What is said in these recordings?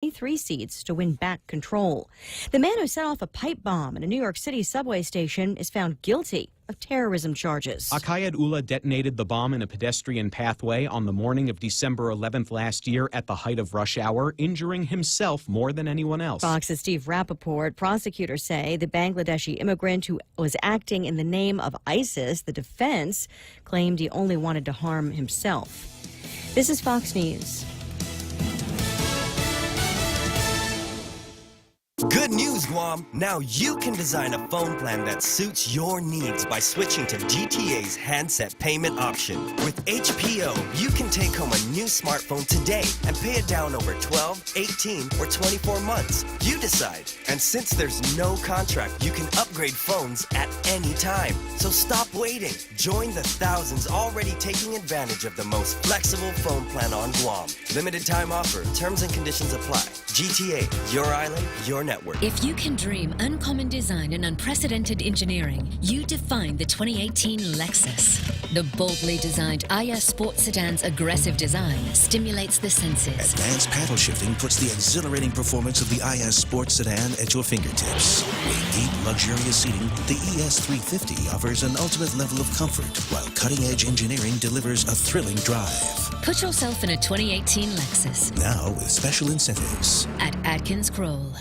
23 seats to win back control. The man who set off a pipe bomb in a New York City subway station is found guilty of terrorism charges. Akayed Ullah detonated the bomb in a pedestrian pathway on the morning of December 11th last year at the height of rush hour, injuring himself more than anyone else. Fox's Steve Rappaport. Prosecutors say the Bangladeshi immigrant who was acting in the name of ISIS, the defense, claimed he only wanted to harm himself. This is Fox News. Good news, Guam! Now you can design a phone plan that suits your needs by switching to GTA's handset payment option. With HPO, you can take home a new smartphone today and pay it down over 12, 18, or 24 months. You decide. And since there's no contract, you can upgrade phones at any time. So stop waiting. Join the thousands already taking advantage of the most flexible phone plan on Guam. Limited time offer. Terms and conditions apply. GTA, your island, your network. If you can dream uncommon design and unprecedented engineering, you define the 2018 Lexus. The boldly designed IS Sport Sedan's aggressive design stimulates the senses. Advanced paddle shifting puts the exhilarating performance of the IS Sport Sedan at your fingertips. With deep, luxurious seating, the ES350 offers an ultimate level of comfort, while cutting-edge engineering delivers a thrilling drive. Put yourself in a 2018 Lexus. Now with special incentives. At Atkins Kroll.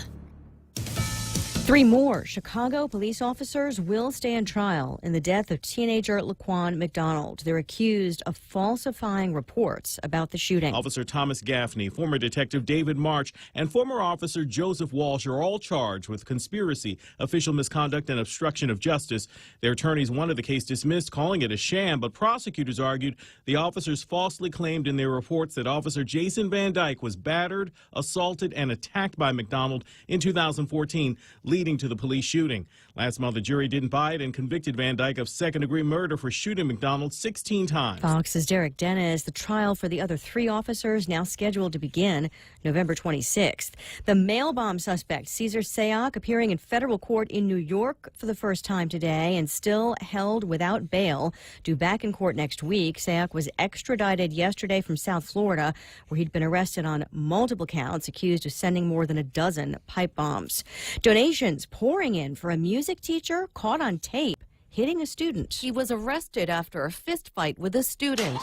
3 more Chicago police officers will stand trial in the death of teenager Laquan McDonald. They're accused of falsifying reports about the shooting. Officer Thomas Gaffney, former Detective David March, and former Officer Joseph Walsh are all charged with conspiracy, official misconduct, and obstruction of justice. Their attorneys wanted the case dismissed, calling it a sham, but prosecutors argued the officers falsely claimed in their reports that Officer Jason Van Dyke was battered, assaulted, and attacked by McDonald in 2014, leading to the police shooting. Last month, the jury didn't buy it and convicted Van Dyke of second-degree murder for shooting McDonald 16 times. Fox's Derek Dennis. The trial for the other 3 officers now scheduled to begin November 26th. The mail bomb suspect, Cesar Sayoc, appearing in federal court in New York for the first time today and still held without bail, due back in court next week. Sayoc was extradited yesterday from South Florida, where he'd been arrested on multiple counts, accused of sending more than a dozen pipe bombs. Donations pouring in for a music teacher caught on tape hitting a student. He was arrested after a fist fight with a student.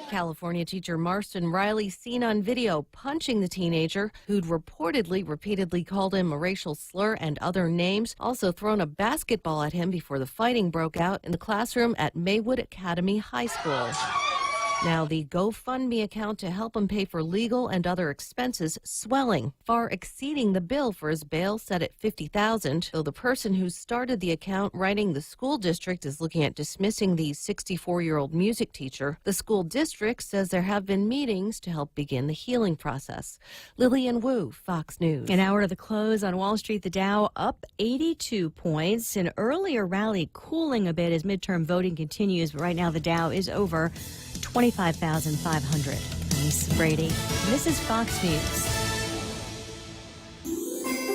California teacher Marston Riley seen on video punching the teenager who'd repeatedly called him a racial slur and other names, also thrown a basketball at him before the fighting broke out in the classroom at Maywood Academy High School. Now, the GoFundMe account to help him pay for legal and other expenses swelling, far exceeding the bill for his bail set at $50,000. Though the person who started the account writing the school district is looking at dismissing the 64-year-old music teacher, the school district says there have been meetings to help begin the healing process. Lillian Wu, Fox News. An hour to the close on Wall Street, the Dow up 82 points. An earlier rally cooling a bit as midterm voting continues, but right now the Dow is over 25,500. Nice, Brady. This is Fox News.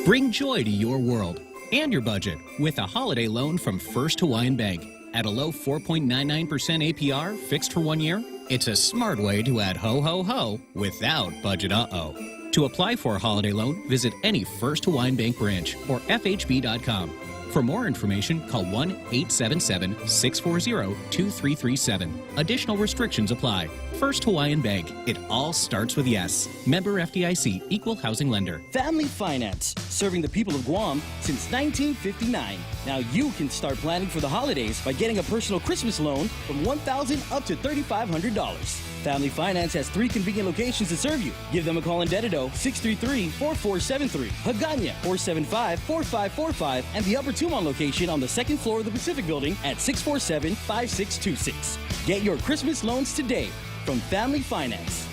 Bring joy to your world and your budget with a holiday loan from First Hawaiian Bank. At a low 4.99% APR, fixed for 1 year, it's a smart way to add ho, ho, ho without budget uh-oh. To apply for a holiday loan, visit any First Hawaiian Bank branch or FHB.com. For more information, call 1-877-640-2337. Additional restrictions apply. First Hawaiian Bank. It all starts with yes. Member FDIC, Equal Housing Lender. Family Finance, serving the people of Guam since 1959. Now you can start planning for the holidays by getting a personal Christmas loan from $1,000 up to $3,500. Family Finance has 3 convenient locations to serve you. Give them a call in Dededo, 633-4473, Hagåtña, 475-4545, and the Upper Tumon location on the 2nd floor of the Pacific Building at 647-5626. Get your Christmas loans today from Family Finance.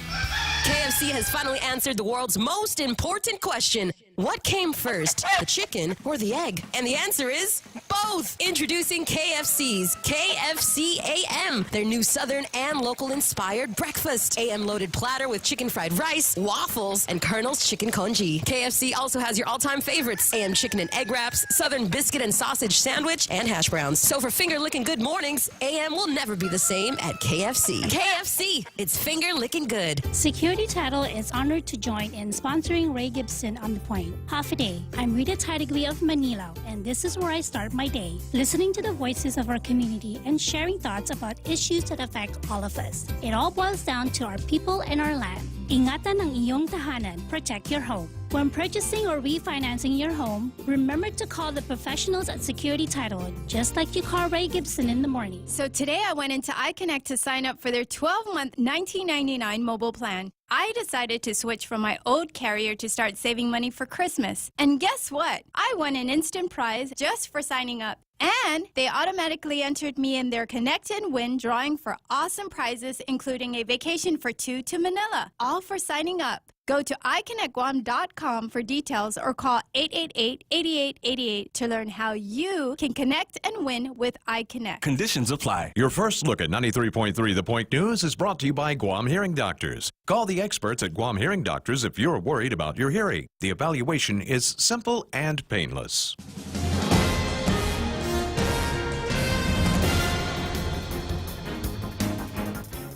KFC has finally answered the world's most important question. What came first, the chicken or the egg? And the answer is both. Introducing KFC's KFC AM, their new Southern and local inspired breakfast. AM loaded platter with chicken fried rice, waffles, and Colonel's chicken congee. KFC also has your all-time favorites, AM chicken and egg wraps, Southern biscuit and sausage sandwich, and hash browns. So for finger-licking good mornings, AM will never be the same at KFC. KFC, it's finger-licking good. Security Title is honored to join in sponsoring Ray Gibson on The Point. Half a day. I'm Rita Tidegli of Manila, and this is where I start my day, listening to the voices of our community and sharing thoughts about issues that affect all of us. It all boils down to our people and our land. Ingatan ang iyong tahanan. Protect your home. When purchasing or refinancing your home, remember to call the professionals at Security Title, just like you call Ray Gibson in the morning. So today I went into iConnect to sign up for their 12-month $19.99 mobile plan. I decided to switch from my old carrier to start saving money for Christmas. And guess what? I won an instant prize just for signing up. And they automatically entered me in their Connect and Win drawing for awesome prizes, including a vacation for 2 to Manila, all for signing up. Go to iConnectGuam.com for details or call 888-8888 to learn how you can connect and win with iConnect. Conditions apply. Your first look at 93.3 The Point News is brought to you by Guam Hearing Doctors. Call the experts at Guam Hearing Doctors if you're worried about your hearing. The evaluation is simple and painless.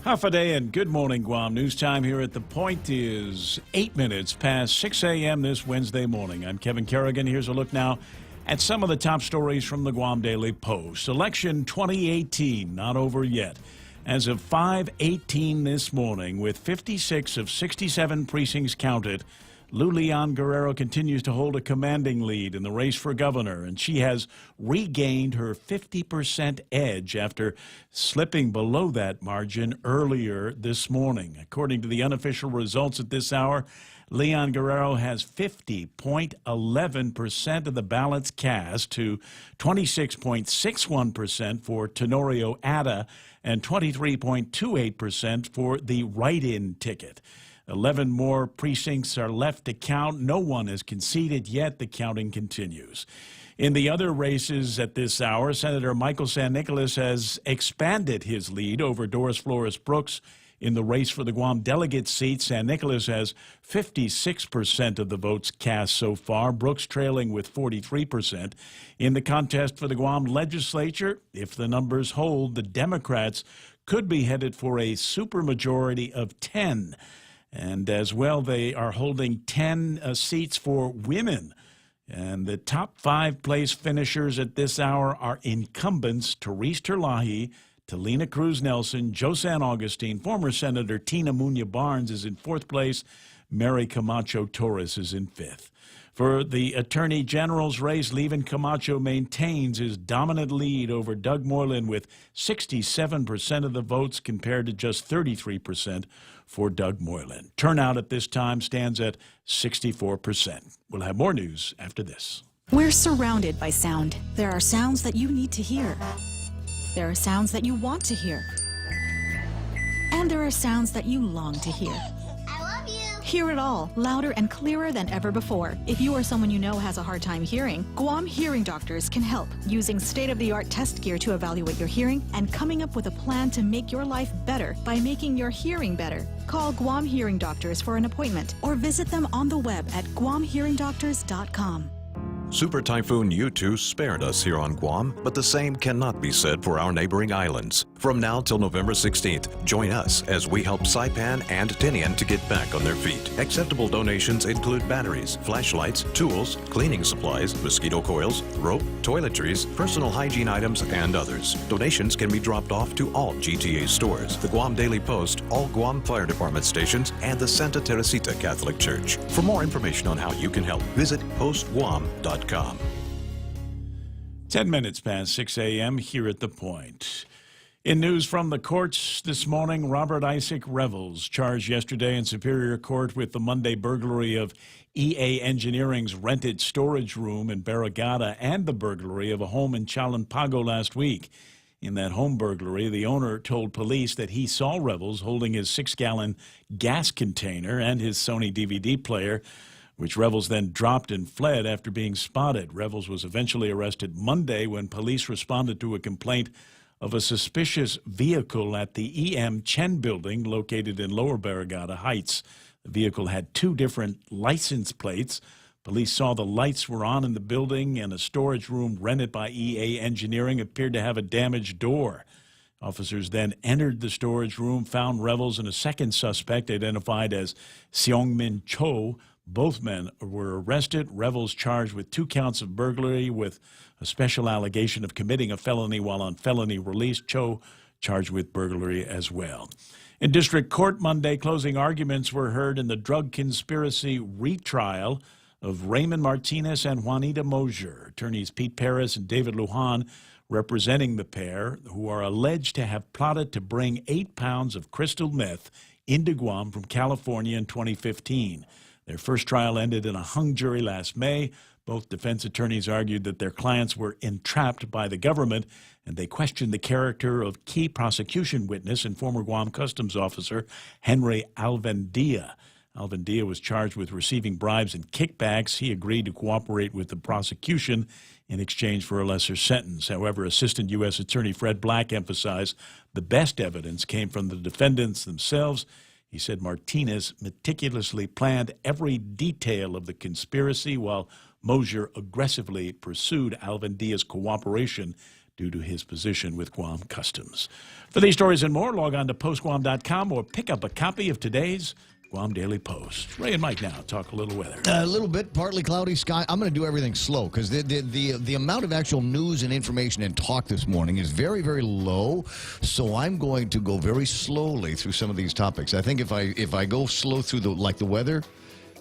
Half a day and good morning, Guam. News time here at The Point is 8 minutes past 6 a.m. this Wednesday morning. I'm Kevin Kerrigan. Here's a look now at some of the top stories from the Guam Daily Post. Election 2018 not over yet. As of 5:18 this morning, with 56 of 67 precincts counted, Lulian Guerrero continues to hold a commanding lead in the race for governor, and she has regained her 50% edge after slipping below that margin earlier this morning. According to the unofficial results at this hour, Leon Guerrero has 50.11% of the ballots cast to 26.61% for Tenorio Ada and 23.28% for the write-in ticket. 11 more precincts are left to count. No one has conceded yet. The counting continues. In the other races at this hour, Senator Michael San Nicolas has expanded his lead over Doris Flores Brooks. In the race for the Guam delegate seat, San Nicolas has 56% of the votes cast so far, Brooks trailing with 43%. In the contest for the Guam legislature, if the numbers hold, the Democrats could be headed for a supermajority of 10. And as well, they are holding 10 seats for women. And the top 5 place finishers at this hour are incumbents Therese Terlahi, Talina Cruz Nelson, Joe San Augustine. Former Senator Tina Muña Barnes is in 4th place. Mary Camacho Torres is in 5th. For the Attorney General's race, Levin Camacho maintains his dominant lead over Doug Moylan with 67% of the votes compared to just 33% for Doug Moylan. Turnout at this time stands at 64%. We'll have more news after this. We're surrounded by sound. There are sounds that you need to hear. There are sounds that you want to hear. And there are sounds that you long to hear. Hear it all, louder and clearer than ever before. If you or someone you know has a hard time hearing, Guam Hearing Doctors can help, using state-of-the-art test gear to evaluate your hearing and coming up with a plan to make your life better by making your hearing better. Call Guam Hearing Doctors for an appointment or visit them on the web at guamhearingdoctors.com. Super Typhoon U2 spared us here on Guam, but the same cannot be said for our neighboring islands. From now till November 16th, join us as we help Saipan and Tinian to get back on their feet. Acceptable donations include batteries, flashlights, tools, cleaning supplies, mosquito coils, rope, toiletries, personal hygiene items, and others. Donations can be dropped off to all GTA stores, the Guam Daily Post, all Guam Fire Department stations, and the Santa Teresita Catholic Church. For more information on how you can help, visit postguam.com. 10 minutes past 6 a.m. here at The Point. In news from the courts this morning, Robert Isaac Revels charged yesterday in Superior Court with the Monday burglary of EA Engineering's rented storage room in Barragata and the burglary of a home in Chalampago last week. In that home burglary, the owner told police that he saw Revels holding his 6-gallon gas container and his Sony DVD player which Revels then dropped and fled after being spotted. Revels was eventually arrested Monday when police responded to a complaint of a suspicious vehicle at the E.M. Chen building located in Lower Barrigada Heights. The vehicle had 2 different license plates. Police saw the lights were on in the building, and a storage room rented by EA Engineering appeared to have a damaged door. Officers then entered the storage room, found Revels and a second suspect identified as Seongmin Cho. Both men were arrested. Revels charged with 2 counts of burglary with a special allegation of committing a felony while on felony release. Cho charged with burglary as well. In district court Monday, closing arguments were heard in the drug conspiracy retrial of Raymond Martinez and Juanita Mosier. Attorneys Pete Paris and David Lujan representing the pair, who are alleged to have plotted to bring 8 pounds of crystal meth into Guam from California in 2015. Their first trial ended in a hung jury last May. Both defense attorneys argued that their clients were entrapped by the government, and they questioned the character of key prosecution witness and former Guam Customs officer Henry Alvendia. Alvendia was charged with receiving bribes and kickbacks. He agreed to cooperate with the prosecution in exchange for a lesser sentence. However, Assistant U.S. Attorney Fred Black emphasized the best evidence came from the defendants themselves. He said Martinez meticulously planned every detail of the conspiracy, while Mosier aggressively pursued Alvendia's cooperation due to his position with Guam Customs. For these stories and more, log on to postguam.com or pick up a copy of today's Guam Daily Post. Ray and Mike now talk a little weather. A little bit, partly cloudy sky. I'm going to do everything slow because the amount of actual news and information and talk this morning is very, very low. So I'm going to go very slowly through some of these topics. I think if I go slow through the weather,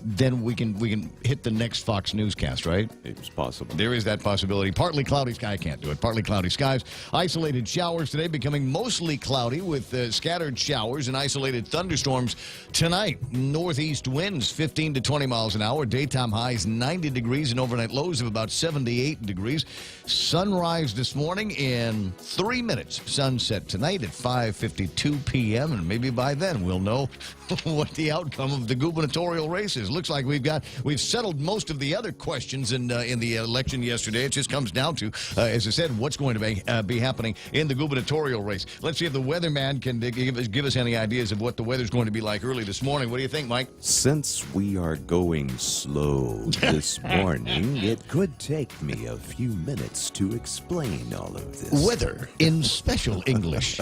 then we can hit the next Fox newscast, right? It's possible. There is that possibility. Partly cloudy sky, I can't do it. Partly cloudy skies. Isolated showers today, becoming mostly cloudy with scattered showers and isolated thunderstorms tonight. Northeast winds 15 to 20 miles an hour. Daytime highs 90 degrees and overnight lows of about 78 degrees. Sunrise this morning in 3 minutes. Sunset tonight at 5:52 p.m. And maybe by then we'll know what the outcome of the gubernatorial race is. Looks like we've settled most of the other questions in the election yesterday. It just comes down to, as I said, what's going to be happening in the gubernatorial race. Let's see if the weatherman can give us any ideas of what the weather's going to be like early this morning. What do you think, Mike? Since we are going slow this morning, it could take me a few minutes to explain all of this. Weather in special English.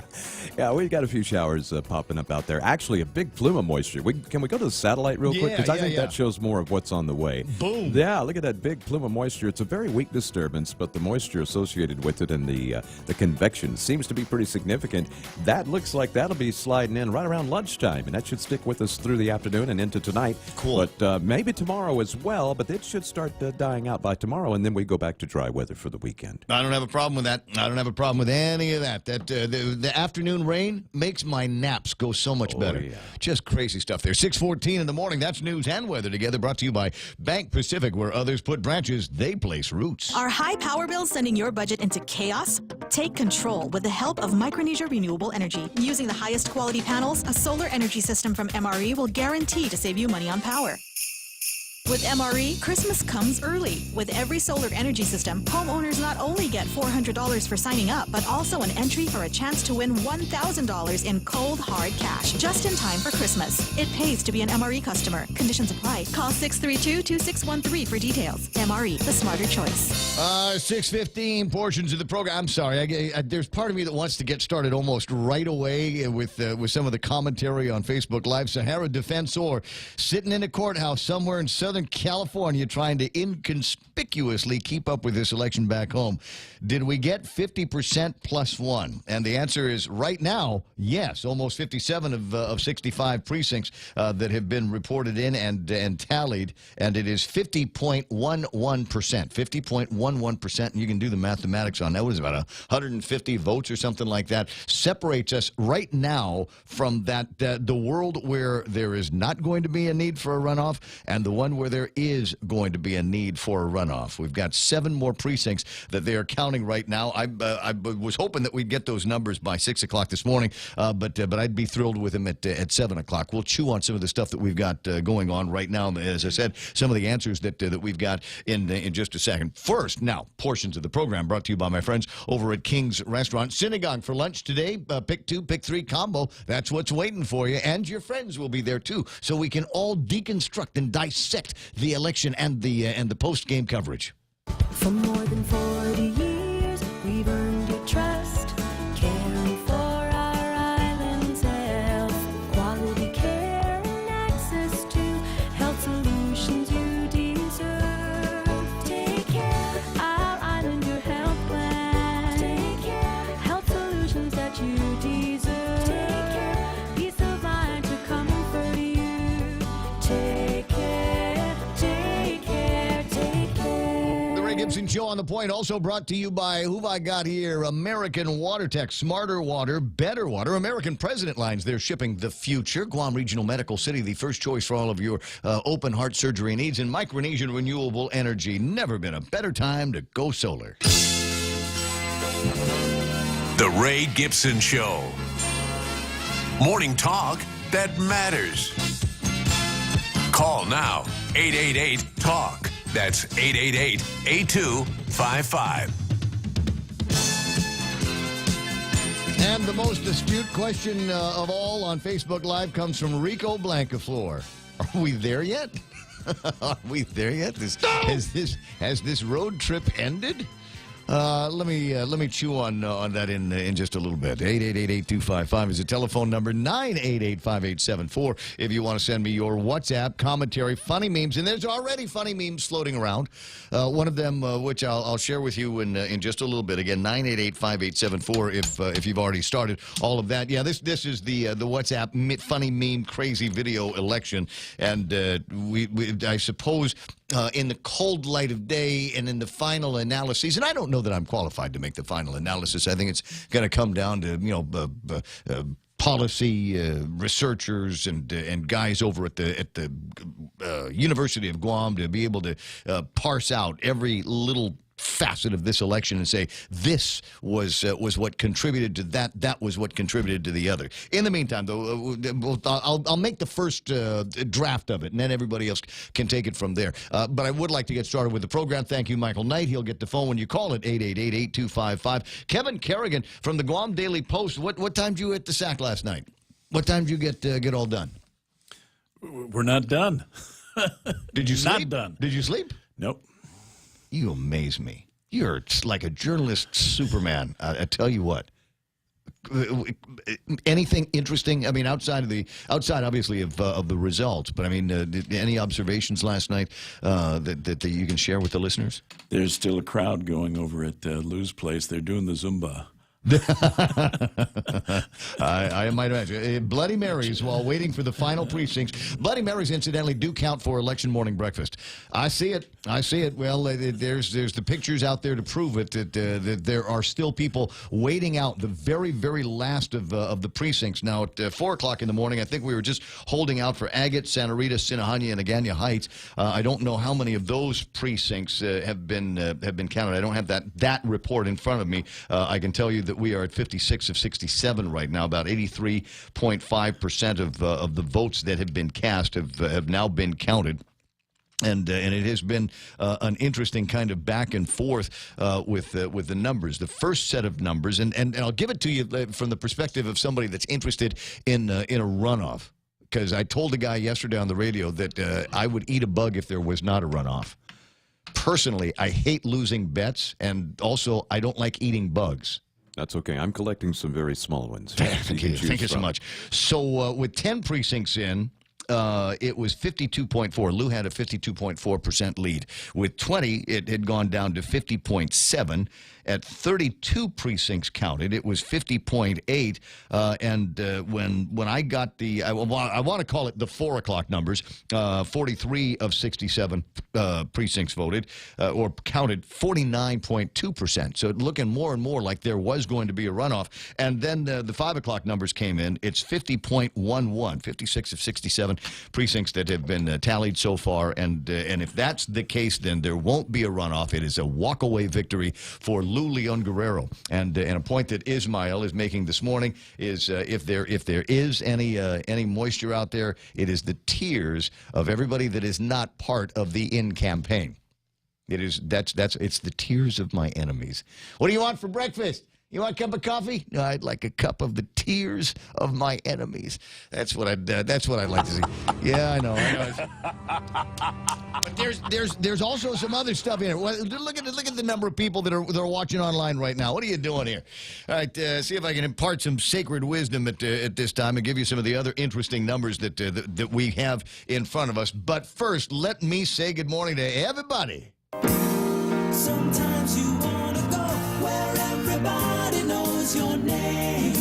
Yeah, we've got a few showers popping up out there. Actually, a big plume of moisture. Can we go to the satellite real quick? Because I think that shows more of what's on the way. Boom. Yeah, look at that big plume of moisture. It's a very weak disturbance, but the moisture associated with it and the convection seems to be pretty significant. That looks like that'll be sliding in right around lunchtime, and that should stick with us through the afternoon and into tonight. Cool. But maybe tomorrow as well, but it should start dying out by tomorrow, and then we go back to dry weather for the weekend. I don't have a problem with that. I don't have a problem with any of that. The afternoon rain makes my naps go so much better. Yeah. Just crazy stuff there. 6:14 in the morning. That's news and weather together, brought to you by Bank Pacific, where others put branches, they place roots. Are high power bills sending your budget into chaos? Take control with the help of Micronesia Renewable Energy. Using the highest quality panels, a solar energy system from MRE will guarantee to save you money on power. With MRE, Christmas comes early. With every solar energy system, homeowners not only get $400 for signing up, but also an entry for a chance to win $1,000 in cold, hard cash, just in time for Christmas. It pays to be an MRE customer. Conditions apply. Call 632-2613 for details. MRE, the smarter choice. 6:15 portions of the program. I'm sorry. There's part of me that wants to get started almost right away with some of the commentary on Facebook Live. Sahara Defensor sitting in a courthouse somewhere in Southern California trying to inconspicuously keep up with this election back home. Did we get 50% plus one? And the answer is right now, yes. Almost 57 of 65 precincts that have been reported in and tallied, and it is 50.11%. 50.11%, and you can do the mathematics on that. What is it, about 150 votes or something like that? Separates us right now from the world where there is not going to be a need for a runoff and the one where where there is going to be a need for a runoff. We've got 7 more precincts that they are counting right now. I was hoping that we'd get those numbers by 6 o'clock this morning, but I'd be thrilled with them at 7 o'clock. We'll chew on some of the stuff that we've got going on right now. As I said, some of the answers that we've got in just a second. First, now, portions of the program brought to you by my friends over at King's Restaurant. Synagogue for lunch today. Pick 2, pick 3 combo. That's what's waiting for you. And your friends will be there, too, so we can all deconstruct and dissect the election and the post-game coverage. For more than 40 years, we've earned your trust, caring for our island's health, quality care and access to health solutions you deserve. Take care, our Islander Health Plan. Take care, health solutions that you deserve. Take care, peace of mind to comfort you. Take care, take care, take care. The Ray Gibson Show on the Point, also brought to you by who've I got here? American Water Tech, smarter water, better water. American President Lines, they're shipping the future. Guam Regional Medical City, the first choice for all of your open heart surgery needs. And Micronesian Renewable Energy, never been a better time to go solar. The Ray Gibson Show. Morning talk that matters. Call now, 888-TALK. That's 888-8255. And the most astute question of all on Facebook Live comes from Rico Blancaflor. Are we there yet? Are we there yet? Has this road trip ended? Let me chew on that in just a little bit. 888-8255 is the telephone number. 988-5874 if you want to send me your WhatsApp commentary, funny memes, and there's already funny memes floating around. One of them, which I'll share with you in just a little bit. Again, 988-5874 if you've already started all of that. Yeah, this is the WhatsApp funny meme crazy video election, and I suppose. In the cold light of day and in the final analyses, and I don't know that I'm qualified to make the final analysis. I think it's going to come down to policy researchers and guys over at the University of Guam to be able to parse out every little facet of this election and say this was what contributed to that was what contributed to the other. In the meantime, though, I'll make the first draft of it, and then everybody else can take it from there. But I would like to get started with the program. Thank you, Michael Knight. He'll get the phone when you call it, 888-8255. Kevin Kerrigan from the Guam Daily Post. What time did you hit the sack last night? What time did you get all done? We're not done. Did you sleep? Not done. Did you sleep? Nope. You amaze me. You're like a journalist Superman. I tell you what. Anything interesting? I mean, outside obviously of the results, but I mean, any observations last night that you can share with the listeners? There's still a crowd going over at Lou's place. They're doing the Zumba. I might imagine. Bloody Marys while waiting for the final precincts. Bloody Marys, incidentally, do count for election morning breakfast. I see it. Well, there's the pictures out there to prove it, that there are still people waiting out the very, very last of the precincts. Now, at 4 o'clock in the morning, I think we were just holding out for Agate, Santa Rita, Sinahanya, and Agana Heights. I don't know how many of those precincts have been counted. I don't have that report in front of me. I can tell you that we are at 56 of 67 right now. About 83.5% of the votes that have been cast have now been counted. And it has been an interesting kind of back and forth with the numbers. The first set of numbers, and I'll give it to you from the perspective of somebody that's interested in a runoff. Because I told a guy yesterday on the radio that I would eat a bug if there was not a runoff. Personally, I hate losing bets, and also I don't like eating bugs. That's okay. I'm collecting some very small ones. Thank you so much. So with 10 precincts in, it was 52.4. Lou had a 52.4% lead. With 20, it had gone down to 50.7. At 32 precincts counted, it was 50.8. And when I got I want to call it the 4 o'clock numbers, 43 of 67 precincts voted or counted 49.2%. So looking more and more like there was going to be a runoff. And then the 5 o'clock numbers came in. It's 50.11, 56 of 67. 27 precincts that have been tallied so far. And if that's the case, then there won't be a runoff. It is a walkaway victory for Lou Leon Guerrero. And a point that Ismael is making this morning is if there is any moisture out there, it is the tears of everybody that is not part of the in campaign. It's the tears of my enemies. What do you want for breakfast? You want a cup of coffee? No, I'd like a cup of the tears of my enemies. That's what I'd like to see. Yeah, I know. But there's also some other stuff in it. Look at the number of people that are watching online right now. What are you doing here? All right, see if I can impart some sacred wisdom at this time and give you some of the other interesting numbers that we have in front of us. But first, let me say good morning to everybody. Sometimes you want to go where everybody knows your name,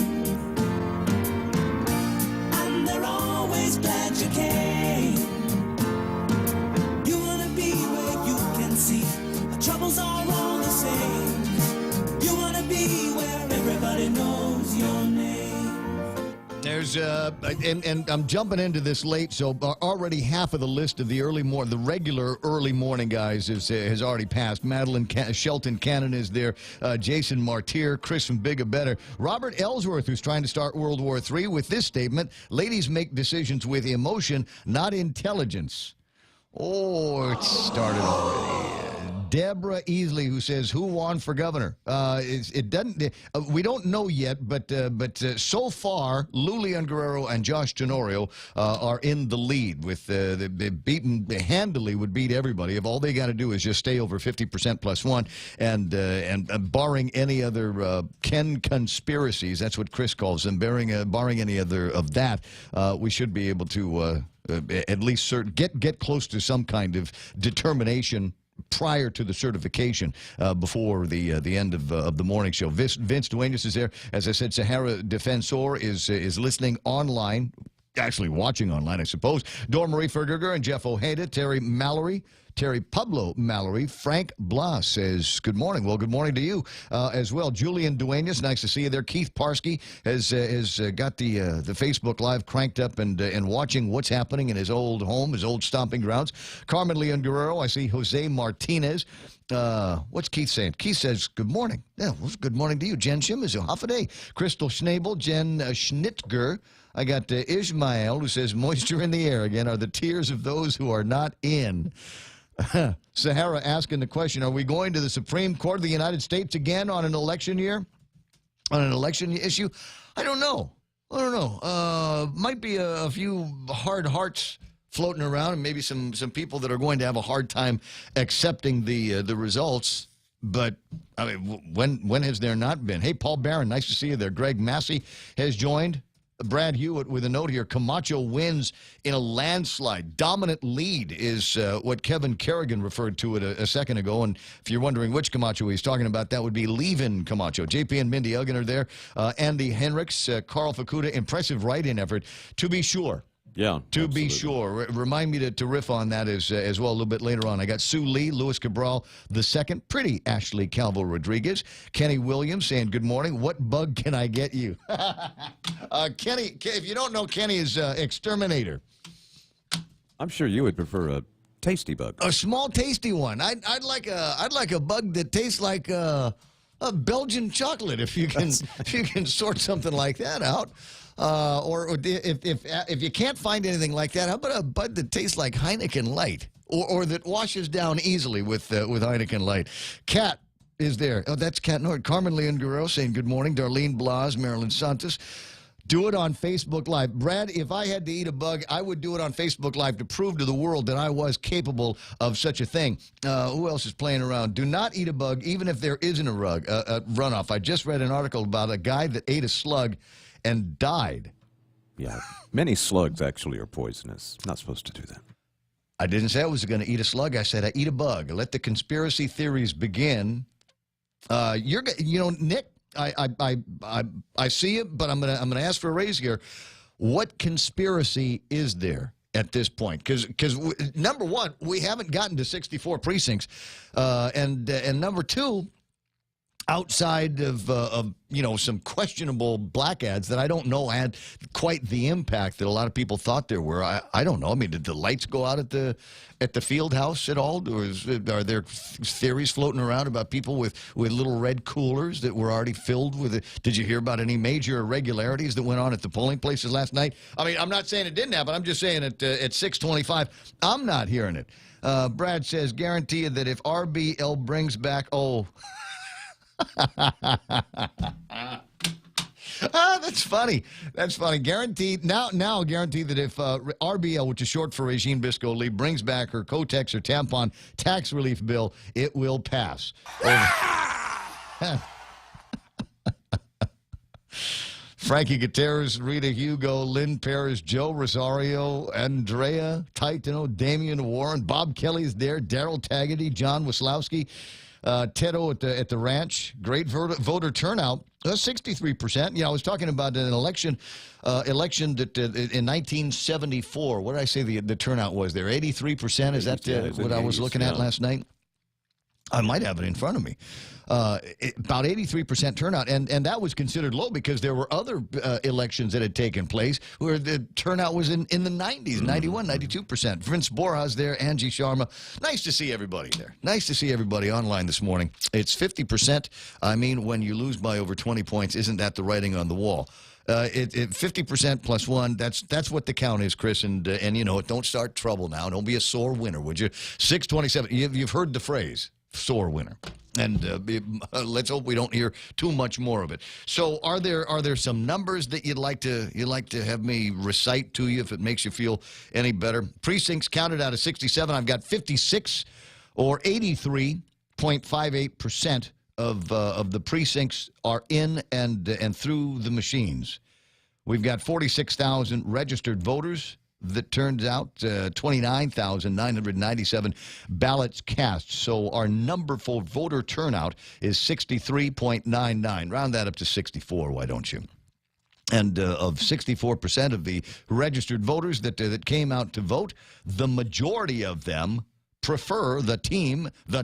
and they're always glad you came. You want to be where you can see the troubles are all the same. You want to be where everybody knows your name. There's and I'm jumping into this late, so already half of the list of the regular early morning guys has already passed. Madeline Shelton Cannon is there, Jason Martyr, Chris from Bigger Better, Robert Ellsworth, who's trying to start World War III with this statement: "Ladies make decisions with emotion, not intelligence." Oh, it started already. Deborah Easley, who says, "Who won for governor?" It doesn't. We don't know yet, but so far, Lou Leon Guerrero and Josh Tenorio are in the lead. With handily would beat everybody if all they got to do is just stay over 50% plus one, and barring any other Ken conspiracies, that's what Chris calls them. Barring any other of that, we should be able to at least get close to some kind of determination prior to the certification before the end of the morning show. Vince Duenas is there. As I said, Sahara Defensor is listening online, actually watching online, I suppose. Dora Marie Fergerger and Jeff Ojeda, Terry Pablo Mallory, Frank Blas says, good morning. Well, good morning to you as well. Julian Duenas, nice to see you there. Keith Parsky has got the Facebook Live cranked up and watching what's happening in his old home, his old stomping grounds. Carmen Leon Guerrero, I see Jose Martinez. What's Keith saying? Keith says, good morning. Yeah, well, good morning to you. Jen Shimizu, Hafaday. Crystal Schnabel, Jen Schnittger. I got Ishmael, who says, moisture in the air again are the tears of those who are not in. Sahara asking the question, are we going to the Supreme Court of the United States again on an election year? On an election issue? I don't know. Might be a few hard hearts floating around, and maybe some people that are going to have a hard time accepting the results. But, I mean, when has there not been? Hey, Paul Barron, nice to see you there. Greg Massey has joined. Brad Hewitt with a note here. Camacho wins in a landslide. Dominant lead is what Kevin Kerrigan referred to it a second ago. And if you're wondering which Camacho he's talking about, that would be Levin Camacho. JP and Mindy Elgin are there. Andy Henricks, Carl Facuda. Impressive write-in effort, to be sure. Yeah, to be sure. Remind me to riff on that as well a little bit later on. I got Sue Lee, Louis Cabral II, pretty Ashley Calvo Rodriguez, Kenny Williams saying good morning. What bug can I get you? Kenny, if you don't know, Kenny is exterminator. I'm sure you would prefer a tasty bug. A small, tasty one. I'd like a bug that tastes like a Belgian chocolate. If you can sort something like that out. Or if you can't find anything like that, how about a bud that tastes like Heineken Light, or that washes down easily with Heineken Light? Kat is there. Oh, that's Kat Nord. Carmen Leon Guerrero saying good morning. Darlene Blas, Marilyn Santos. Do it on Facebook Live. Brad, if I had to eat a bug, I would do it on Facebook Live to prove to the world that I was capable of such a thing. Who else is playing around? Do not eat a bug, even if there isn't a runoff. I just read an article about a guy that ate a slug and died. Yeah, many slugs actually are poisonous. Not supposed to do that. I didn't say I was going to eat a slug. I said I eat a bug. Let the conspiracy theories begin. Nick, I see it, but I'm gonna ask for a raise here. What conspiracy is there at this point? Because number one, we haven't gotten to 64 precincts, and number two, outside of some questionable black ads that I don't know had quite the impact that a lot of people thought there were. I don't know. I mean, did the lights go out at the field house at all? Or are there theories floating around about people with little red coolers that were already filled with it? Did you hear about any major irregularities that went on at the polling places last night? I mean, I'm not saying it didn't happen. I'm just saying at 6:25, I'm not hearing it. Brad says, guarantee you that if RBL brings back, that's funny. That's funny. Guaranteed now guaranteed that if RBL, which is short for Regine Bisco Lee, brings back her Kotex or tampon tax relief bill, it will pass. Frankie Gutierrez, Rita Hugo, Lynn Paris, Joe Rosario, Andrea Titano, Damian Warren, Bob Kelly's there, Daryl Taggedy, John Waslowski, Tedo at the ranch. Great voter turnout. 63%. I was talking about an election that in 1974. What did I say the turnout was there? 83%. Is that what I was looking at last night? I might have it in front of me. About 83% turnout, and that was considered low because there were other elections that had taken place where the turnout was in the 90s, 91, 92%. Vince Borjas there, Angie Sharma. Nice to see everybody there. Nice to see everybody online this morning. It's 50%. I mean, when you lose by over 20 points, isn't that the writing on the wall? 50% plus one. That's what the count is, Chris. And don't start trouble now. Don't be a sore winner, would you? 627. You've heard the phrase. Sore winner, and let's hope we don't hear too much more of it. So, are there some numbers that you'd like to have me recite to you if it makes you feel any better? Precincts counted out of 67. I've got 56 or 83.58% of the precincts are in and through the machines. We've got 46,000 registered voters. That turns out 29,997 ballots cast. So our number for voter turnout is 63.99. Round that up to 64, why don't you? And of 64% of the registered voters that came out to vote, the majority of them prefer the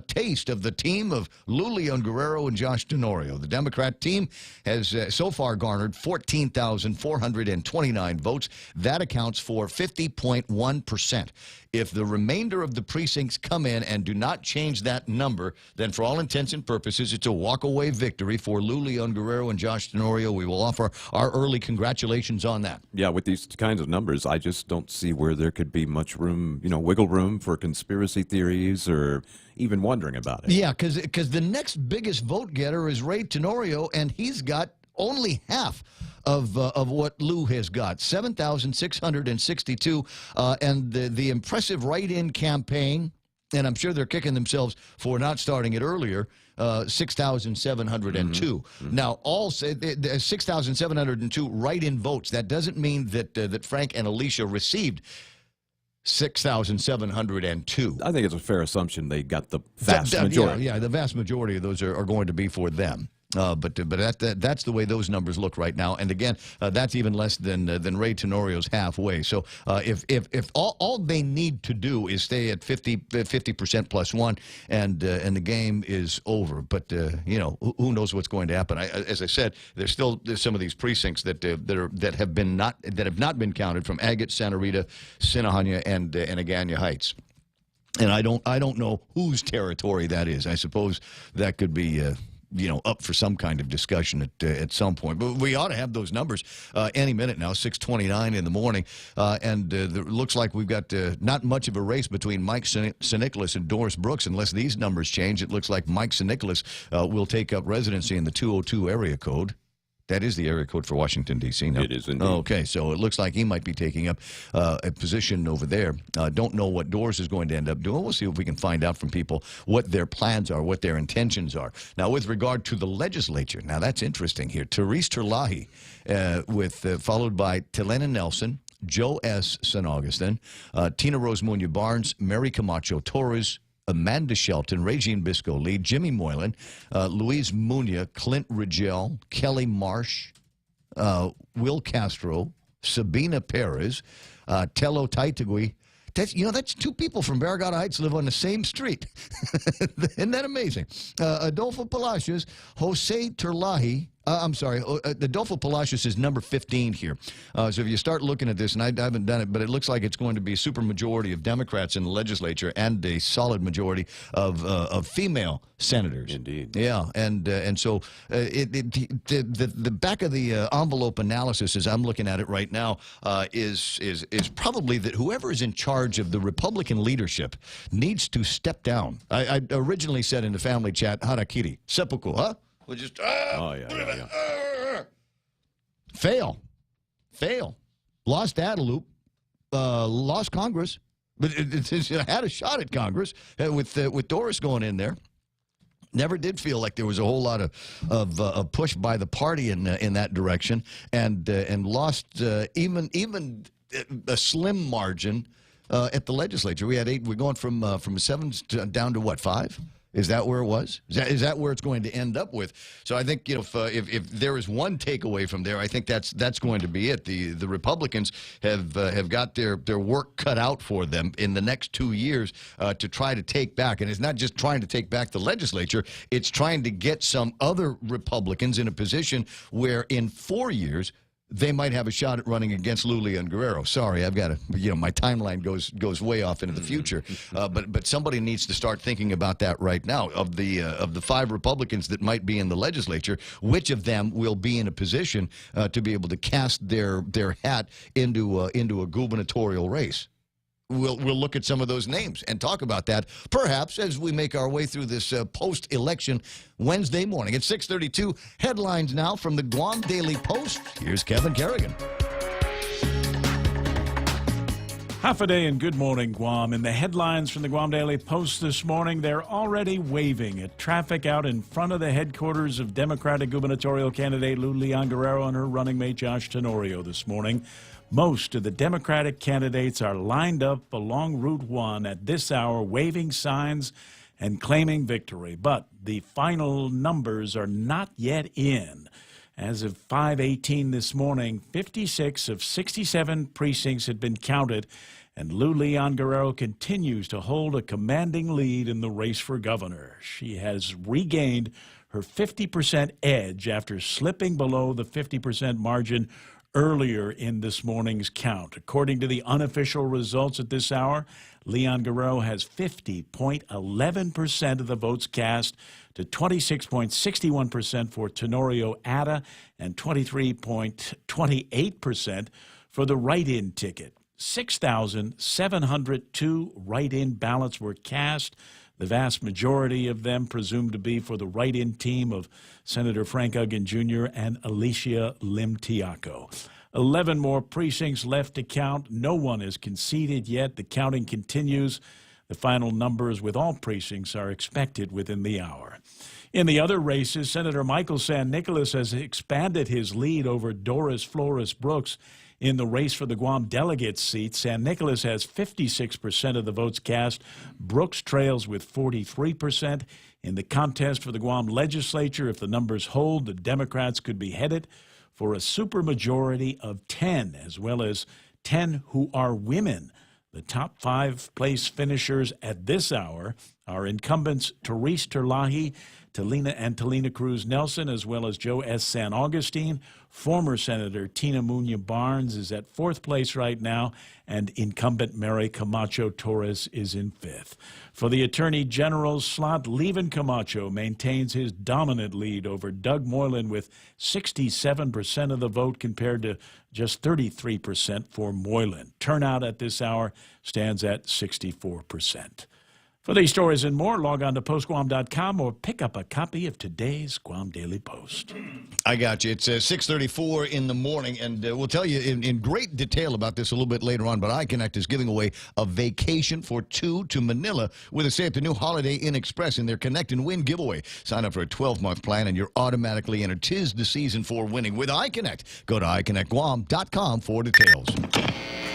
taste of the team of Lou Leon Guerrero and Josh Tenorio. The Democrat team has so far garnered 14,429 votes. That accounts for 50.1%. If the remainder of the precincts come in and do not change that number, then for all intents and purposes, it's a walk-away victory for Lou Leon Guerrero and Josh Tenorio. We will offer our early congratulations on that. Yeah, with these kinds of numbers, I just don't see where there could be much room, wiggle room for conspiracy theories or even wondering about it. Yeah, because the next biggest vote getter is Ray Tenorio, and he's got only half of what Lou has got, 7,662, and the impressive write-in campaign, and I'm sure they're kicking themselves for not starting it earlier, 6,702. Now, all 6,702 write-in votes. That doesn't mean that Frank and Alicia received 6,702. I think it's a fair assumption they got the vast majority. Yeah, the vast majority of those are going to be for them. But that's the way those numbers look right now. And again, that's even less than Ray Tenorio's halfway. So if all they need to do is stay at 50% plus one, and the game is over. But who knows what's going to happen? As I said, there's some of these precincts that have not been counted from Agate, Santa Rita, Sinahanya, and Agana Heights. And I don't know whose territory that is. I suppose that could be up for some kind of discussion at some point. But we ought to have those numbers any minute now, 6:29 in the morning. And it looks like we've got not much of a race between Mike St-Nicholas and Doris Brooks. Unless these numbers change, it looks like Mike St-Nicholas will take up residency in the 202 area code. That is the area code for Washington, D.C. now. It is indeed. Okay, so it looks like he might be taking up a position over there. Don't know what Doris is going to end up doing. We'll see if we can find out from people what their plans are, what their intentions are. Now, with regard to the legislature, now that's interesting here. Therese Terlahi, followed by Telena Nelson, Joe S. St. Augustine, Tina Rose Munoz Barnes, Mary Camacho Torres, Amanda Shelton, Regine Bisco Lee, Jimmy Moylan, Luis Munoz, Clint Rigel, Kelly Marsh, Will Castro, Sabina Perez, Tello Taitagui, That's two people from Barragata Heights live on the same street. Isn't that amazing? Adolfo Palacios, Jose Terlahi. Adolfo Palacios is number 15 here. So if you start looking at this, and I haven't done it, but it looks like it's going to be a supermajority of Democrats in the legislature and a solid majority of female senators. Indeed. Yeah, and so the back of the envelope analysis, as I'm looking at it right now, is probably that whoever is in charge of the Republican leadership needs to step down. I originally said in the family chat, harakiri, seppuku, huh? We'll just fail. Lost Adelup, lost Congress, but it had a shot at Congress with Doris going in there. Never did feel like there was a whole lot of push by the party in that direction, and lost even a slim margin at the legislature. We had 8. We're going from 7 down to what, 5? Is that where it was? Is that where it's going to end up with? So I think if there is one takeaway from there, I think that's going to be it. The Republicans have got their work cut out for them in the next 2 years to try to take back. And it's not just trying to take back the legislature; it's trying to get some other Republicans in a position where in 4 years they might have a shot at running against Lulia and Guerrero. Sorry, I've got my timeline goes way off into the future. But somebody needs to start thinking about that right now. Of the 5 Republicans that might be in the legislature, which of them will be in a position to be able to cast their hat into a gubernatorial race? We'll look at some of those names and talk about that, perhaps, as we make our way through this post-election Wednesday morning. At 6:32, headlines now from the Guam Daily Post. Here's Kevin Kerrigan. Half a day and good morning, Guam. In the headlines from the Guam Daily Post this morning, they're already waving at traffic out in front of the headquarters of Democratic gubernatorial candidate Lou Leon Guerrero and her running mate Josh Tenorio this morning. Most of the Democratic candidates are lined up along Route 1 at this hour, waving signs and claiming victory. But the final numbers are not yet in. As of 5:18 this morning, 56 of 67 precincts had been counted, and Lou Leon Guerrero continues to hold a commanding lead in the race for governor. She has regained her 50% edge after slipping below the 50% margin earlier in this morning's count. According to the unofficial results at this hour, Leon Guerrero has 50.11% of the votes cast to 26.61% for Tenorio Ada and 23.28% for the write-in ticket. 6,702 write-in ballots were cast, the vast majority of them presumed to be for the write-in team of Senator Frank Uggan Jr. and Alicia Lim Tiaco. 11 more precincts left to count. No one has conceded yet. The counting continues. The final numbers with all precincts are expected within the hour. In the other races, Senator Michael San Nicolas has expanded his lead over Doris Flores Brooks. In the race for the Guam delegate seat, San Nicolas has 56% of the votes cast. Brooks trails with 43%. In the contest for the Guam legislature, if the numbers hold, the Democrats could be headed for a supermajority of 10, as well as 10 who are women. The top 5 place finishers at this hour are incumbents Therese Terlahi, Talina Cruz Nelson, as well as Joe S. San Augustine. Former Senator Tina Muñoz Barnes is at 4th place right now, and incumbent Mary Camacho Torres is in 5th. For the Attorney General's slot, Levin Camacho maintains his dominant lead over Doug Moylan with 67% of the vote compared to just 33% for Moylan. Turnout at this hour stands at 64%. For these stories and more, log on to postguam.com or pick up a copy of today's Guam Daily Post. I got you. It's 6:34 in the morning, and we'll tell you in great detail about this a little bit later on, but iConnect is giving away a vacation for 2 to Manila with a stay at the new Holiday Inn Express in their Connect and Win giveaway. Sign up for a 12-month plan, and you're automatically entered. 'Tis the season for winning with iConnect. Go to iConnectGuam.com for details.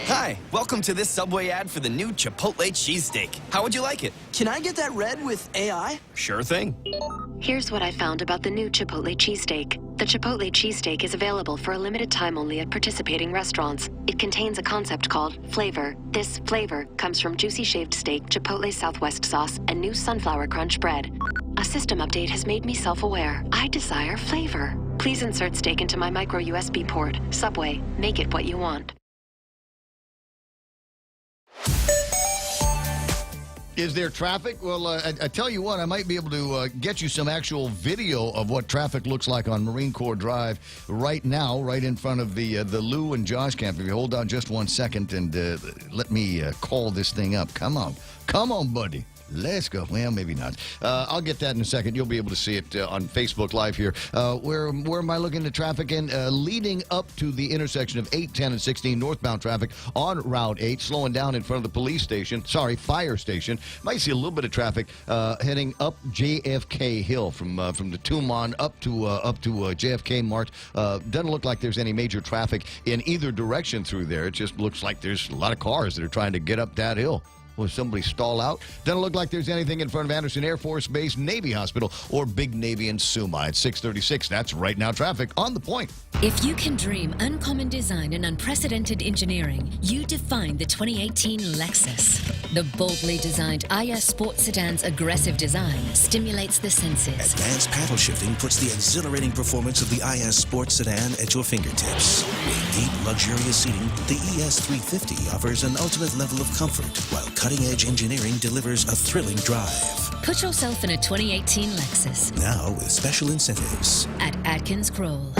Hi, welcome to this Subway ad for the new Chipotle cheesesteak. How would you like it? Can I get that red with AI? Sure thing. Here's what I found about the new Chipotle cheesesteak. The Chipotle cheesesteak is available for a limited time only at participating restaurants. It contains a concept called flavor. This flavor comes from juicy shaved steak, Chipotle Southwest sauce, and new sunflower crunch bread. A system update has made me self-aware. I desire flavor. Please insert steak into my micro USB port. Subway, make it what you want. Is there traffic? Well, I tell you what, I might be able to get you some actual video of what traffic looks like on Marine Corps Drive right now, right in front of the Lou and Josh camp. If you hold on just 1 second and let me call this thing up. Come on. Come on, buddy. Let's go. Well, maybe not. I'll get that in a second. You'll be able to see it on Facebook Live here. Where am I looking at traffic in? Leading up to the intersection of 8, 10, and 16 northbound traffic on Route 8, slowing down in front of the police station. Sorry, fire station. Might see a little bit of traffic heading up JFK Hill from the Tumon up to JFK Mart. Doesn't look like there's any major traffic in either direction through there. It just looks like there's a lot of cars that are trying to get up that hill. Will somebody stall out? Doesn't look like there's anything in front of Anderson Air Force Base, Navy Hospital, or Big Navy in Suma at 636. That's right now traffic on the point. If you can dream uncommon design and unprecedented engineering, you define the 2018 Lexus. The boldly designed IS Sport Sedan's aggressive design stimulates the senses. Advanced paddle shifting puts the exhilarating performance of the IS Sport Sedan at your fingertips. With deep, luxurious seating, the ES350 offers an ultimate level of comfort, while cutting-edge engineering delivers a thrilling drive. Put yourself in a 2018 Lexus. Now with special incentives. At Atkins Kroll.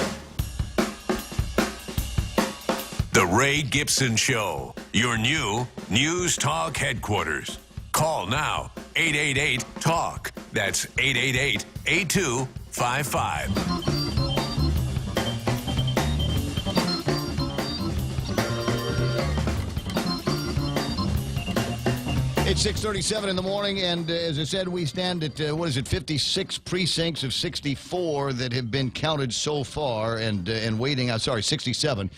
The Ray Gibson Show, your new News Talk headquarters. Call now, 888-TALK. That's 888-8255. It's 6:37 in the morning, and as I said, we stand at, 56 precincts of 64 that have been counted so far, and waiting, 67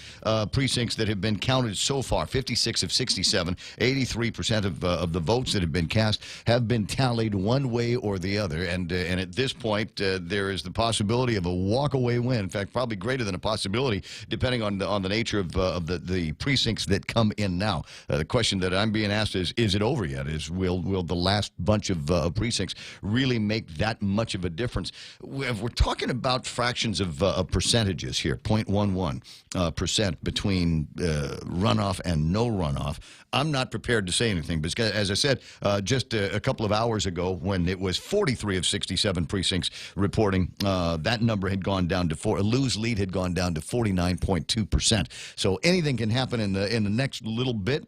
precincts that have been counted so far, 56 of 67, 83% of the votes that have been cast have been tallied one way or the other, and at this point, there is the possibility of a walk-away win, in fact, probably greater than a possibility, depending on the nature of the precincts that come in now. The question that I'm being asked is it over yet? Will the last bunch of precincts really make that much of a difference? We're talking about fractions of percentages here, 0.11% between runoff and no runoff. I'm not prepared to say anything, because as I said just a couple of hours ago, when it was 43 of 67 precincts reporting, that number had gone down to Lou's lead had gone down to 49.2%. So anything can happen in the next little bit.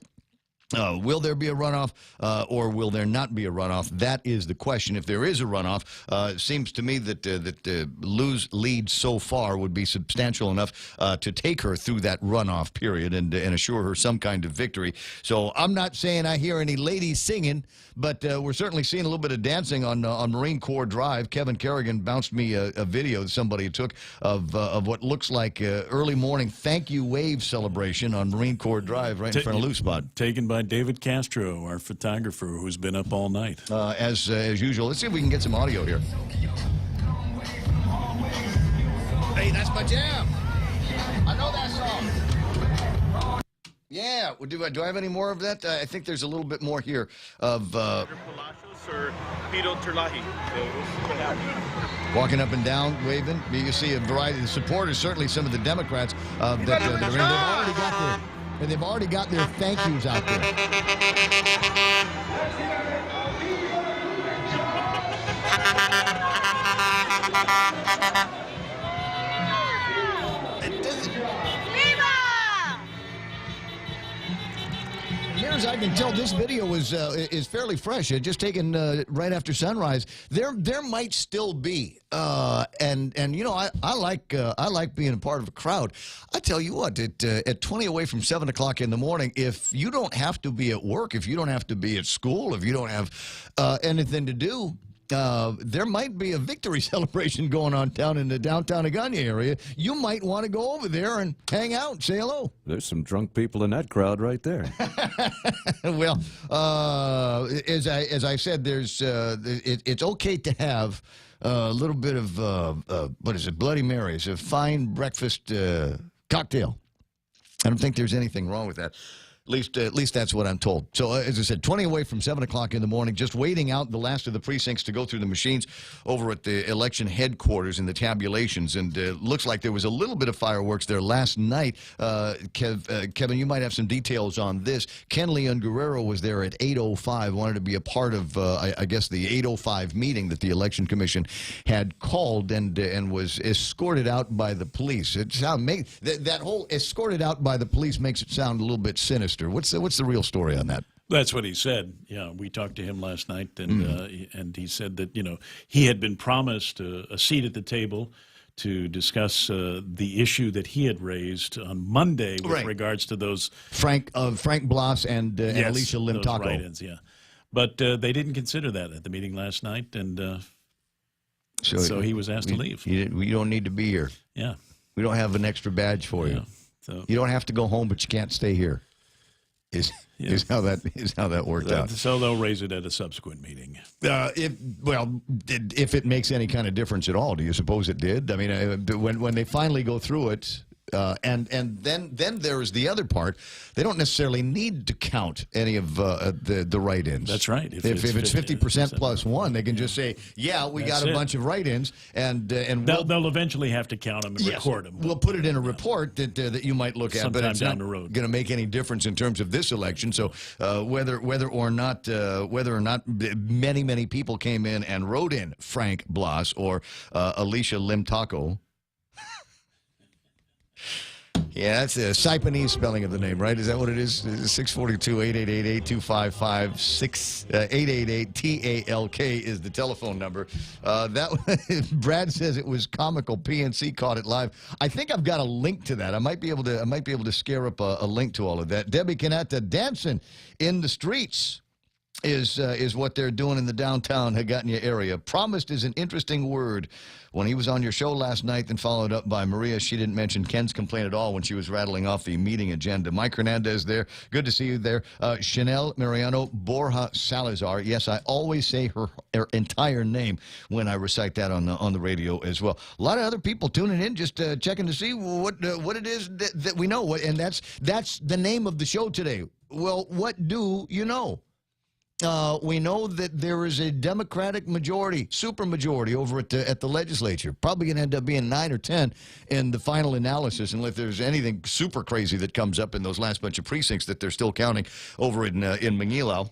Will there be a runoff or will there not be a runoff? That is the question. If there is a runoff, it seems to me that Lou's lead so far would be substantial enough to take her through that runoff period and assure her some kind of victory. So I'm not saying I hear any ladies singing, but we're certainly seeing a little bit of dancing on Marine Corps Drive. Kevin Kerrigan bounced me a video that somebody took of what looks like early morning thank you wave celebration on Marine Corps Drive right in front of Lou's spot. Taken by David Castro, our photographer, who's been up all night. As usual. Let's see if we can get some audio here. Hey, that's my jam. I know that song. Yeah. Do I have any more of that? I think there's a little bit more here of... walking up and down, waving. You can see a variety of supporters, certainly some of the Democrats that are in. They've already got their thank yous out there. Near as I can tell, this video is fairly fresh. Just taken right after sunrise. There might still be, and you know, I like being a part of a crowd. I tell you what, at 20 away from 7 o'clock in the morning, if you don't have to be at work, if you don't have to be at school, if you don't have anything to do, there might be a victory celebration going on down in the downtown Agana area. You might want to go over there and hang out, say hello. There's some drunk people in that crowd right there. Well, as I said, there's it's okay to have a little bit of what is it, Bloody Marys, a fine breakfast cocktail. I don't think there's anything wrong with that. At least that's what I'm told. So, as I said, 20 away from 7 o'clock in the morning, just waiting out the last of the precincts to go through the machines over at the election headquarters and the tabulations. And looks like there was a little bit of fireworks there last night. Kevin, you might have some details on this. Ken Leon Guerrero was there at 8:05, wanted to be a part of, I guess, the 8:05 meeting that the Election Commission had called and was escorted out by the police. That whole escorted out by the police makes it sound a little bit sinister. What's the real story on that? That's what he said. Yeah, we talked to him last night, and he said that he had been promised a seat at the table to discuss the issue that he had raised on Monday with regards to those Frank Blas and Alicia Lim Taco. Write-ins, yeah, but they didn't consider that at the meeting last night, and so he was asked to leave. We don't need to be here. Yeah, we don't have an extra badge for you. So you don't have to go home, but you can't stay here. Is how that worked out. So they'll raise it at a subsequent meeting. If it makes any kind of difference at all, do you suppose it did? I mean, when they finally go through it, and then there's the other part. They don't necessarily need to count any of the write-ins. That's right. If it's 50% plus one, they can just say, "Yeah, we got a bunch of write-ins," and they'll eventually have to count them and record them. We'll put it in a report that you might look at, sometime but it's down not the road. going to make any difference in terms of this election. So whether or not many people came in and wrote in Frank Blas or Alicia Lim Taco. Yeah, that's a Saipanese spelling of the name, right? Is that what it is? 642-888-8255. 888-TALK is the telephone number. Brad says it was comical. PNC caught it live. I think I've got a link to that. I might be able to scare up a link to all of that. Debbie Canetta dancing in the streets is what they're doing in the downtown Hagatna area. Promised is an interesting word. When he was on your show last night, then followed up by Maria, she didn't mention Ken's complaint at all when she was rattling off the meeting agenda. Mike Hernandez there. Good to see you there. Chanel Mariano Borja Salazar. Yes, I always say her entire name when I recite that on the radio as well. A lot of other people tuning in, just checking to see what it is that we know. And that's the name of the show today. Well, what do you know? We know that there is a Democratic majority, supermajority over at the legislature. Probably going to end up being 9 or 10 in the final analysis, unless there's anything super crazy that comes up in those last bunch of precincts that they're still counting over in Manguilao.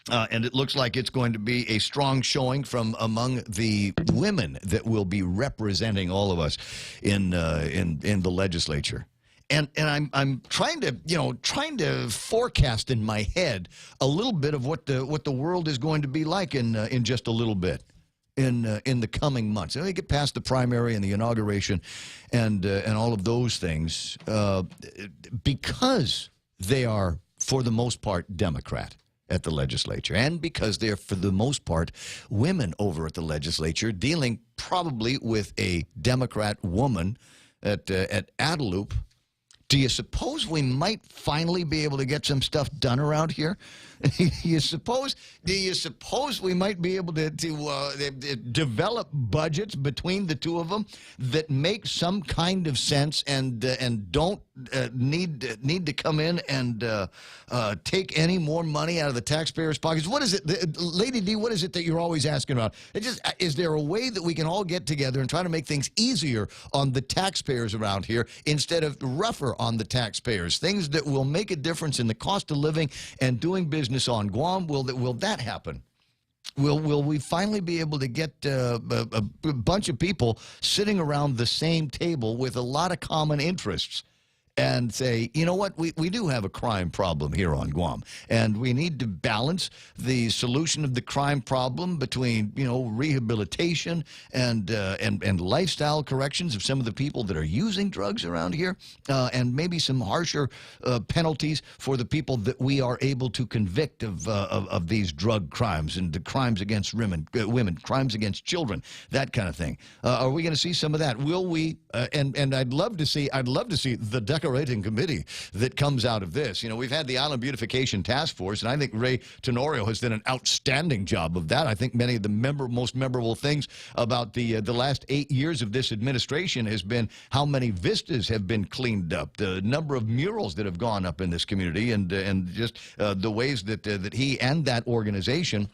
And it looks like it's going to be a strong showing from among the women that will be representing all of us in the legislature. And I'm trying to forecast in my head a little bit of what the world is going to be like in just a little bit in the coming months. And we get past the primary and the inauguration and all of those things because they are for the most part Democrat at the legislature, and because they're for the most part women over at the legislature, dealing probably with a Democrat woman at Adelup. Do you suppose we might finally be able to get some stuff done around here? Do you suppose we might be able to develop budgets between the two of them that make some kind of sense and don't need to come in and take any more money out of the taxpayers' pockets? What is it, Lady D? What is it that you're always asking about? Is there a way that we can all get together and try to make things easier on the taxpayers around here instead of rougher on the taxpayers? Things that will make a difference in the cost of living and doing business on Guam. Will that happen? Will we finally be able to get a bunch of people sitting around the same table with a lot of common interests and say, you know what, we do have a crime problem here on Guam, and we need to balance the solution of the crime problem between, rehabilitation and lifestyle corrections of some of the people that are using drugs around here, and maybe some harsher penalties for the people that we are able to convict of these drug crimes and the crimes against women, crimes against children, that kind of thing. Are we going to see some of that? Will we? And I'd love to see the decorating committee that comes out of this. We've had the Island Beautification Task Force, and I think Ray Tenorio has done an outstanding job of that. I think many of the most memorable things about the last 8 years of this administration has been how many vistas have been cleaned up, the number of murals that have gone up in this community, and just the ways that he and that organization,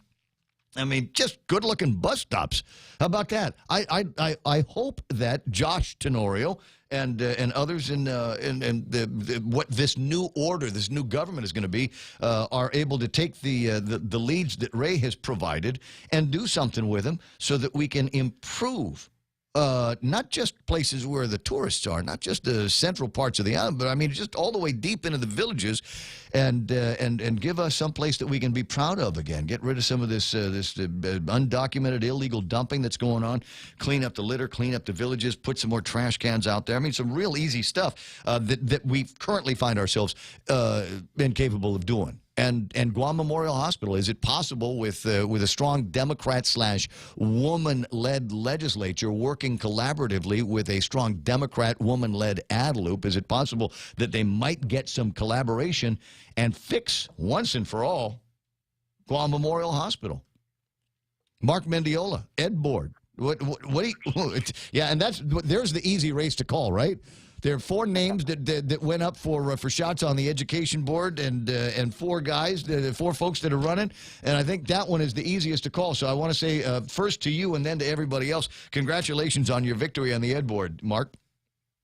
I mean, just good-looking bus stops. How about that? I hope that Josh Tenorio and others in what this new order, this new government is going to be, are able to take the leads that Ray has provided and do something with them so that we can improve. Not just places where the tourists are, not just the central parts of the island, but I mean just all the way deep into the villages, and give us some place that we can be proud of again. Get rid of some of this undocumented illegal dumping that's going on. Clean up the litter, clean up the villages, put some more trash cans out there. I mean, some real easy stuff that we currently find ourselves incapable of doing. And Guam Memorial Hospital, is it possible with a strong Democrat/woman-led legislature working collaboratively with a strong Democrat woman-led ADLOOP, is it possible that they might get some collaboration and fix once and for all Guam Memorial Hospital? Mark Mendiola, Ed Board. What do you, yeah, and there's the easy race to call, right? There are 4 names that went up for shots on the education board, and 4 guys, 4 folks that are running, and I think that one is the easiest to call. So I want to say first to you and then to everybody else, congratulations on your victory on the Ed board, Mark.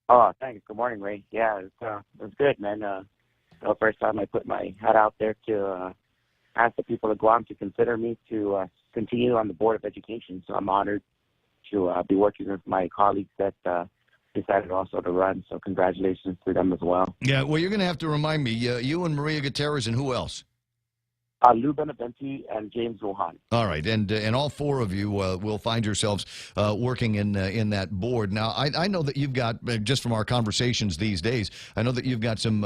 Oh, thanks. Good morning, Ray. Yeah, it was good, man. The first time I put my hat out there to ask the people of Guam to consider me to continue on the Board of Education. So I'm honored to be working with my colleagues that decided also to run. So congratulations to them as well. Yeah, well, you're going to have to remind me, you and Maria Gutierrez and who else? Lou Benavente and James Rohan. All right, and all 4 of you will find yourselves working in that board. Now, I know that you've got, just from our conversations these days, I know that you've got some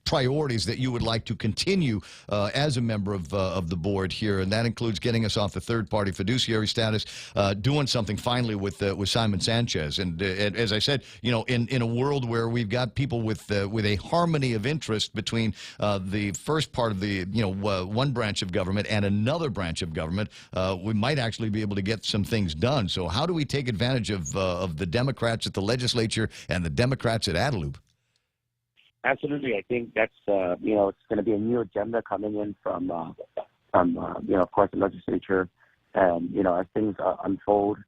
priorities that you would like to continue as a member of the board here, and that includes getting us off the third-party fiduciary status, doing something finally with Simon Sanchez, and as I said, in a world where we've got people with a harmony of interest between the first part of the one branch of government and another branch of government, we might actually be able to get some things done. So how do we take advantage of the Democrats at the legislature and the Democrats at ADLOOP? Absolutely. I think that's, it's going to be a new agenda coming in from of course, the legislature. And, as things unfold,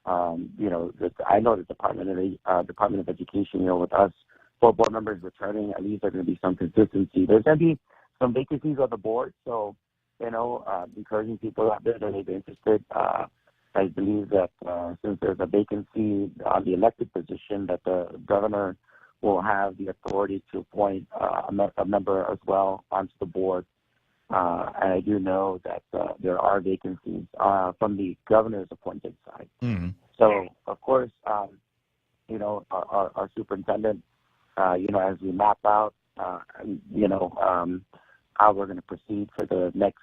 I know the Department of Education, with us, 4 board members returning, at least there's going to be some consistency. There's going to be some vacancies on the board, so, encouraging people out there that may be interested. I believe that since there's a vacancy on the elected position, that the governor will have the authority to appoint a member as well onto the board. And I do know that there are vacancies from the governor's appointed side. Mm-hmm. So, of course, our superintendent, as we map out, how we're going to proceed for the next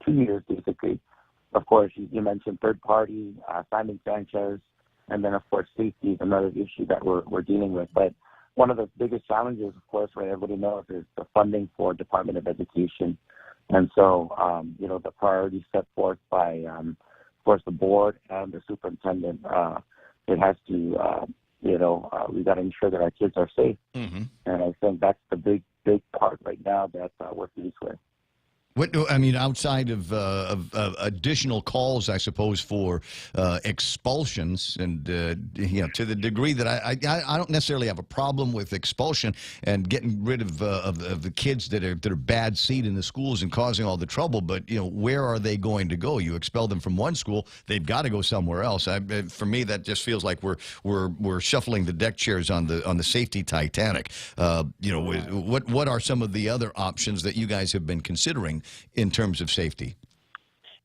2 years, basically. Of course, you mentioned third party, Simon Sanchez, and then, of course, safety is another issue that we're dealing with. But one of the biggest challenges, of course, right, everybody knows, is the funding for Department of Education. And so, the priorities set forth by, of course, the board and the superintendent, it has to, we got to ensure that our kids are safe. Mm-hmm. And I think that's the big part right now that we're faced with. What I mean, outside of additional calls, I suppose, for expulsions, and to the degree that I don't necessarily have a problem with expulsion and getting rid of the kids that are bad seed in the schools and causing all the trouble. But where are they going to go? You expel them from one school, they've got to go somewhere else. For me, that just feels like we're shuffling the deck chairs on the safety Titanic. What are some of the other options that you guys have been considering in terms of safety?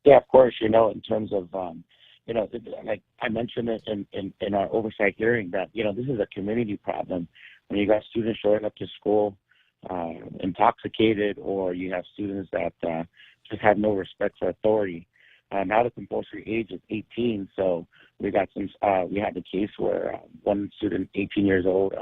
Yeah, of course. In terms of, like I mentioned it in our oversight hearing, that, this is a community problem. When you got students showing up to school intoxicated, or you have students that just have no respect for authority. Now the compulsory age is 18, so we had a case where one student, 18 years old,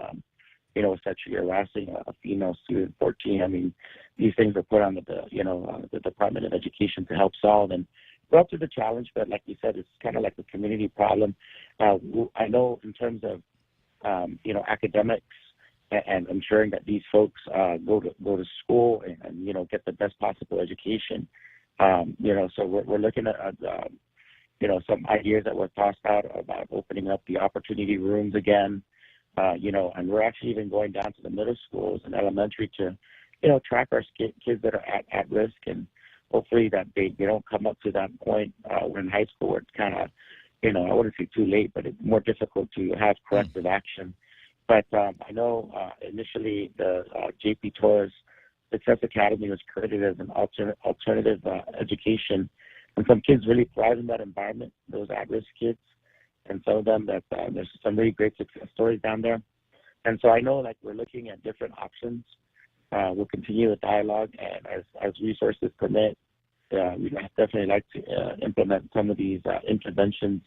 was sexually harassing a female student, 14. I mean, these things are put on the Department of Education to help solve, and we're up to the challenge. But like you said, it's kind of like a community problem. I know in terms of academics and ensuring that these folks go to school and get the best possible education. So we're looking at some ideas that were tossed out about opening up the opportunity rooms again. And we're actually even going down to the middle schools and elementary to, track our kids that are at risk, and hopefully that they don't come up to that point when in high school where it's kind of, I wouldn't say too late, but it's more difficult to have corrective action. But I know initially the J.P. Torres Success Academy was created as an alternative education, and some kids really thrive in that environment, those at-risk kids. And some of them that there's some really great success stories down there. And so I know we're looking at different options. We'll continue the dialogue, and as resources permit, we'd definitely like to implement some of these interventions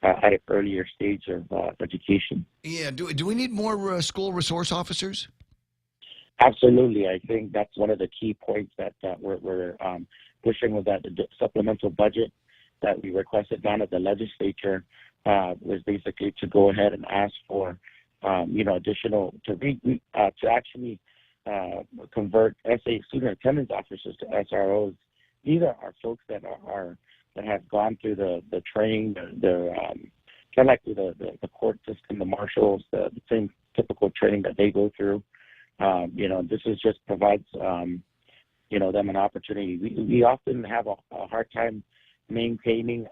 at an earlier stage of education. Yeah. Do we need more school resource officers? Absolutely. I think that's one of the key points that we're pushing with that supplemental budget that we requested down at the legislature. Was basically to go ahead and ask for, additional to actually convert student attendance officers to SROs. These are folks that have gone through the training, the kind of like through the court system, the marshals, the same typical training that they go through. This is just provides them an opportunity. We often have a hard time maintaining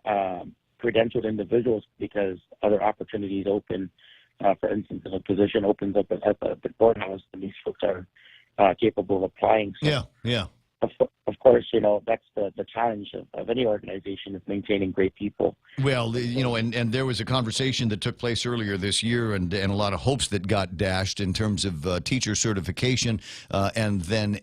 credentialed individuals because other opportunities open. For instance, if a position opens up at the courthouse, and these folks are capable of applying. So yeah. Of course, that's the challenge of any organization, is maintaining great people. Well, and there was a conversation that took place earlier this year, and a lot of hopes that got dashed in terms of teacher certification, and then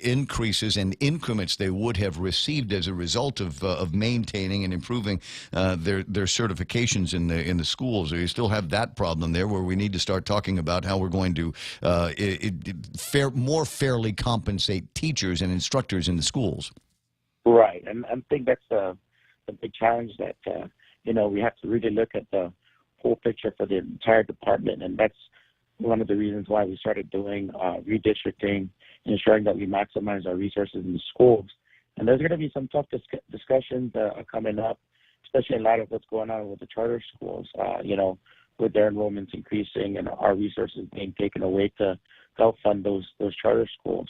increases and increments they would have received as a result of maintaining and improving their certifications in the schools. So you still have that problem there, where we need to start talking about how we're going to more fairly compensate teachers and instructors in the schools. Right, and I think that's the big challenge that we have to really look at the whole picture for the entire department, and that's one of the reasons why we started doing redistricting, ensuring that we maximize our resources in the schools. And there's going to be some tough discussions coming up, especially in light of what's going on with the charter schools. With their enrollments increasing and our resources being taken away to help fund those charter schools.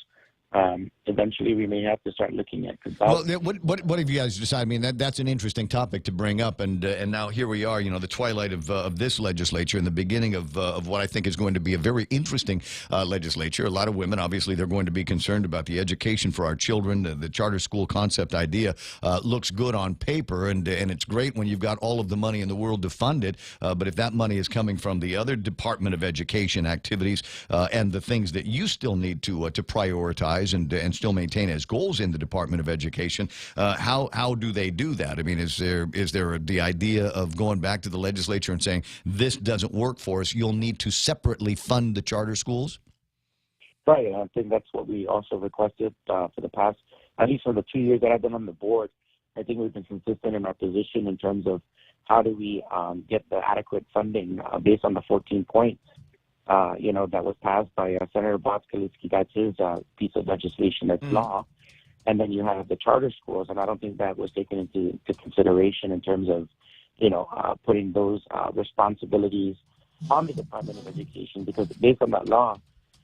Eventually, we may have to start looking at consolidating. Well, what have you guys decided? I mean, that's an interesting topic to bring up, and now here we are, the twilight of this legislature and the beginning of what I think is going to be a very interesting legislature. A lot of women, obviously, they're going to be concerned about the education for our children. The charter school concept idea looks good on paper, and it's great when you've got all of the money in the world to fund it. But if that money is coming from the other Department of Education activities and the things that you still need to prioritize and still maintain as goals in the Department of Education, how do they do that? I mean, is there the idea of going back to the legislature and saying, this doesn't work for us, you'll need to separately fund the charter schools? Right, and I think that's what we also requested for the past, at least for the 2 years that I've been on the board. I think we've been consistent in our position in terms of how do we get the adequate funding based on the 14 points that was passed by Senator Bob Kalitsky. That's his piece of legislation, that's law. and then you have the charter schools, and I don't think that was taken into consideration in terms of, putting those responsibilities on the Department of Education, because based on that law,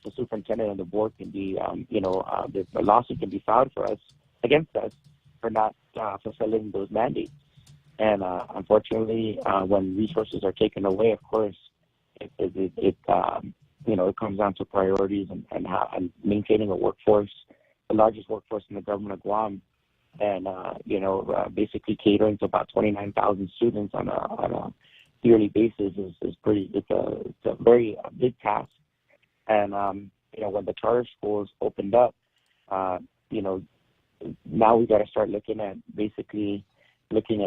the superintendent and the board can be, the lawsuit can be filed against us for not fulfilling those mandates. And unfortunately, when resources are taken away, of course, it comes down to priorities and maintaining a workforce, the largest workforce in the government of Guam, and basically catering to about 29,000 students on a yearly basis is pretty. It's a very big task. And when the charter schools opened up, now we got to start looking at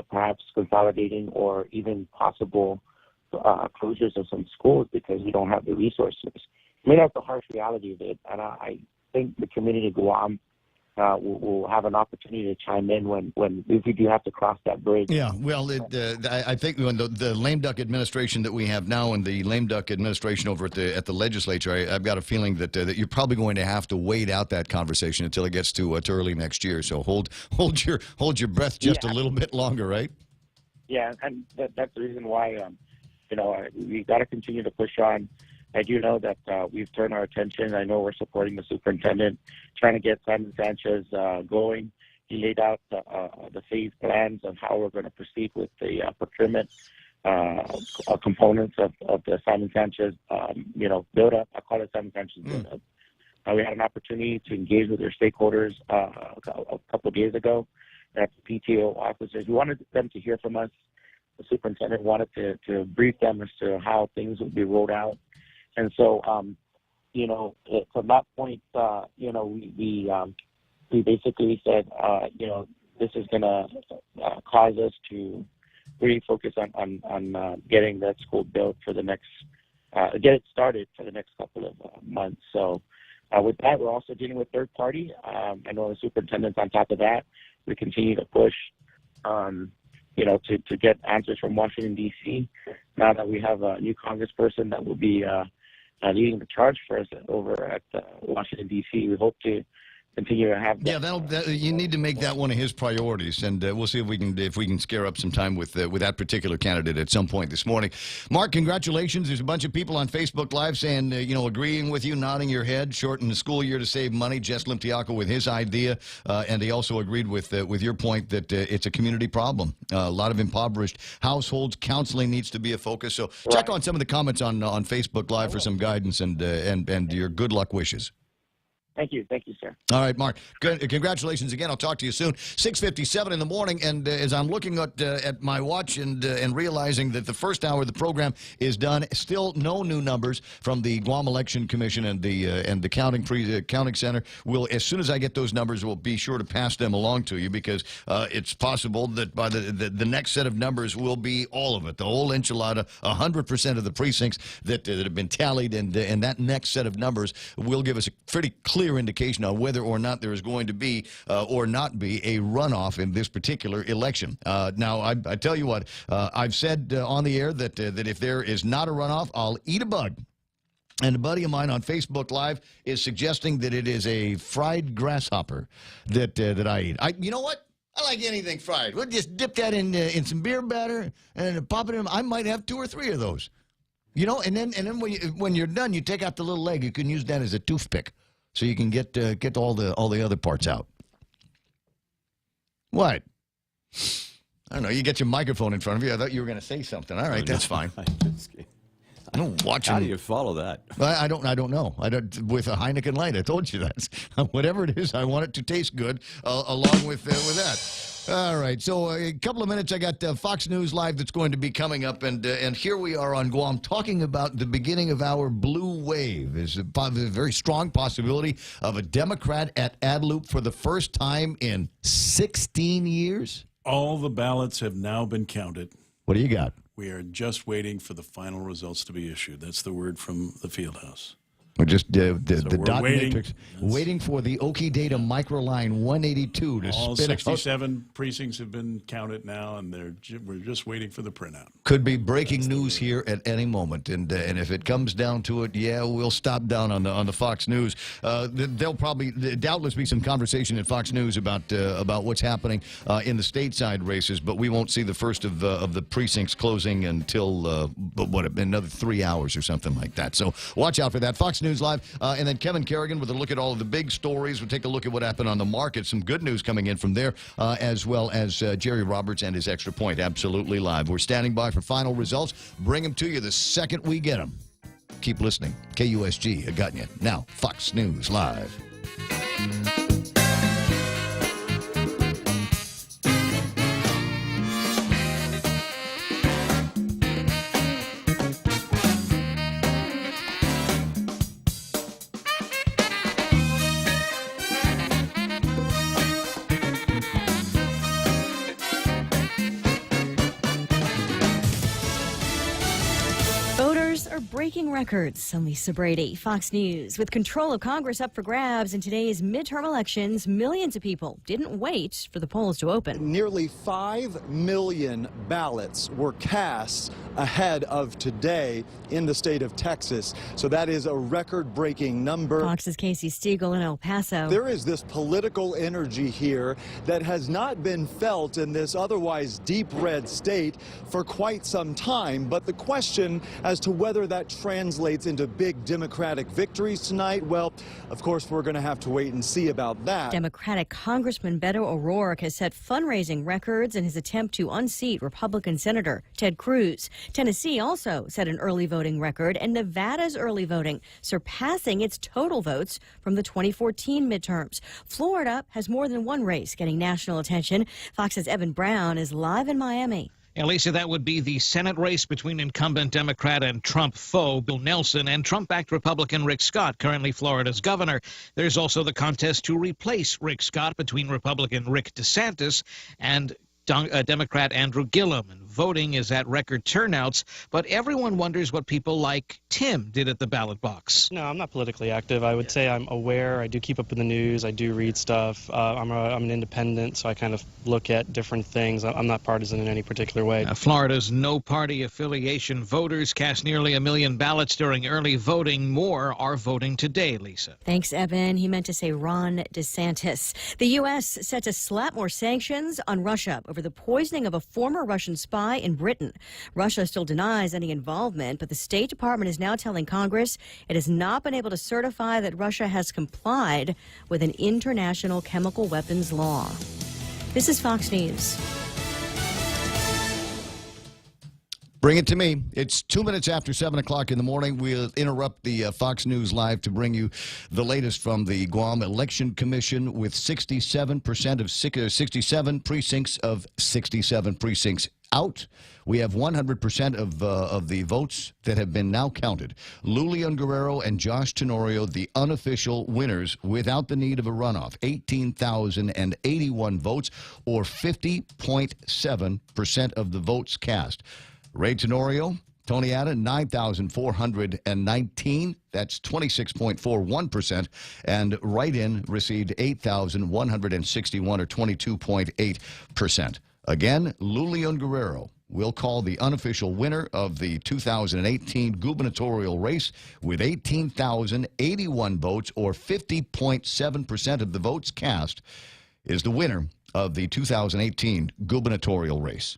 perhaps consolidating or even possible closures of some schools because we don't have the resources. I mean, that's the harsh reality of it. And I think the community of Guam will have an opportunity to chime in if we do have to cross that bridge. Yeah, well, I think when the lame duck administration that we have now and the lame duck administration over at the legislature, I've got a feeling that you're probably going to have to wait out that conversation until it gets to early next year. So hold your breath just a little bit longer, right? Yeah, and that's the reason why we got to continue to push on. I do know that we've turned our attention. I know we're supporting the superintendent, trying to get Simon Sanchez going. He laid out the phased plans of how we're going to proceed with the procurement components of the Simon Sanchez, build-up. I call it Simon Sanchez build-up. We had an opportunity to engage with their stakeholders a couple of days ago at the PTO officers. We wanted them to hear from us. The superintendent wanted to brief them as to how things would be rolled out. And so, from that point, we basically said, this is going to cause us to really focus on getting that school built for the next, get it started for the next couple of months. So with that, we're also dealing with third party. I know the superintendent's on top of that. We continue to push, to get answers from Washington, D.C. Now that we have a new congressperson that will be leading the charge for us over at Washington, D.C., we hope to continue to have that. Yeah, you need to make that one of his priorities, and we'll see if we can scare up some time with that particular candidate at some point this morning. Mark, congratulations. There's a bunch of people on Facebook Live saying, agreeing with you, nodding your head, shorten the school year to save money. Jess Limtiaco with his idea, and he also agreed with your point that it's a community problem. A lot of impoverished households. Counseling needs to be a focus. So check on some of the comments on Facebook Live for some guidance and your good luck wishes. Thank you, sir. All right, Mark. Congratulations again. I'll talk to you soon. 6:57 in the morning, and as I'm looking at my watch and realizing that the first hour of the program is done, still no new numbers from the Guam Election Commission and the counting center. As soon as I get those numbers, we'll be sure to pass them along to you because it's possible that by the next set of numbers will be all of it, the whole enchilada, 100% of the precincts that have been tallied, and that next set of numbers will give us a pretty clear indication on whether or not there is going to be or not be a runoff in this particular election. Now, I tell you what, I've said on the air that if there is not a runoff, I'll eat a bug. And a buddy of mine on Facebook Live is suggesting that it is a fried grasshopper that I eat. You know what? I like anything fried. We'll just dip that in some beer batter and pop it in. I might have 2 or 3 of those. And then when you're done, you take out the little leg. You can use that as a toothpick. So you can get all the other parts out. What? I don't know. You get your microphone in front of you. I thought you were going to say something. All right, that's fine. I don't watch. How do you follow that? I don't know. I don't with a Heineken Light. I told you that. Whatever it is, I want it to taste good along with that. All right, so a couple of minutes. I got Fox News Live that's going to be coming up, and here we are on Guam talking about the beginning of our blue wave. There's a very strong possibility of a Democrat at Adelup for the first time in 16 years. All the ballots have now been counted. What do you got? We are just waiting for the final results to be issued. That's the word from the field house. We're just the we're dot waiting. matrix, waiting for the Okie Data Microline 182 to All spit out. 67 precincts have been counted now, and we're just waiting for the printout. Could be breaking news here at any moment, and if it comes down to it, yeah, we'll stop down on the Fox News. There'll doubtless be some conversation at Fox News about what's happening in the stateside races, but we won't see the first of the precincts closing until another 3 hours or something like that. So watch out for that. Fox News Live, and then Kevin Kerrigan with a look at all of the big stories. We'll take a look at what happened on the market. Some good news coming in from there, as well as Jerry Roberts and his Extra Point, absolutely live. We're standing by for final results. Bring them to you the second we get them. Keep listening. KUSG, I got you. Now, Fox News Live. Voters are breaking records. I'm Lisa Brady, Fox News. With control of Congress up for grabs in today's midterm elections, millions of people didn't wait for the polls to open. Nearly 5 million ballots were cast ahead of today in the state of Texas. So that is a record-breaking number. Fox's Casey Stiegel in El Paso. There is this political energy here that has not been felt in this otherwise deep red state for quite some time. But the question as to whether that translates into big Democratic victories tonight, well, of course, we're going to have to wait and see about that. Democratic Congressman Beto O'Rourke has set fundraising records in his attempt to unseat Republican Senator Ted Cruz. Tennessee also set an early voting record, and Nevada's early voting surpassing its total votes from the 2014 midterms. Florida has more than one race getting national attention. Fox's Evan Brown is live in Miami. And Lisa, that would be the Senate race between incumbent Democrat and Trump foe Bill Nelson and Trump-backed Republican Rick Scott, currently Florida's governor. There's also the contest to replace Rick Scott between Republican Rick DeSantis and Democrat Andrew Gillum. And voting is at record turnouts, but everyone wonders what people like Tim did at the ballot box. No, I'm not politically active. I would say I'm aware. I do keep up with the news. I do read stuff. I'm an independent, so I kind of look at different things. I'm not partisan in any particular way. Florida's no-party affiliation voters cast nearly 1 million ballots during early voting. More are voting today, Lisa. Thanks, Evan. He meant to say Ron DeSantis. The U.S. set to slap more sanctions on Russia over the poisoning of a former Russian spy in Britain. Russia still denies any involvement, but the State Department is now telling Congress it has not been able to certify that Russia has complied with an international chemical weapons law. This is Fox News. Bring it to me. It's 2 minutes after 7 o'clock in the morning. We'll interrupt the Fox News Live to bring you the latest from the Guam Election Commission. With 67% of 67 precincts of 67 precincts out, we have 100% of the votes that have been now counted. Lulian Guerrero and Josh Tenorio, the unofficial winners without the need of a runoff. 18,081 votes, or 50.7% of the votes cast. Ray Tenorio, Tony Atta, 9,419. That's 26.41%. And write-in received 8,161, or 22.8%. Again, Lulian Guerrero will call the unofficial winner of the 2018 gubernatorial race with 18,081 votes, or 50.7% of the votes cast, is the winner of the 2018 gubernatorial race.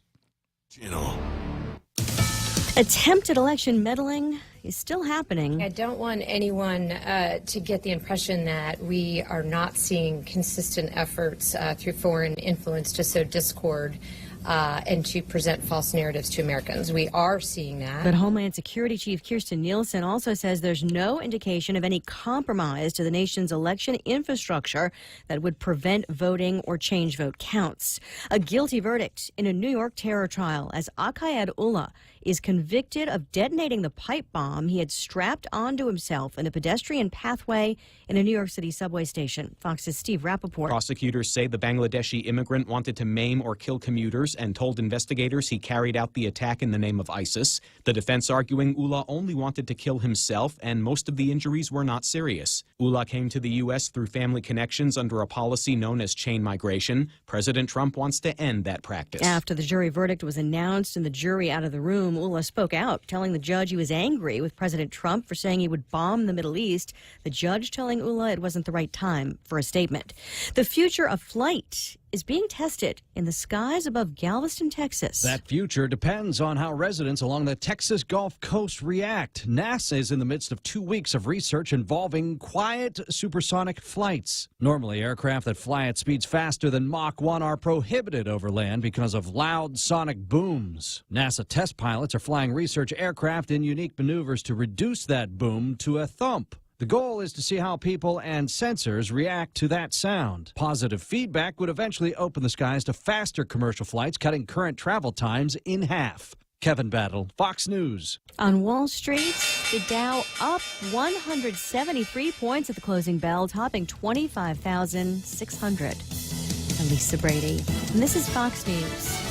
Attempted election meddling is still happening. I don't want anyone to get the impression that we are not seeing consistent efforts through foreign influence to sow discord and to present false narratives to Americans. We are seeing that. But Homeland Security Chief Kirstjen Nielsen also says there's no indication of any compromise to the nation's election infrastructure that would prevent voting or change vote counts. A guilty verdict in a New York terror trial as Akayed Ullah is convicted of detonating the pipe bomb he had strapped onto himself in a pedestrian pathway in a New York City subway station. Fox's Steve Rappaport. Prosecutors say the Bangladeshi immigrant wanted to maim or kill commuters and told investigators he carried out the attack in the name of ISIS. The defense arguing Ullah only wanted to kill himself and most of the injuries were not serious. Ullah came to the U.S. through family connections under a policy known as chain migration. President Trump wants to end that practice. After the jury verdict was announced and the jury out of the room, Ullah spoke out, telling the judge he was angry with President Trump for saying he would bomb the Middle East. The judge telling Ullah it wasn't the right time for a statement. The future of flight is being tested in the skies above Galveston, Texas. That future depends on how residents along the Texas Gulf Coast react. NASA is in the midst of 2 weeks of research involving quiet supersonic flights. Normally, aircraft that fly at speeds faster than Mach 1 are prohibited over land because of loud sonic booms. NASA test pilots are flying research aircraft in unique maneuvers to reduce that boom to a thump. The goal is to see how people and sensors react to that sound. Positive feedback would eventually open the skies to faster commercial flights, cutting current travel times in half. Kevin Battle, Fox News. On Wall Street, the Dow up 173 points at the closing bell, topping 25,600. Elisa Brady, and this is Fox News.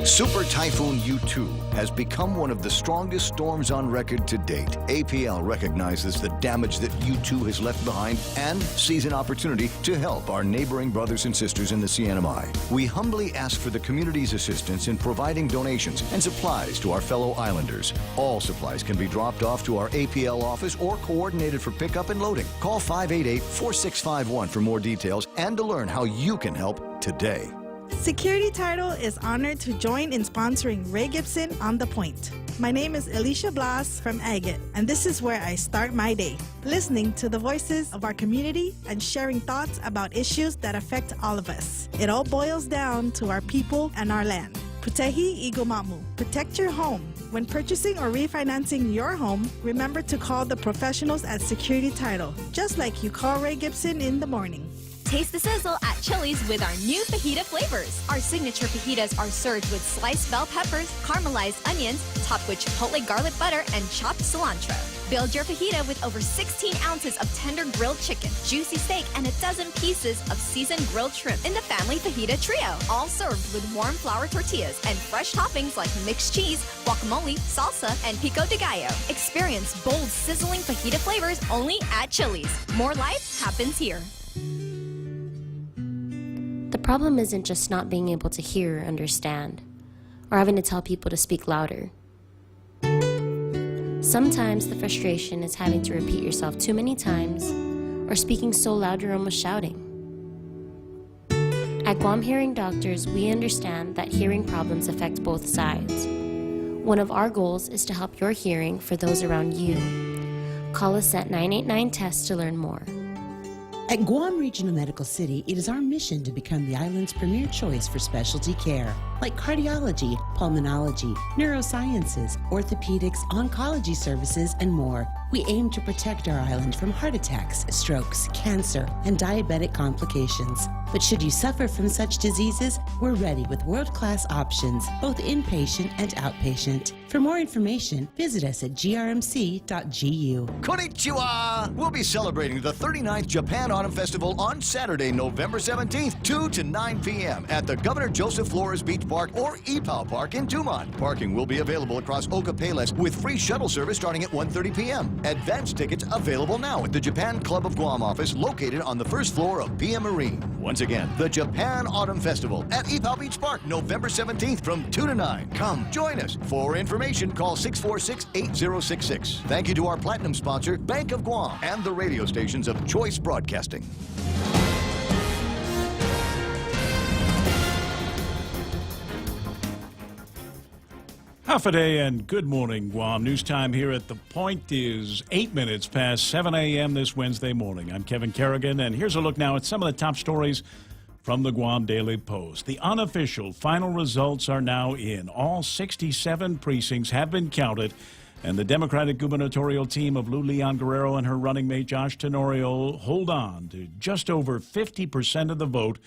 Super Typhoon U2 has become one of the strongest storms on record to date. APL recognizes the damage that U2 has left behind and sees an opportunity to help our neighboring brothers and sisters in the CNMI. We humbly ask for the community's assistance in providing donations and supplies to our fellow islanders. All supplies can be dropped off to our APL office or coordinated for pickup and loading. Call 588-4651 for more details and to learn how you can help today. Security Title is honored to join in sponsoring Ray Gibson on The Point. My name is Alicia Blas from Agate, and this is where I start my day, listening to the voices of our community and sharing thoughts about issues that affect all of us. It all boils down to our people and our land. Putehi Igomamu. Protect your home. When purchasing or refinancing your home, remember to call the professionals at Security Title, just like you call Ray Gibson in the morning. Taste the sizzle at Chili's with our new fajita flavors. Our signature fajitas are served with sliced bell peppers, caramelized onions, topped with chipotle garlic butter, and chopped cilantro. Build your fajita with over 16 ounces of tender grilled chicken, juicy steak, and a dozen pieces of seasoned grilled shrimp in the family fajita trio. All served with warm flour tortillas and fresh toppings like mixed cheese, guacamole, salsa, and pico de gallo. Experience bold, sizzling fajita flavors only at Chili's. More life happens here. The problem isn't just not being able to hear or understand, or having to tell people to speak louder. Sometimes the frustration is having to repeat yourself too many times, or speaking so loud you're almost shouting. At Guam Hearing Doctors, we understand that hearing problems affect both sides. One of our goals is to help your hearing for those around you. Call us at 989-TEST to learn more. At Guam Regional Medical City, it is our mission to become the island's premier choice for specialty care, like cardiology, pulmonology, neurosciences, orthopedics, oncology services, and more. We aim to protect our island from heart attacks, strokes, cancer, and diabetic complications. But should you suffer from such diseases, we're ready with world-class options, both inpatient and outpatient. For more information, visit us at grmc.gu. Konnichiwa! We'll be celebrating the 39th Japan Autumn Festival on Saturday, November 17th, 2 to 9 p.m. at the Governor Joseph Flores Beach Park or Ipao Park in Tumon. Parking will be available across Oka Payless with free shuttle service starting at 1:30 p.m. Advance tickets available now at the Japan Club of Guam office located on the first floor of Pia Marine. Once again, the Japan Autumn Festival at Ipao Beach Park, November 17th from 2 to 9. Come join us. For information, call 646-8066. Thank you to our platinum sponsor, Bank of Guam, and the radio stations of Choice Broadcasting. Half a day and good morning, Guam. News time here at The Point is 8 minutes past 7 a.m. this Wednesday morning. I'm Kevin Kerrigan, and here's a look now at some of the top stories from the Guam Daily Post. The unofficial final results are now in. All 67 precincts have been counted, and the Democratic gubernatorial team of Lou Leon Guerrero and her running mate Josh Tenorio hold on to just over 50% of the vote,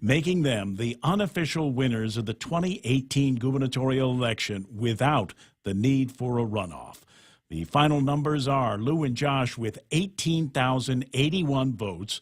making them the unofficial winners of the 2018 gubernatorial election without the need for a runoff. The final numbers are Lou and Josh with 18,081 votes.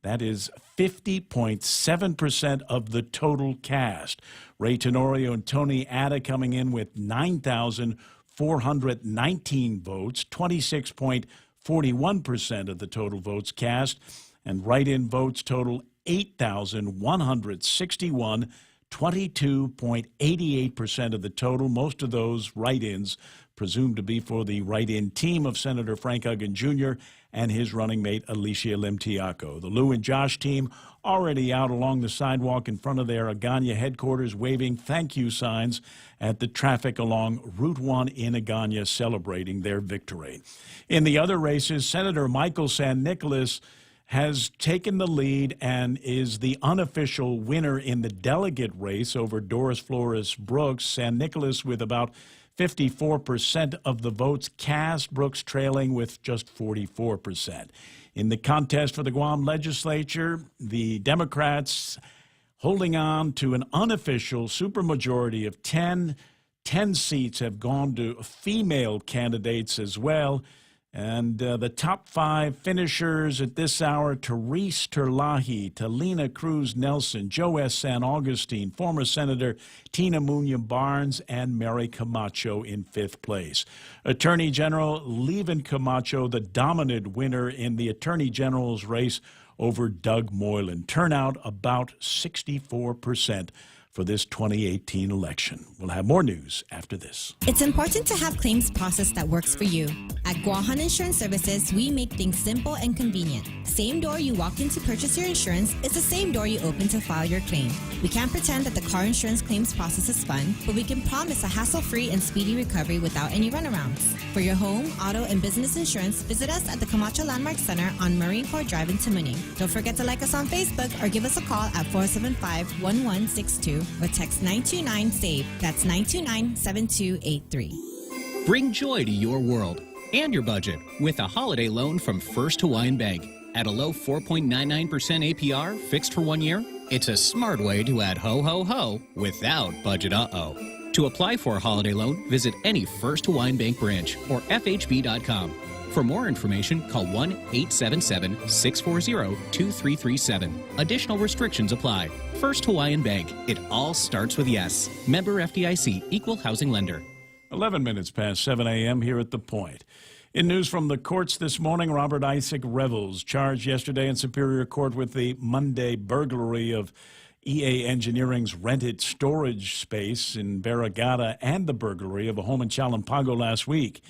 That is 50.7% of the total cast. Ray Tenorio and Tony Atta coming in with 9,419 votes, 26.41% of the total votes cast, and write-in votes total 8,161, 22.88% of the total. Most of those write-ins presumed to be for the write-in team of Senator Frank Huggen Jr. and his running mate Alicia Limtiaco. The Lou and Josh team already out along the sidewalk in front of their Agana headquarters waving thank you signs at the traffic along Route 1 in Agana celebrating their victory. In the other races, Senator Michael San Nicolas has taken the lead and is the unofficial winner in the delegate race over Doris Flores Brooks. San Nicolas with about 54% of the votes cast, Brooks trailing with just 44%. In the contest for the Guam legislature, the Democrats holding on to an unofficial supermajority of 10. 10 seats have gone to female candidates as well. And the top 5 finishers at this hour: Therese Terlahi, Talina Cruz Nelson, Joe S. San Augustine, former Senator Tina Munoz Barnes, and Mary Camacho in 5th place. Attorney General Levin Camacho, the dominant winner in the Attorney General's race over Doug Moylan. Turnout about 64% for this 2018 election. We'll have more news after this. It's important to have claims process that works for you. At Guahan Insurance Services, we make things simple and convenient. Same door you walk in to purchase your insurance is the same door you open to file your claim. We can't pretend that the car insurance claims process is fun, but we can promise a hassle-free and speedy recovery without any runarounds. For your home, auto, and business insurance, visit us at the Camacho Landmark Center on Marine Corps Drive in Tamuning. Don't forget to like us on Facebook or give us a call at 475-1162 or text 929-SAVE. That's 929-7283. Bring joy to your world and your budget with a holiday loan from First Hawaiian Bank. At a low 4.99% APR, fixed for 1 year, it's a smart way to add ho-ho-ho without budget uh-oh. To apply for a holiday loan, visit any First Hawaiian Bank branch or FHB.com. For more information, call 1-877-640-2337. Additional restrictions apply. First Hawaiian Bank. It all starts with yes. Member FDIC, Equal Housing Lender. 11 minutes past 7 a.m. here at The Point. In news from the courts this morning, Robert Isaac Revels charged yesterday in Superior Court with the Monday burglary of EA Engineering's rented storage space in Barrigada and the burglary of a home in Chalampago last week.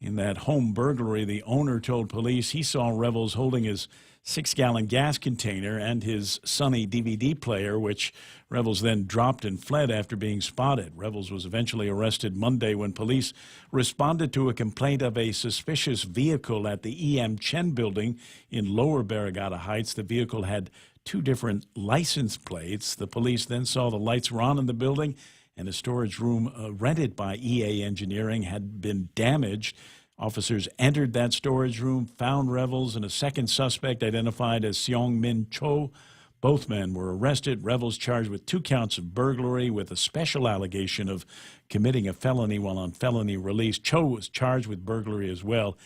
In that home burglary, the owner told police he saw Revels holding his 6-gallon gas container and his Sony DVD player, which Revels then dropped and fled after being spotted. Revels was eventually arrested Monday when police responded to a complaint of a suspicious vehicle at the E.M. Chen building in Lower Barrigada Heights. The vehicle had 2 different license plates. The police then saw the lights were on in the building, and a storage room rented by EA Engineering had been damaged. Officers entered that storage room, found Revels and a second suspect identified as Seong Min Cho. Both men were arrested. Revels charged with 2 counts of burglary with a special allegation of committing a felony while on felony release. Cho was charged with burglary as well.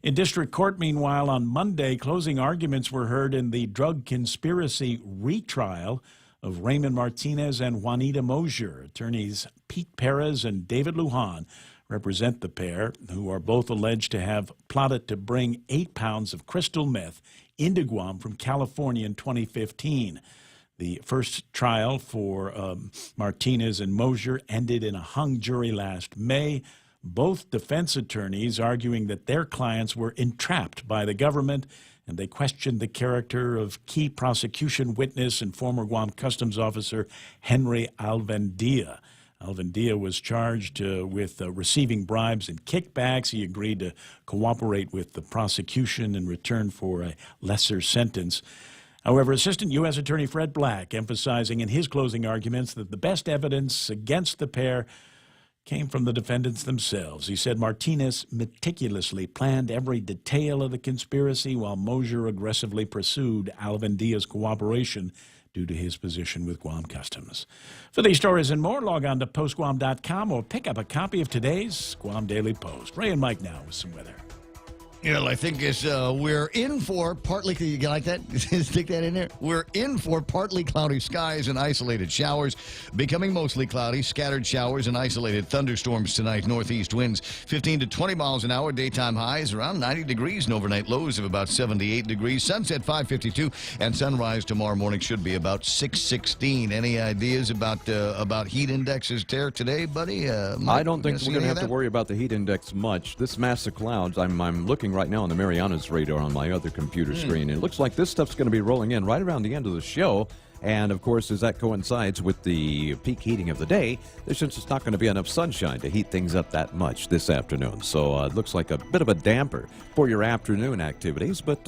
In district court, meanwhile, on Monday, closing arguments were heard in the drug conspiracy retrial of Raymond Martinez and Juanita Mosier. Attorneys Pete Perez and David Lujan represent the pair, who are both alleged to have plotted to bring 8 pounds of crystal meth into Guam from California in 2015. The first trial for Martinez and Mosier ended in a hung jury last May. Both defense attorneys arguing that their clients were entrapped by the government, and they questioned the character of key prosecution witness and former Guam Customs Officer Henry Alvendia. Alvendia was charged with receiving bribes and kickbacks. He agreed to cooperate with the prosecution in return for a lesser sentence. However, Assistant U.S. Attorney Fred Black emphasizing in his closing arguments that the best evidence against the pair came from the defendants themselves. He said Martinez meticulously planned every detail of the conspiracy while Mosier aggressively pursued Alvendia's cooperation due to his position with Guam Customs. For these stories and more, log on to postguam.com or pick up a copy of today's Guam Daily Post. Ray and Mike now with some weather. Well, I think it's we're in for partly. You like that? Stick that in there. We're in for partly cloudy skies and isolated showers, becoming mostly cloudy. Scattered showers and isolated thunderstorms tonight. Northeast winds 15 to 20 miles an hour. Daytime highs around 90 degrees and overnight lows of about 78 degrees. Sunset 5:52 and sunrise tomorrow morning should be about 6:16. Any ideas about heat indexes there today, buddy? I don't think we're going to have to worry about the heat index much. This mass of clouds, I'm looking right now on the Marianas radar on my other computer screen, and it looks like this stuff's going to be rolling in right around the end of the show. And, of course, as that coincides with the peak heating of the day, there's just not going to be enough sunshine to heat things up that much this afternoon. So it looks like a bit of a damper for your afternoon activities. But,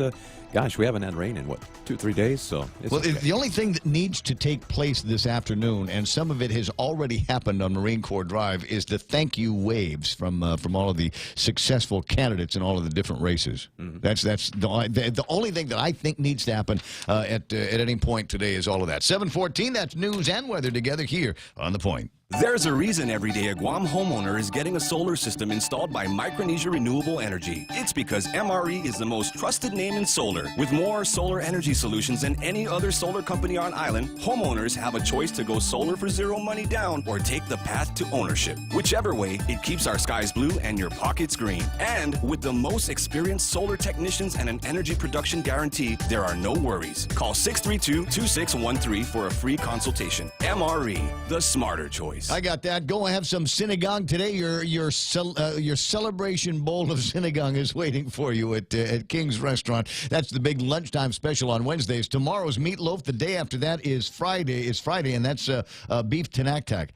gosh, we haven't had rain in, 2-3 days? So it's okay. The only thing that needs to take place this afternoon, and some of it has already happened on Marine Corps Drive, is the thank you waves from all of the successful candidates in all of the different races. That's the only thing that I think needs to happen at any point today is all of that. 7:14, that's news and weather together here on The Point. There's a reason every day a Guam homeowner is getting a solar system installed by Micronesia Renewable Energy. It's because MRE is the most trusted name in solar. With more solar energy solutions than any other solar company on island, homeowners have a choice to go solar for zero money down or take the path to ownership. Whichever way, it keeps our skies blue and your pockets green. And with the most experienced solar technicians and an energy production guarantee, there are no worries. Call 632-2613 for a free consultation. MRE, the smarter choice. I got that. Go have some sinigang today. Your celebration bowl of sinigang is waiting for you at King's Restaurant. That's the big lunchtime special on Wednesdays. Tomorrow's meatloaf. The day after that is Friday, and that's beef tenactac.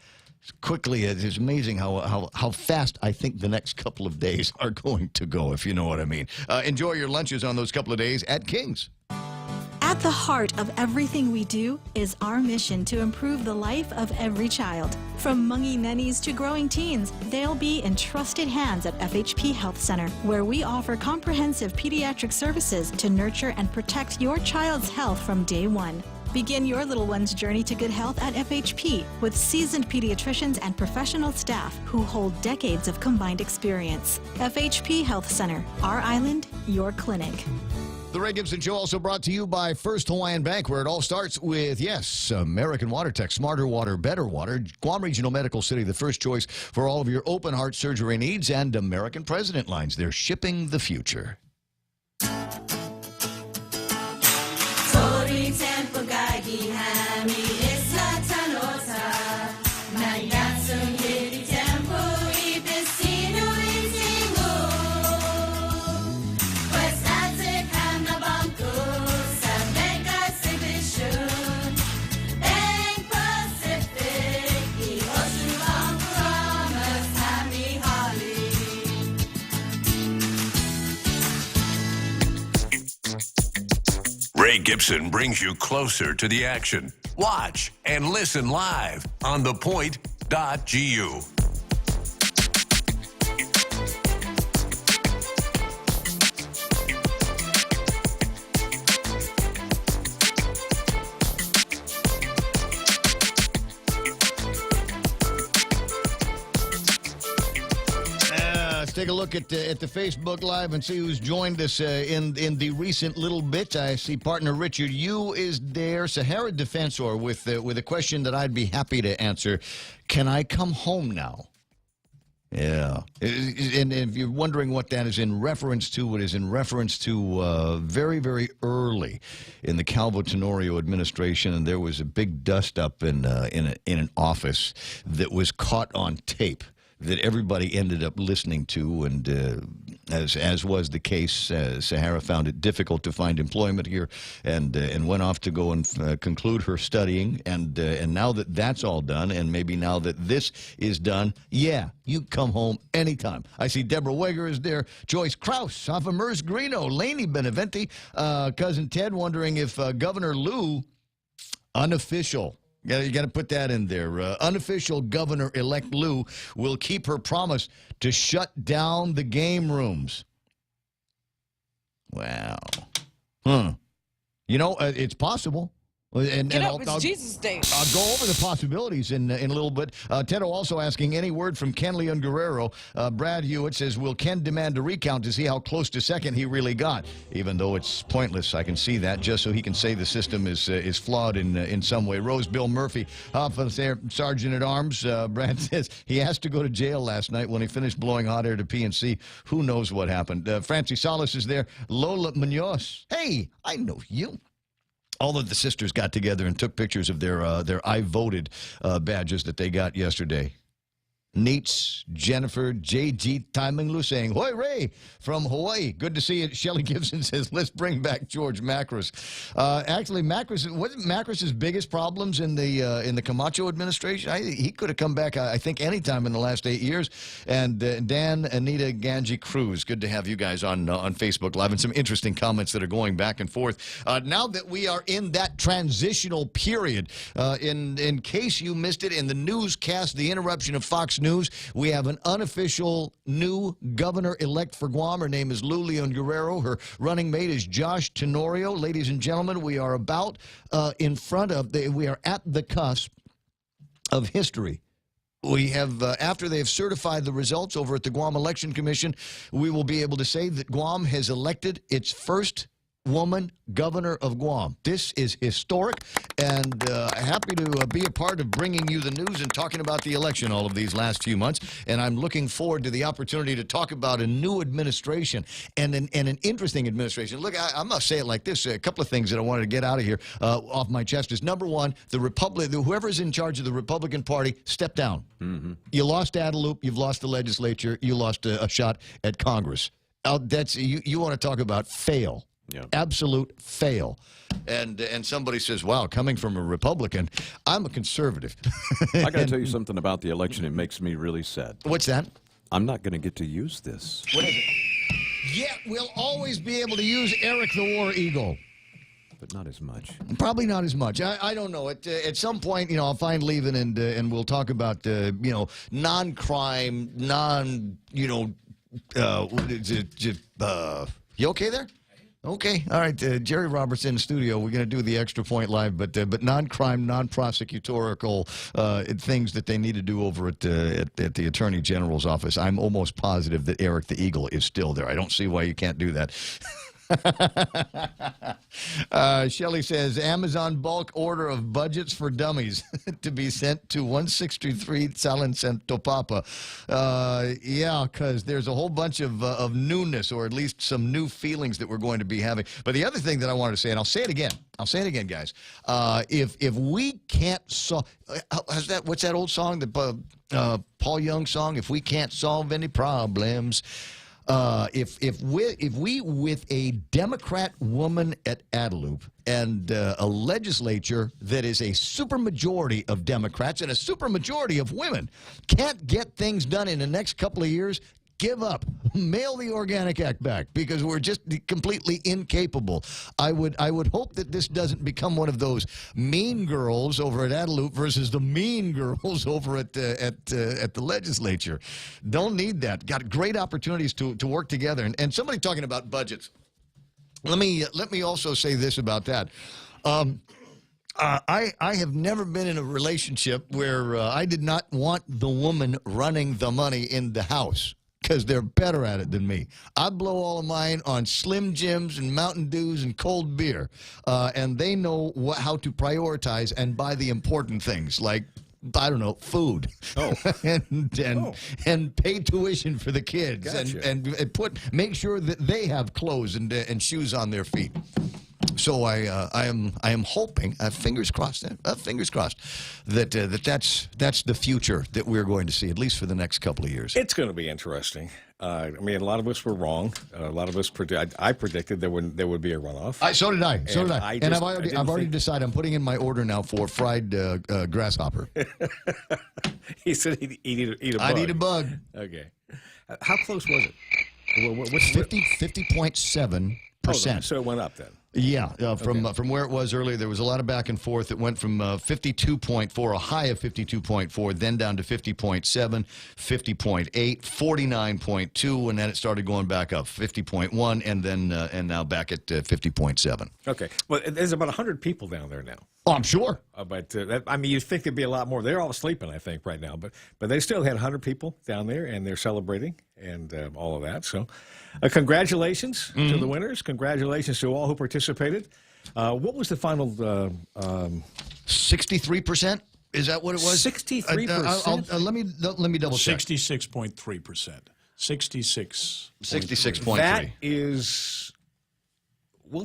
Quickly, it's amazing how fast I think the next couple of days are going to go, if you know what I mean. Enjoy your lunches on those couple of days at King's. At the heart of everything we do is our mission to improve the life of every child. From mungy nennies to growing teens, they'll be in trusted hands at FHP Health Center, where we offer comprehensive pediatric services to nurture and protect your child's health from day one. Begin your little one's journey to good health at FHP with seasoned pediatricians and professional staff who hold decades of combined experience. FHP Health Center, our island, your clinic. The Ray Gibson Show also brought to you by First Hawaiian Bank, where it all starts with, yes, American Water Tech, smarter water, better water. Guam Regional Medical City, the first choice for all of your open heart surgery needs, and American President lines. They're shipping the future. Ray Gibson brings you closer to the action. Watch and listen live on thepoint.gu. Take a look at the Facebook Live and see who's joined us in the recent little bit. I see partner Richard Yu is there. Sahara Defensor with a question that I'd be happy to answer. Can I come home now? Yeah. And if you're wondering what that is in reference to, it is in reference to very, very early in the Calvo Tenorio administration, and there was a big dust-up in an office that was caught on tape that everybody ended up listening to, and as was the case, Sahara found it difficult to find employment here, and went off to go and conclude her studying. And now that that's all done, and maybe now that this is done, yeah, you come home anytime. I see Deborah Weger is there, Joyce Krause off of Merz Greeno, Laney Beneventi, cousin Ted wondering if Governor Lou, unofficial. Yeah, you got to put that in there. Unofficial Governor-elect Lou will keep her promise to shut down the game rooms. Wow. You know, it's possible. And Get up, I'll it's Jesus Day. I'll go over the possibilities in a little bit. Tedo also asking any word from Ken Leon Guerrero. Brad Hewitt says, will Ken demand a recount to see how close to second he really got? Even though it's pointless, I can see that, just so he can say the system is flawed in some way. Rose Bill Murphy, Sergeant at Arms. Brad says he has to go to jail last night when he finished blowing hot air to PNC. Who knows what happened? Francie Salas is there. Lola Munoz. Hey, I know you. All of the sisters got together and took pictures of their I voted badges that they got yesterday. Neats, Jennifer, J.G. Taiminglu saying, "Hoi Ray from Hawaii. Good to see you." Shelley Gibson says, "Let's bring back George Macris." Actually, Macris wasn't Macris's biggest problems in the Camacho administration. He could have come back, I think, anytime in the last 8 years. And Dan, Anita, Ganji Cruz, good to have you guys on Facebook Live, and some interesting comments that are going back and forth. Now that we are in that transitional period, in case you missed it in the newscast, the interruption of Fox News, we have an unofficial new governor-elect for Guam. Her name is Lou Leon Guerrero. Her running mate is Josh Tenorio. Ladies and gentlemen, we are about we are at the cusp of history. We have, after they have certified the results over at the Guam Election Commission, we will be able to say that Guam has elected its first woman governor of Guam. This is historic, and happy to be a part of bringing you the news and talking about the election all of these last few months. And I'm looking forward to the opportunity to talk about a new administration and an interesting administration. Look, I'm going to say it like this. A couple of things that I wanted to get out of here off my chest is, number one, whoever's in charge of the Republican Party, step down. Mm-hmm. You lost Adelup, you've lost the legislature, you lost a shot at Congress. You want to talk about fail. Yeah. Absolute fail. And somebody says, wow, coming from a Republican, I'm a conservative. I got to tell you something about the election. It makes me really sad. What's that? I'm not going to get to use this. What is it? Yeah, we'll always be able to use Eric the War Eagle. But not as much. Probably not as much. I don't know. At some point, I'll find leaving and we'll talk about, non-crime, you okay there? Okay, all right. Jerry Roberts in the studio. We're going to do the Extra Point Live, but non-crime, non-prosecutorial things that they need to do over at the Attorney General's office. I'm almost positive that Eric the Eagle is still there. I don't see why you can't do that. Shelley says, Amazon bulk order of budgets for dummies to be sent to 163 San Topapa. Yeah, because there's a whole bunch of newness, or at least some new feelings that we're going to be having. But the other thing that I wanted to say, and I'll say it again, guys. If we can't solve, what's that old song, the Paul Young song? If we can't solve any problems. If we with a Democrat woman at Adelup and a legislature that is a supermajority of Democrats and a supermajority of women can't get things done in the next couple of years, give up. Mail the Organic Act back, because we're just completely incapable. I would hope that this doesn't become one of those mean girls over at Adelup versus the mean girls over at the legislature. Don't need that. Got great opportunities to work together. And somebody talking about budgets. Let me also say this about that. I have never been in a relationship where I did not want the woman running the money in the house, because they're better at it than me. I blow all of mine on Slim Jims and Mountain Dews and cold beer, and they know how to prioritize and buy the important things, like, I don't know, food. Oh. and pay tuition for the kids. Gotcha. and make sure that they have clothes and shoes on their feet. So I am hoping, fingers crossed, that's the future that we're going to see, at least for the next couple of years. It's going to be interesting. I mean, a lot of us were wrong. A lot of us I predicted there would be a runoff. So did I. And I've already decided I'm putting in my order now for fried grasshopper. He said he'd eat a bug. I'd eat a bug. Okay. How close was it? What's 50.7%. Oh, so it went up then. Yeah, from where it was earlier, there was a lot of back and forth. It went from 52.4, a high of 52.4, then down to 50.7, 50.8, 49.2, and then it started going back up, 50.1, and then and now back at 50.7. Okay. Well, there's about 100 people down there now. Oh, I'm sure. I mean, you'd think there'd be a lot more. They're all sleeping, I think, right now. But they still had 100 people down there, and they're celebrating and all of that. So congratulations to the winners. Congratulations to all who participated. What was the final? 63%? Is that what it was? 63%? Let me double check. 66.3%. 66.3. That is... We'll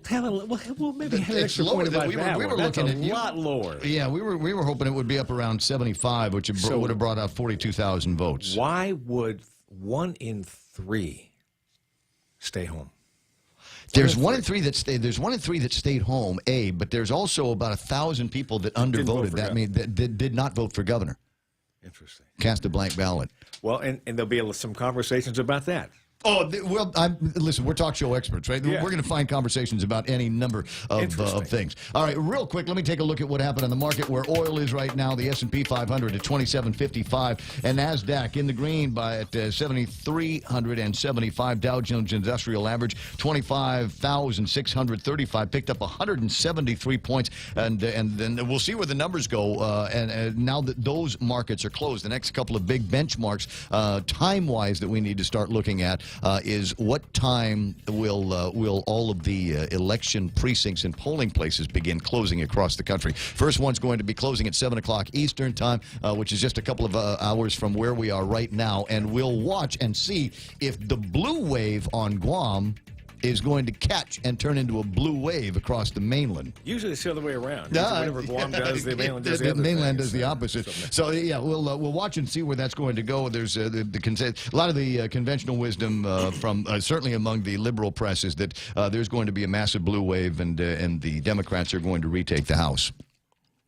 maybe have an extra point about that. We were looking at a lot lower. Yeah, we were hoping it would be up around 75, which would have brought out 42,000 votes. Why would 1 in 3 stay home? There's 1 in 3 that stayed. There's 1 in 3 that stayed home. But there's also about 1,000 people that undervoted. That means that did not vote for governor. Interesting. Cast a blank ballot. Well, and there'll be some conversations about that. Oh, well, listen, we're talk show experts, right? Yeah. We're going to find conversations about any number of things. All right, real quick, let me take a look at what happened on the market, where oil is right now. The S&P 500 at 2755, and NASDAQ in the green at 7,375. Dow Jones Industrial Average 25,635, picked up 173 points, and then we'll see where the numbers go. And now that those markets are closed, the next couple of big benchmarks, time-wise, that we need to start looking at. Is what time will all of the election precincts and polling places begin closing across the country? First one's going to be closing at 7 o'clock Eastern time, which is just a couple of hours from where we are right now. And we'll watch and see if the blue wave on Guam is going to catch and turn into a blue wave across the mainland. Usually it's the other way around. Whatever Guam does, the mainland does the other mainland does the opposite. So yeah, we'll watch and see where that's going to go. There's a lot of the conventional wisdom from certainly among the liberal press is that there's going to be a massive blue wave, and the Democrats are going to retake the House.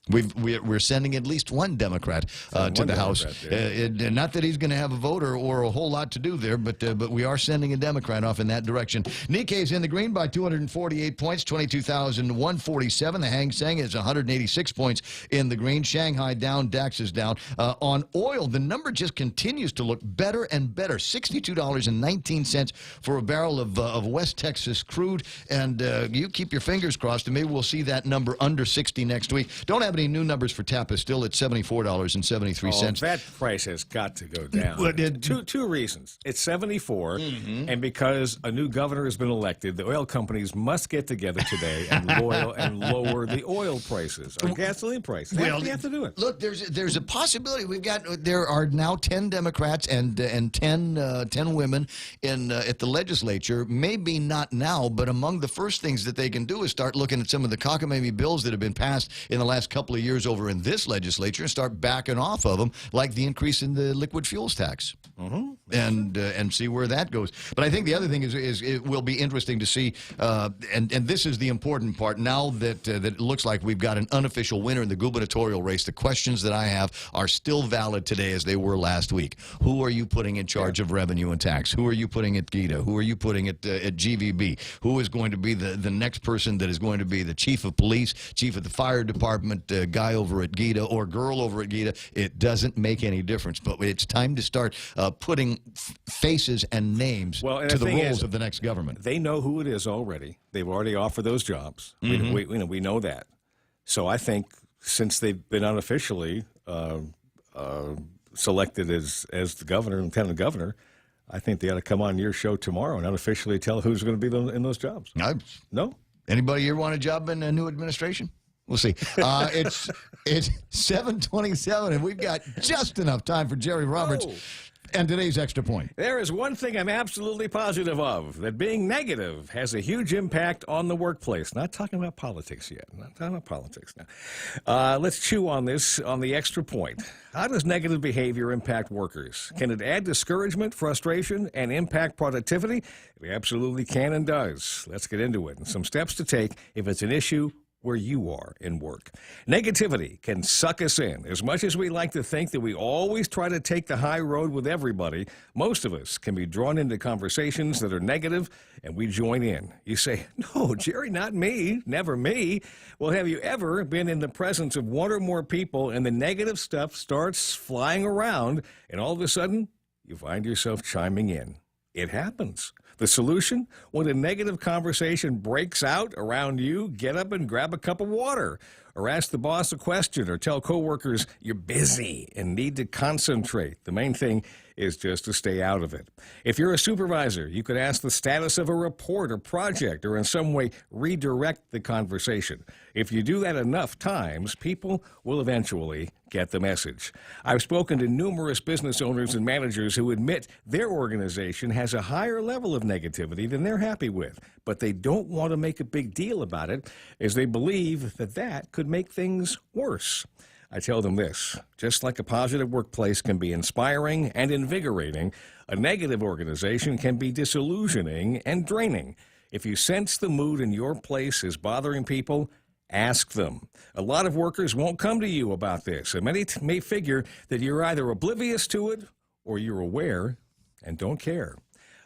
We're sending at least one Democrat to the House. Not that he's going to have a vote or a whole lot to do there, but we are sending a Democrat off in that direction. Nikkei's in the green by 248 points, 22,147. The Hang Seng is 186 points in the green. Shanghai down, DAX is down. On oil, the number just continues to look better and better. $62.19 for a barrel of West Texas crude, and you keep your fingers crossed, and maybe we'll see that number under 60 next week. Don't have any new numbers for Tappa, still at $74.73. That price has got to go down. Two reasons. It's 74, and because a new governor has been elected, the oil companies must get together today and lower the oil prices or gasoline prices. They have to do it. Look, there's a possibility. There are now 10 Democrats and 10 women at the legislature. Maybe not now, but among the first things that they can do is start looking at some of the cockamamie bills that have been passed in the last couple of years over in this legislature and start backing off of them, like the increase in the liquid fuels tax, and see where that goes. But I think the other thing is it will be interesting to see, and this is the important part. Now that it looks like we've got an unofficial winner in the gubernatorial race, the questions that I have are still valid today as they were last week. Who are you putting in charge of revenue and tax? Who are you putting at GITA? Who are you putting at GVB? Who is going to be the next person that is going to be the chief of police, chief of the fire department, guy over at GITA or girl over at GITA? It doesn't make any difference, but it's time to start putting faces and names to the roles of the next government. They know who it is already. They've already offered those jobs. We know that. So I think since they've been unofficially selected as the governor, lieutenant governor, I think they ought to come on your show tomorrow and unofficially tell who's going to be in those jobs. No? Anybody here want a job in a new administration? We'll see. It's 7:27, and we've got just enough time for Jerry Roberts and today's Extra Point. There is one thing I'm absolutely positive of, that being negative has a huge impact on the workplace. Not talking about politics yet. Not talking about politics now. Let's chew on this on the Extra Point. How does negative behavior impact workers? Can it add discouragement, frustration, and impact productivity? It absolutely can and does. Let's get into it and some steps to take if it's an issue where you are in work. Negativity can suck us in. As much as we like to think that we always try to take the high road with everybody, most of us can be drawn into conversations that are negative, and we join in. You say, no, Jerry, not me, never me. Well, have you ever been in the presence of one or more people and the negative stuff starts flying around, and all of a sudden, you find yourself chiming in? It happens. The solution? When a negative conversation breaks out around you, get up and grab a cup of water, or ask the boss a question, or tell coworkers you're busy and need to concentrate. The main thing is just to stay out of it. If you're a supervisor, you could ask the status of a report or project, or in some way redirect the conversation. If you do that enough times, people will eventually get the message. I've spoken to numerous business owners and managers who admit their organization has a higher level of negativity than they're happy with, but they don't want to make a big deal about it, as they believe that that could make things worse. I tell them this: just like a positive workplace can be inspiring and invigorating, a negative organization can be disillusioning and draining. If you sense the mood in your place is bothering people, ask them. A lot of workers won't come to you about this, and many may figure that you're either oblivious to it or you're aware and don't care.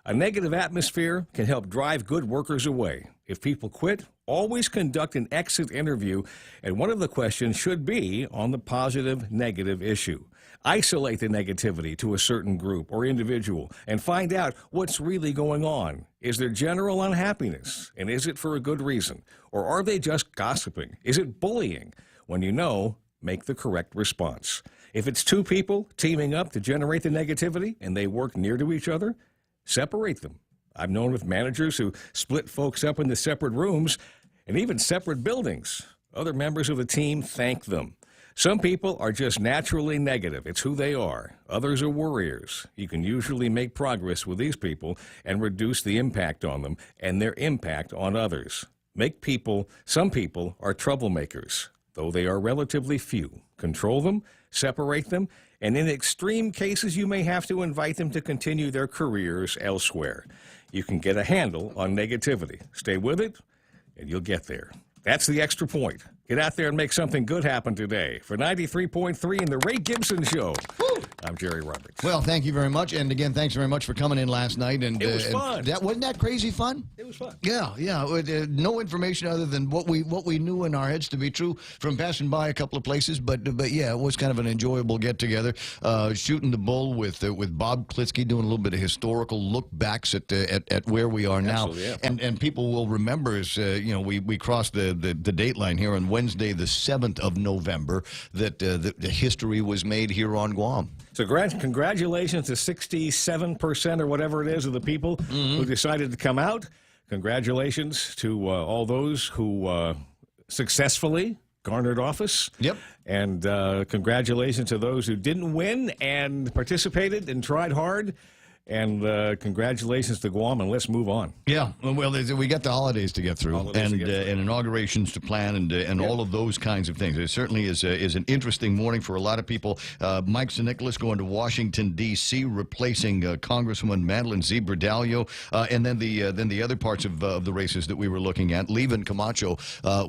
A negative atmosphere can help drive good workers away. If people quit, always conduct an exit interview, and one of the questions should be on the positive-negative issue. Isolate the negativity to a certain group or individual and find out what's really going on. Is there general unhappiness, and is it for a good reason? Or are they just gossiping? Is it bullying? When you know, make the correct response. If it's two people teaming up to generate the negativity and they work near to each other, separate them. I've known of managers who split folks up into separate rooms and even separate buildings. Other members of the team thank them. Some people are just naturally negative. It's who they are. Others are worriers. You can usually make progress with these people and reduce the impact on them and their impact on others. Some people are troublemakers, though they are relatively few. Control them, separate them, and in extreme cases, you may have to invite them to continue their careers elsewhere. You can get a handle on negativity. Stay with it, and you'll get there. That's the Extra Point. Get out there and make something good happen today. For 93.3 and the Ray Gibson Show, I'm Jerry Roberts. Well, thank you very much. And again, thanks very much for coming in last night. And it was fun. Wasn't that crazy fun? It was fun. Yeah. No information other than what we knew in our heads to be true from passing by a couple of places. But yeah, it was kind of an enjoyable get together. Shooting the bull with Bob Klitsky, doing a little bit of historical look backs at where we are now. Yeah. And people will remember as we crossed the date line here on Wednesday, the 7th of November, that the history was made here on Guam. So congratulations to 67% or whatever it is of the people who decided to come out. Congratulations to all those who successfully garnered office. Yep. And congratulations to those who didn't win and participated and tried hard. And congratulations to Guam, and let's move on. Yeah, well, we got the holidays to get through, and inaugurations to plan, and all of those kinds of things. It certainly is an interesting morning for a lot of people. Mike St-Nicholas going to Washington, D.C., replacing Congresswoman Madeline Z. Bradalio, and then the other parts of the races that we were looking at, leaving Camacho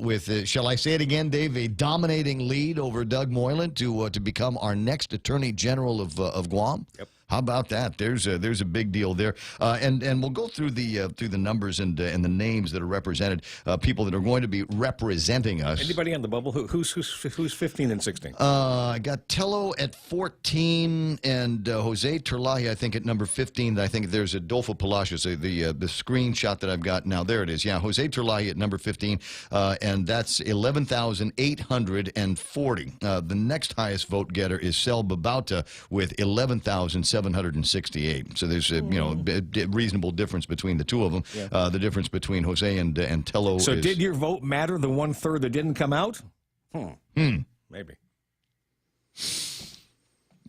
with, shall I say it again, Dave, a dominating lead over Doug Moylan to become our next Attorney General of Guam. Yep. How about that? There's a big deal there, and we'll go through the numbers and the names that are represented, people that are going to be representing us. Anybody on the bubble? Who's 15 and 16? I got Tello at 14 and Jose Terlaje, I think, at number 15. I think there's Adolfo Palacios, the screenshot that I've got now. There it is. Yeah, Jose Terlaje at number 15, and that's 11,840. The next highest vote getter is Sel Babauta with 11,768. So there's a reasonable difference between the two of them. Yeah. The difference between Jose and Tello. So did your vote matter? The 1/3 that didn't come out? Maybe.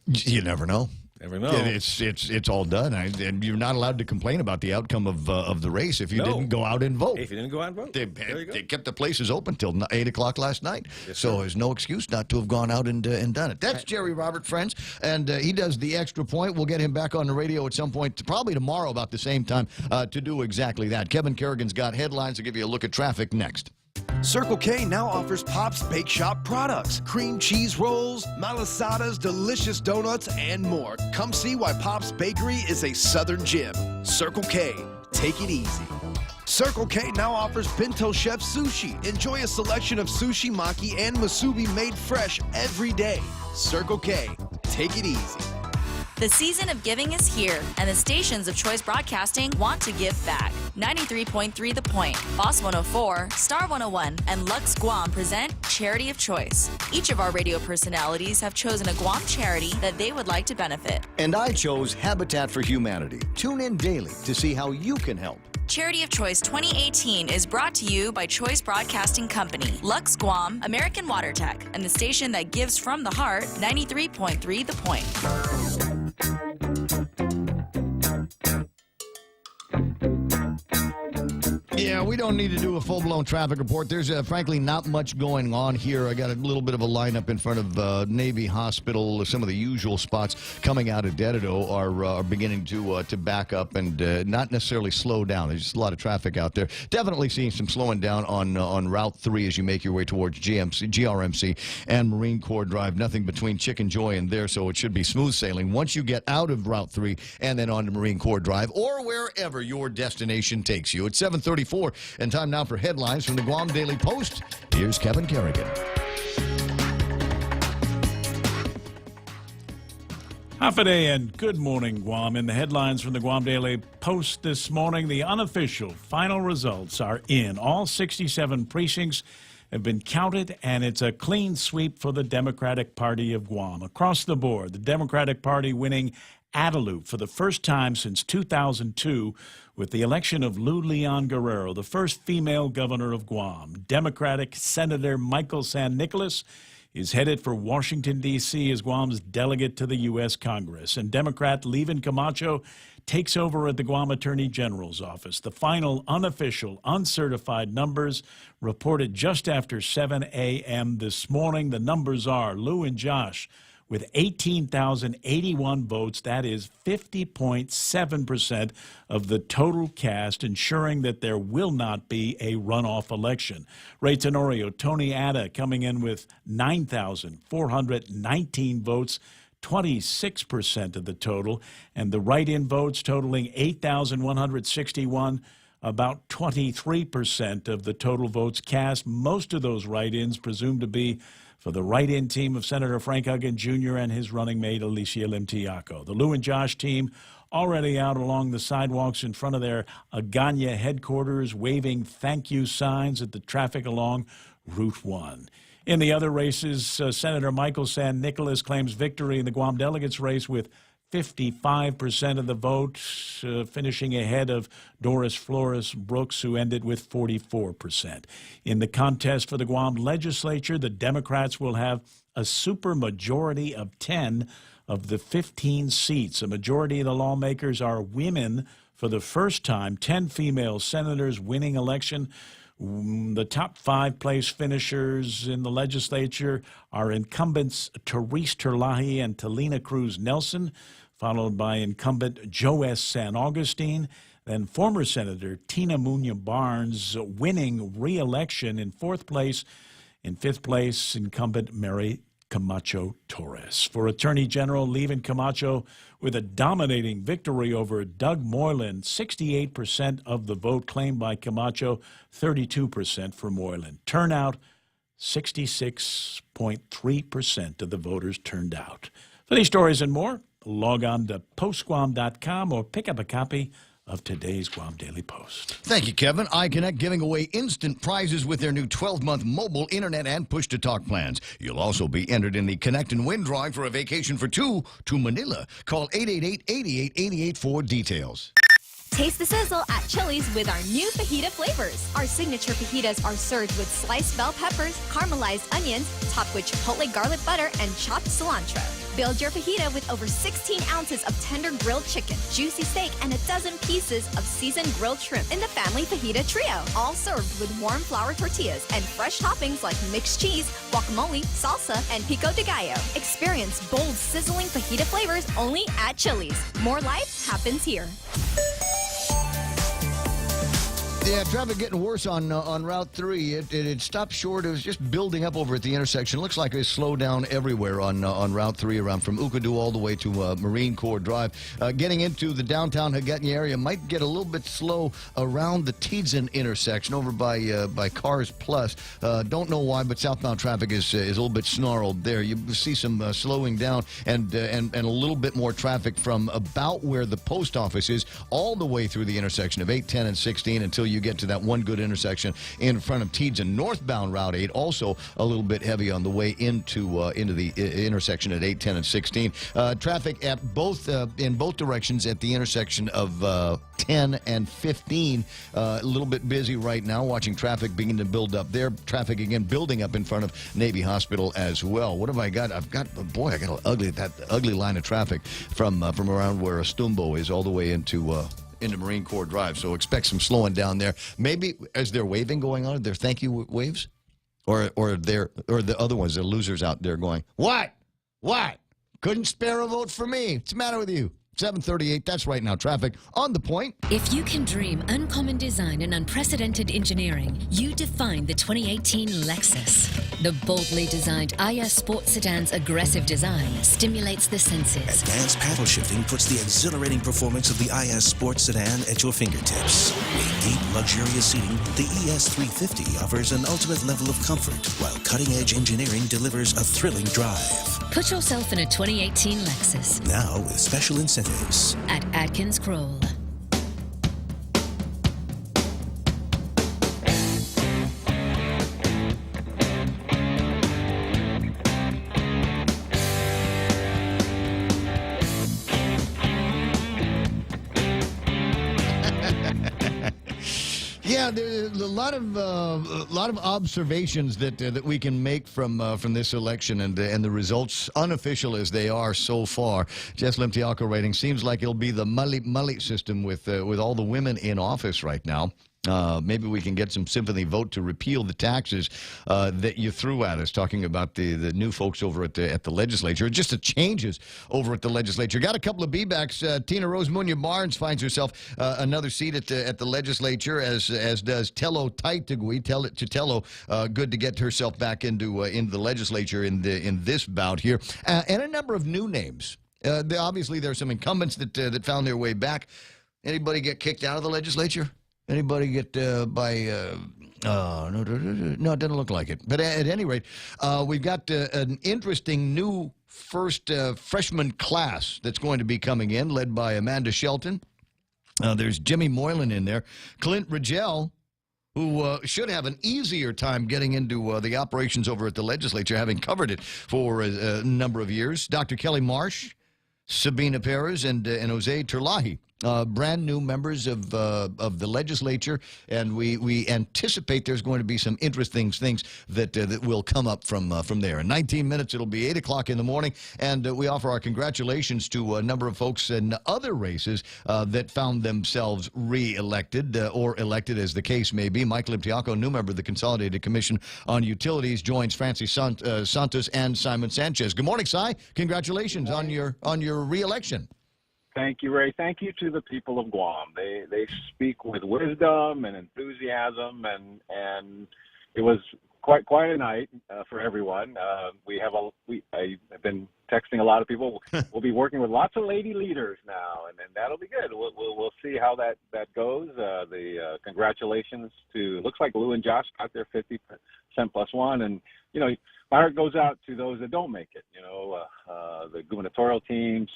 You never know. Never know. It's all done, and you're not allowed to complain about the outcome of the race if you didn't go out and vote. If you didn't go out and vote, they kept the places open till 8 o'clock last night. Yes, so there's no excuse not to have gone out and done it. That's Jerry Robert, friends, and he does the Extra Point. We'll get him back on the radio at some point, probably tomorrow about the same time, to do exactly that. Kevin Kerrigan's got headlines to give you a look at traffic next. Circle K now offers Pop's Bake Shop products, cream cheese rolls, malasadas, delicious donuts, and more. Come see why Pop's Bakery is a Southern gem. Circle K, take it easy. Circle K now offers Bento Chef Sushi. Enjoy a selection of sushi, maki, and musubi made fresh every day. Circle K, take it easy. The season of giving is here, and the stations of Choice Broadcasting want to give back. 93.3 The Point, Boss 104, Star 101, and Lux Guam present Charity of Choice. Each of our radio personalities have chosen a Guam charity that they would like to benefit. And I chose Habitat for Humanity. Tune in daily to see how you can help. Charity of Choice 2018 is brought to you by Choice Broadcasting Company, Lux Guam, American Water Tech, and the station that gives from the heart, 93.3 The Point. Yeah, we don't need to do a full-blown traffic report. There's frankly not much going on here. I got a little bit of a lineup in front of Navy Hospital. Some of the usual spots coming out of Dededo are beginning to back up and not necessarily slow down. There's just a lot of traffic out there. Definitely seeing some slowing down on Route 3 as you make your way towards GRMC and Marine Corps Drive. Nothing between Chicken Joy and there, so it should be smooth sailing once you get out of Route 3 and then onto Marine Corps Drive or wherever your destination takes you. It's 7:34 and time now for headlines from the Guam Daily Post. Here's Kevin Kerrigan. Hafaday and good morning, Guam. In the headlines from the Guam Daily Post this morning, the unofficial final results are in. All 67 precincts have been counted, and it's a clean sweep for the Democratic Party of Guam. Across the board, the Democratic Party winning Adelup for the first time since 2002 with the election of Lou Leon Guerrero, the first female governor of Guam. Democratic Senator Michael San Nicolas is headed for Washington, D.C. as Guam's delegate to the U.S. Congress. And Democrat Levin Camacho takes over at the Guam Attorney General's office. The final unofficial, uncertified numbers reported just after 7 a.m. this morning. The numbers are Lou and Josh with 18,081 votes. That is 50.7% of the total cast, ensuring that there will not be a runoff election. Ray Tenorio, Tony Atta coming in with 9,419 votes, 26% of the total, and the write-in votes totaling 8,161, about 23% of the total votes cast. Most of those write-ins presumed to be for the write-in team of Senator Frank Huggen Jr. and his running mate, Alicia Limtiaco. The Lou and Josh team already out along the sidewalks in front of their Agana headquarters, waving thank you signs at the traffic along Route 1. In the other races, Senator Michael San Nicolas claims victory in the Guam delegates race with 55% of the vote, finishing ahead of Doris Flores Brooks, who ended with 44%. In the contest for the Guam legislature, the Democrats will have a supermajority of 10 of the 15 seats. A majority of the lawmakers are women for the first time, 10 female senators winning election. The top 5 place finishers in the legislature are incumbents Therese Terlahi and Talina Cruz Nelson, followed by incumbent Joe S. San Augustine, then former Senator Tina Munya Barnes winning re-election in 4th place. In 5th place, incumbent Mary Camacho Torres. For Attorney General Levin Camacho with a dominating victory over Doug Moylan, 68% of the vote claimed by Camacho, 32% for Moylan. Turnout, 66.3% of the voters turned out. For these stories and more, log on to postguam.com or pick up a copy of today's Guam Daily Post. Thank you, Kevin. iConnect giving away instant prizes with their new 12-month mobile internet and push-to-talk plans. You'll also be entered in the Connect and Win drawing for a vacation for 2 to Manila. Call 888-8888 for details. Taste the sizzle at Chili's with our new fajita flavors. Our signature fajitas are served with sliced bell peppers, caramelized onions, topped with chipotle garlic butter, and chopped cilantro. Build your fajita with over 16 ounces of tender grilled chicken, juicy steak, and a dozen pieces of seasoned grilled shrimp in the family fajita trio. All served with warm flour tortillas and fresh toppings like mixed cheese, guacamole, salsa, and pico de gallo. Experience bold, sizzling fajita flavors only at Chili's. More life happens here. Yeah, traffic getting worse on Route 3. It stopped short. It was just building up over at the intersection. Looks like it's slowed down everywhere on Route 3 around from Ukadu all the way to Marine Corps Drive. Getting into the downtown Hagetney area might get a little bit slow around the Teedzin intersection over by Cars Plus. Don't know why, but southbound traffic is a little bit snarled there. You see some slowing down and a little bit more traffic from about where the post office is all the way through the intersection of 8, 10, and 16 until you get to that one good intersection in front of Teedzin. Northbound Route 8 also a little bit heavy on the way into the intersection at 8, 10, and 16. Traffic at in both directions at the intersection of 10 and 15. A little bit busy right now, watching traffic begin to build up there. Traffic again building up in front of Navy Hospital as well. What have I got? I got an ugly line of traffic from around where Estumbo is all the way into Marine Corps Drive. So expect some slowing down there. Maybe is there waving going on? Are there thank you waves? Or the other ones, the losers out there going, What? Couldn't spare a vote for me. What's the matter with you? 7:38, that's right now. Traffic on the point. If you can dream uncommon design and unprecedented engineering, you define the 2018 Lexus. The boldly designed IS Sport Sedan's aggressive design stimulates the senses. Advanced paddle shifting puts the exhilarating performance of the IS Sport Sedan at your fingertips. With deep, luxurious seating, the ES350 offers an ultimate level of comfort, while cutting-edge engineering delivers a thrilling drive. Put yourself in a 2018 Lexus. Now with special incentives. At Atkins Kroll. Yeah, there's a lot of observations that we can make from this election and the results, unofficial as they are so far. Jess Limtiaco rating seems like it'll be the Mully system with all the women in office right now. Maybe we can get some sympathy vote to repeal the taxes that you threw at us, talking about the new folks over at the legislature, just the changes over at the legislature. Got a couple of B-backs. Tina Rose Munya Barnes finds herself another seat at the legislature, as does Tello Taitigui. Tello, good to get herself back into the legislature in this bout here, and a number of new names. Obviously, there are some incumbents that found their way back. Anybody get kicked out of the legislature? Anybody get no, it doesn't look like it. But at any rate, we've got an interesting new first freshman class that's going to be coming in, led by Amanda Shelton. There's Jimmy Moylan in there. Clint Rigel, who should have an easier time getting into the operations over at the legislature, having covered it for a number of years. Dr. Kelly Marsh, Sabina Perez, and Jose Terlahi. Brand new members of the legislature, and we anticipate there's going to be some interesting things that will come up from there. In 19 minutes, it'll be 8 o'clock in the morning, and we offer our congratulations to a number of folks in other races that found themselves re-elected or elected, as the case may be. Mike Limtiaco, new member of the Consolidated Commission on Utilities, joins Francis Santos and Simon Sanchez. Good morning, Si. Congratulations on your re-election. Thank you, Ray. Thank you to the people of Guam. They speak with wisdom and enthusiasm, and it was quite a night for everyone. I have been texting a lot of people. We'll be working with lots of lady leaders now, and that'll be good. We'll see how that goes. The congratulations to, looks like Lou and Josh got their 50% plus one, and my heart goes out to those that don't make it. The gubernatorial teams.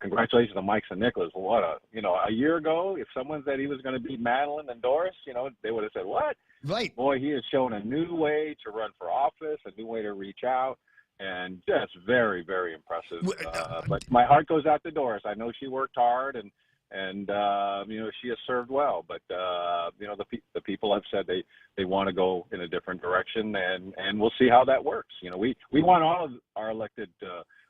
Congratulations to Mike and Nicholas. What a year ago, if someone said he was going to beat Madeline and Doris, they would have said, what? Right. Boy, he has shown a new way to run for office, a new way to reach out, and just very, very impressive. But my heart goes out to Doris. I know she worked hard, and she has served well. But, the people have said they want to go in a different direction, and we'll see how that works. We want all of our elected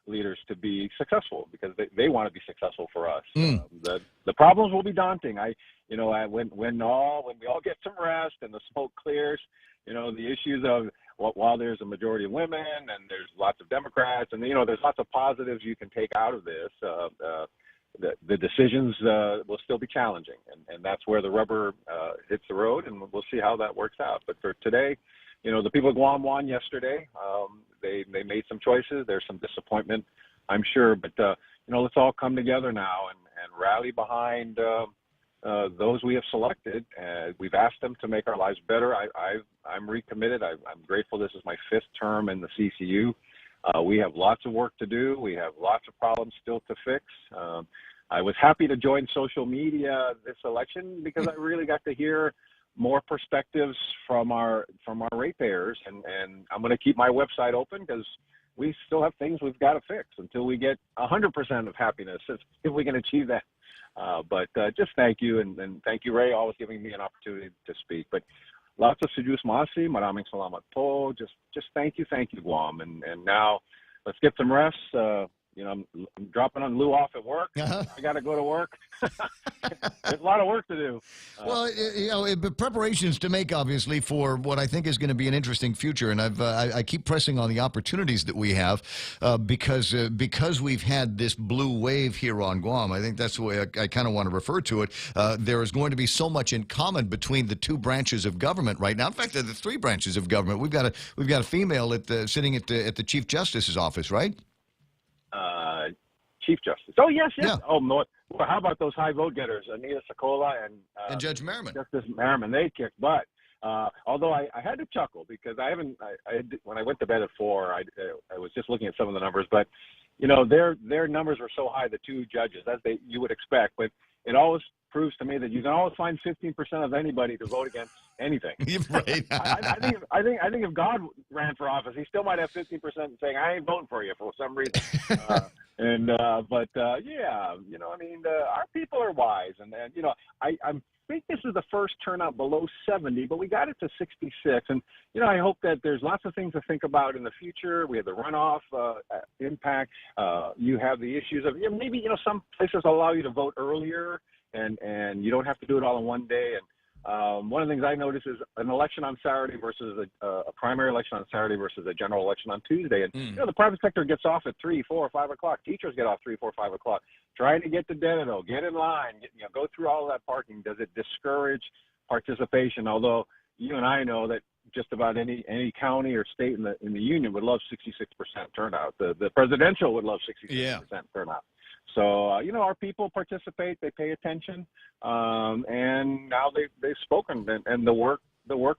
leaders to be successful because they want to be successful for us. The problems will be daunting. When we all get some rest and the smoke clears, the issues of while there's a majority of women and there's lots of Democrats and there's lots of positives you can take out of this. the decisions will still be challenging, and that's where the rubber hits the road, and we'll see how that works out. But for today, the people of Guam won yesterday. They made some choices. There's some disappointment, I'm sure, but let's all come together now and rally behind those we have selected. We've asked them to make our lives better. I'm recommitted. I'm grateful. This is my 5th term in the CCU. We have lots of work to do. We have lots of problems still to fix. I was happy to join social media this election because I really got to hear more perspectives from our ratepayers, and I'm going to keep my website open because we still have things we've got to fix until we get 100% of happiness, if we can achieve that. But just thank you, and thank you, Ray, always giving me an opportunity to speak. But lots of sejus masi, maraming salamat po. Just thank you, Guam. And now let's get some rest. I'm dropping on Lou off at work. I got to go to work. There's a lot of work to do. But preparations to make, obviously, for what I think is going to be an interesting future. And I keep pressing on the opportunities that we have because we've had this blue wave here on Guam. I think that's the way I kind of want to refer to it. There is going to be so much in common between the 2 branches of government right now. In fact, the 3 branches of government. We've got a female sitting at the Chief Justice's office, right? Chief Justice. Oh, yes. Yeah. Oh, no. Well, how about those high vote getters, Anita Sokola and Judge Merriman? Justice Merriman. They kicked butt. Although I had to chuckle because when I went to bed at 4, I was just looking at some of the numbers, but their numbers were so high, the 2 judges, as you would expect. But it always proves to me that you can always find 15% of anybody to vote against anything. Right. I think if God ran for office, he still might have 15% saying, I ain't voting for you for some reason. Our people are wise, and I think this is the first turnout below 70, but we got it to 66, and I hope that there's lots of things to think about in the future. We have the runoff impact. You have the issues of maybe some places allow you to vote earlier, and you don't have to do it all in one day. And one of the things I noticed is an election on Saturday versus a primary election on Saturday versus a general election on Tuesday. And the private sector gets off at 3, 4, or 5 o'clock. Teachers get off 3, 4, 5 o'clock. Trying to get to Denado, get in line, go through all of that parking. Does it discourage participation? Although you and I know that just about any county or state in the union would love 66% turnout. The presidential would love 66% turnout. So, our people participate, they pay attention, and now they've spoken, and the work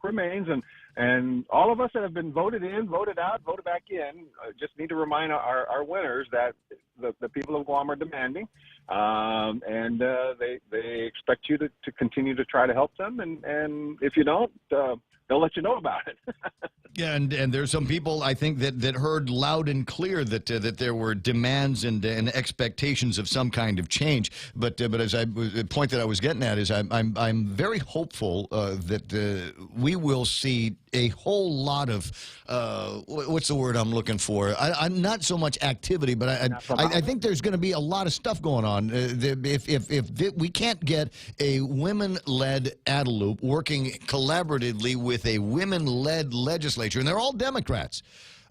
remains, and all of us that have been voted in, voted out, voted back in, just need to remind our winners that the people of Guam are demanding, and they expect you to continue to try to help them, and if you don't, they'll let you know about it. Yeah, and there's some people, I think, that heard loud and clear that there were demands and expectations of some kind of change. But as the point that I was getting at is I'm very hopeful that we will see a whole lot of what's the word I'm looking for? I'm not so much activity, but I think there's going to be a lot of stuff going on. If we can't get a women-led Adelup working collaboratively with a women-led legislature, and they're all Democrats.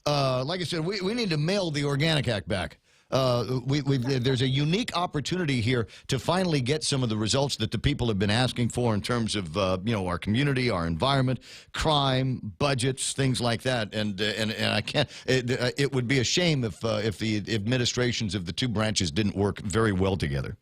Like I said, we need to mail the Organic Act back. There's a unique opportunity here to finally get some of the results that the people have been asking for in terms of our community, our environment, crime, budgets, things like that. And I can't. It would be a shame if the administrations of the 2 branches didn't work very well together.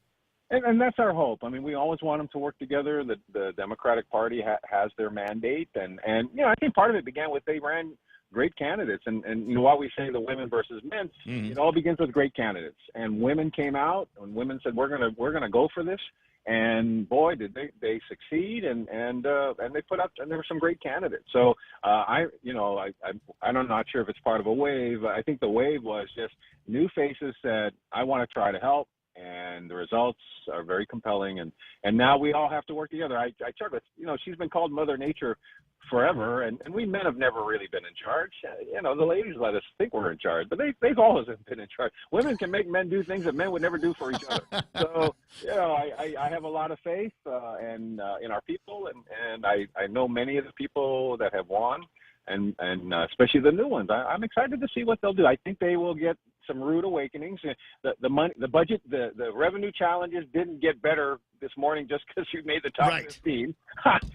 And that's our hope. I mean, we always want them to work together. The Democratic Party has their mandate, and I think part of it began with they ran great candidates, and while we say the women versus men, it all begins with great candidates. And women came out, and women said we're gonna go for this, and boy, did they succeed, and they put up, and there were some great candidates. So I'm not sure if it's part of a wave. I think the wave was just new faces said I want to try to help. And the results are very compelling, and now we all have to work together. I checked with, she's been called Mother Nature forever, and we men have never really been in charge. The ladies let us think we're in charge, but they've always been in charge. Women can make men do things that men would never do for each other. So, I have a lot of faith in our people, and I know many of the people that have won, and especially the new ones. I'm excited to see what they'll do. I think they will get some rude awakenings. The money, the budget, the revenue challenges didn't get better this morning just because you made the top 15.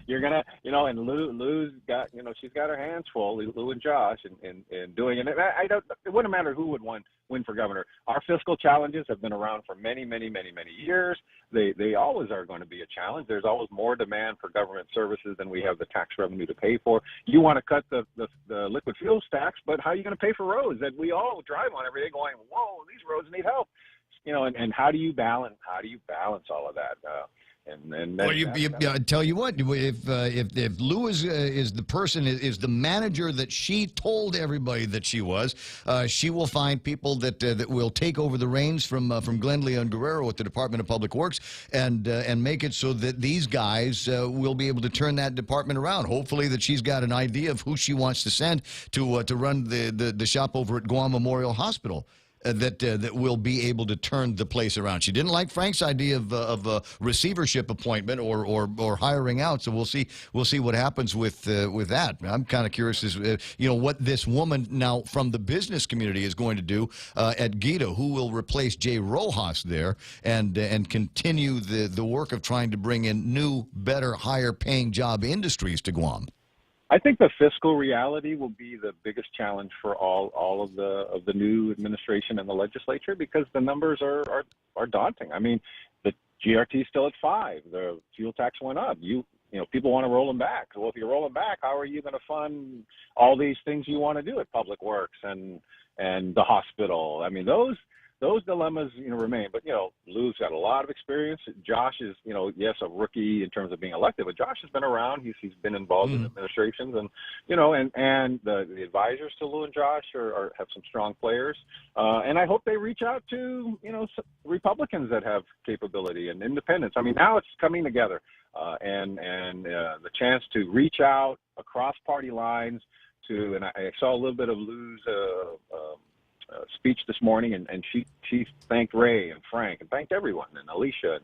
You're gonna, and Lou's got, she's got her hands full, Lou and Josh, in doing it. And I don't. It wouldn't matter who would win for governor. Our fiscal challenges have been around for many, many, many, many years. They always are going to be a challenge. There's always more demand for government services than we have the tax revenue to pay for. You want to cut the liquid fuels tax, but how are you going to pay for roads that we all drive on every day going, whoa, these roads need help? And how do you balance all of that? I tell you what, if Lou is the person, is the manager that she told everybody that she was, she will find people that will take over the reins from Glenn Leon Guerrero at the Department of Public Works and make it so that these guys will be able to turn that department around. Hopefully that she's got an idea of who she wants to send to run the shop over at Guam Memorial Hospital. That will be able to turn the place around. She didn't like Frank's idea of a receivership appointment or hiring out. So we'll see what happens with that. I'm kind of curious as what this woman now from the business community is going to do at GITA, who will replace Jay Rojas there and continue the work of trying to bring in new, better, higher paying job industries to Guam. I think the fiscal reality will be the biggest challenge for all of the new administration and the legislature, because the numbers are daunting. I mean, the GRT is still at 5. The fuel tax went up. People want to roll them back. Well, if you roll them back, how are you going to fund all these things you want to do at Public Works and the hospital? I mean, those dilemmas, remain. But, Lou's got a lot of experience. Josh is, yes, a rookie in terms of being elected, but Josh has been around. He's been involved in administrations, and, and the advisors to Lou and Josh have some strong players. And I hope they reach out to, Republicans that have capability and independents. I mean, now it's coming together, and the chance to reach out across party lines and I saw a little bit of Lou's, speech this morning, and she thanked Ray and Frank and thanked everyone, and Alicia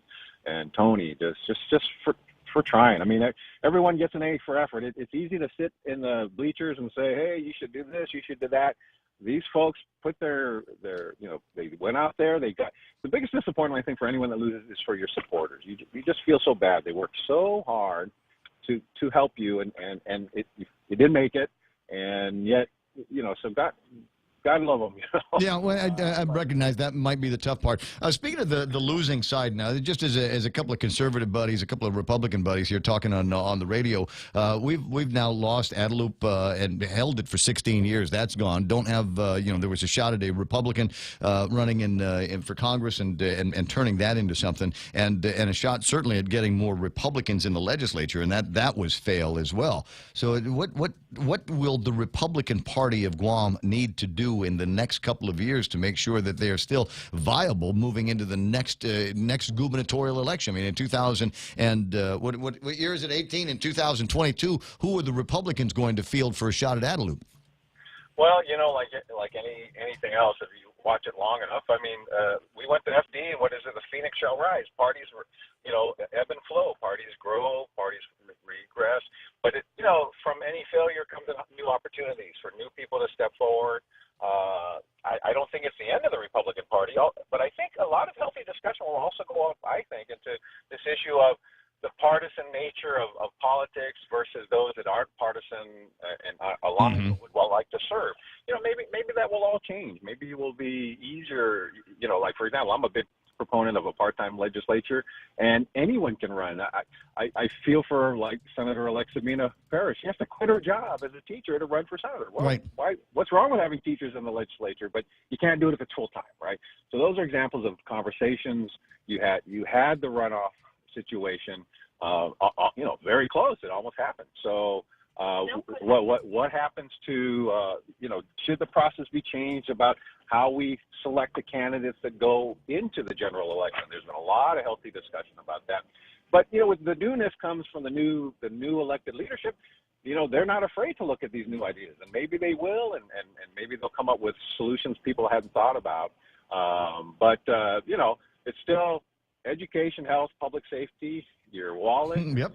and Tony just for trying. I mean, everyone gets an A for effort. It's easy to sit in the bleachers and say, hey, you should do this, you should do that. These folks put their they went out there. They got the biggest disappointment, I think, for anyone that loses is for your supporters. You just feel so bad. They worked so hard to help you, and you didn't make it, and yet so God love them. Yeah, well, I recognize that might be the tough part. Speaking of the losing side now, just as a couple of conservative buddies, a couple of Republican buddies here talking on the radio, we've now lost Adelup and held it for 16 years. That's gone. Don't have there was a shot at a Republican running in for Congress and turning that into something, and a shot certainly at getting more Republicans in the legislature, and that was fail as well. So what will the Republican Party of Guam need to do in the next couple of years to make sure that they are still viable moving into the next gubernatorial election? I mean, in 2000 and what year is it? 18 in 2022. Who are the Republicans going to field for a shot at Adelup? Well, like anything else, if you watch it long enough, I mean, we went to FD, and what is it? The Phoenix shall rise. Parties were, ebb and flow. Parties grow. Parties regress. But from any failure comes new opportunities for new people to step forward. I don't think it's the end of the Republican Party, but I think a lot of healthy discussion will also go up, I think, into this issue of the partisan nature of politics versus those that aren't partisan and aligned would like to serve. Maybe that will all change. Maybe it will be easier. Like, for example, I'm a big proponent of a part-time legislature, and anyone can run. I feel for, like, Senator-elect Sabina Parrish. She has to quit her job as a teacher to run for senator. Well, right. What's wrong with having teachers in the legislature? But you can't do it if it's full-time, right? So those are examples of conversations. You had the runoff situation, very close. It almost happened. So what happens to, should the process be changed about how we select the candidates that go into the general election? There's been a lot of healthy discussion about that. But, with the newness comes from the new elected leadership. They're not afraid to look at these new ideas, and maybe they will, and maybe they'll come up with solutions people hadn't thought about. But it's still education, health, public safety, your wallet, yep.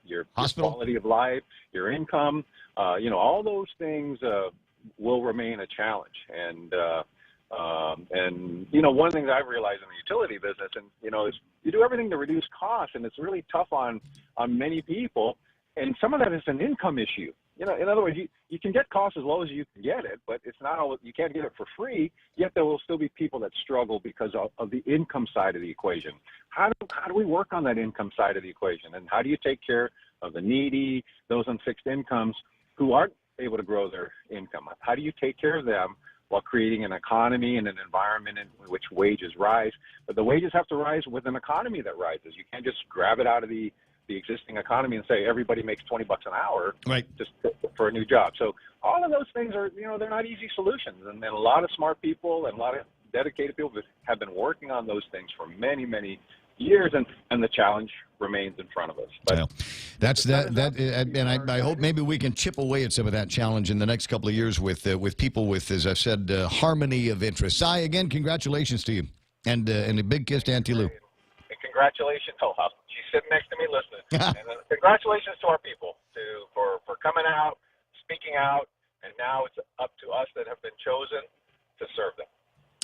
Your hospital quality of life, your income, all those things will remain a challenge. And you know, one of the things I've realized in the utility business, and you know, is you do everything to reduce costs, and it's really tough on many people. And some of that is an income issue. You know, in other words, you can get costs as low as you can get it, but it's not all, you can't get it for free. Yet there will still be people that struggle because of the income side of the equation. How do we work on that income side of the equation? And how do you take care of the needy, those on fixed incomes who aren't able to grow their income? How do you take care of them while creating an economy and an environment in which wages rise? But the wages have to rise with an economy that rises. You can't just grab it out of the existing economy and say everybody makes $20 an hour just for a new job. So all of those things are, you know, they're not easy solutions. And a lot of smart people and a lot of dedicated people have been working on those things for many, many years, and the challenge remains in front of us. But well, that's that. And I hope maybe we can chip away at some of that challenge in the next couple of years with people with, as I said, harmony of interest. Si, again, congratulations to you, and a big kiss to Auntie Lou. And congratulations. Oh, she's sitting next to me listening. And congratulations to our people for coming out, speaking out, and now it's up to us that have been chosen to serve them.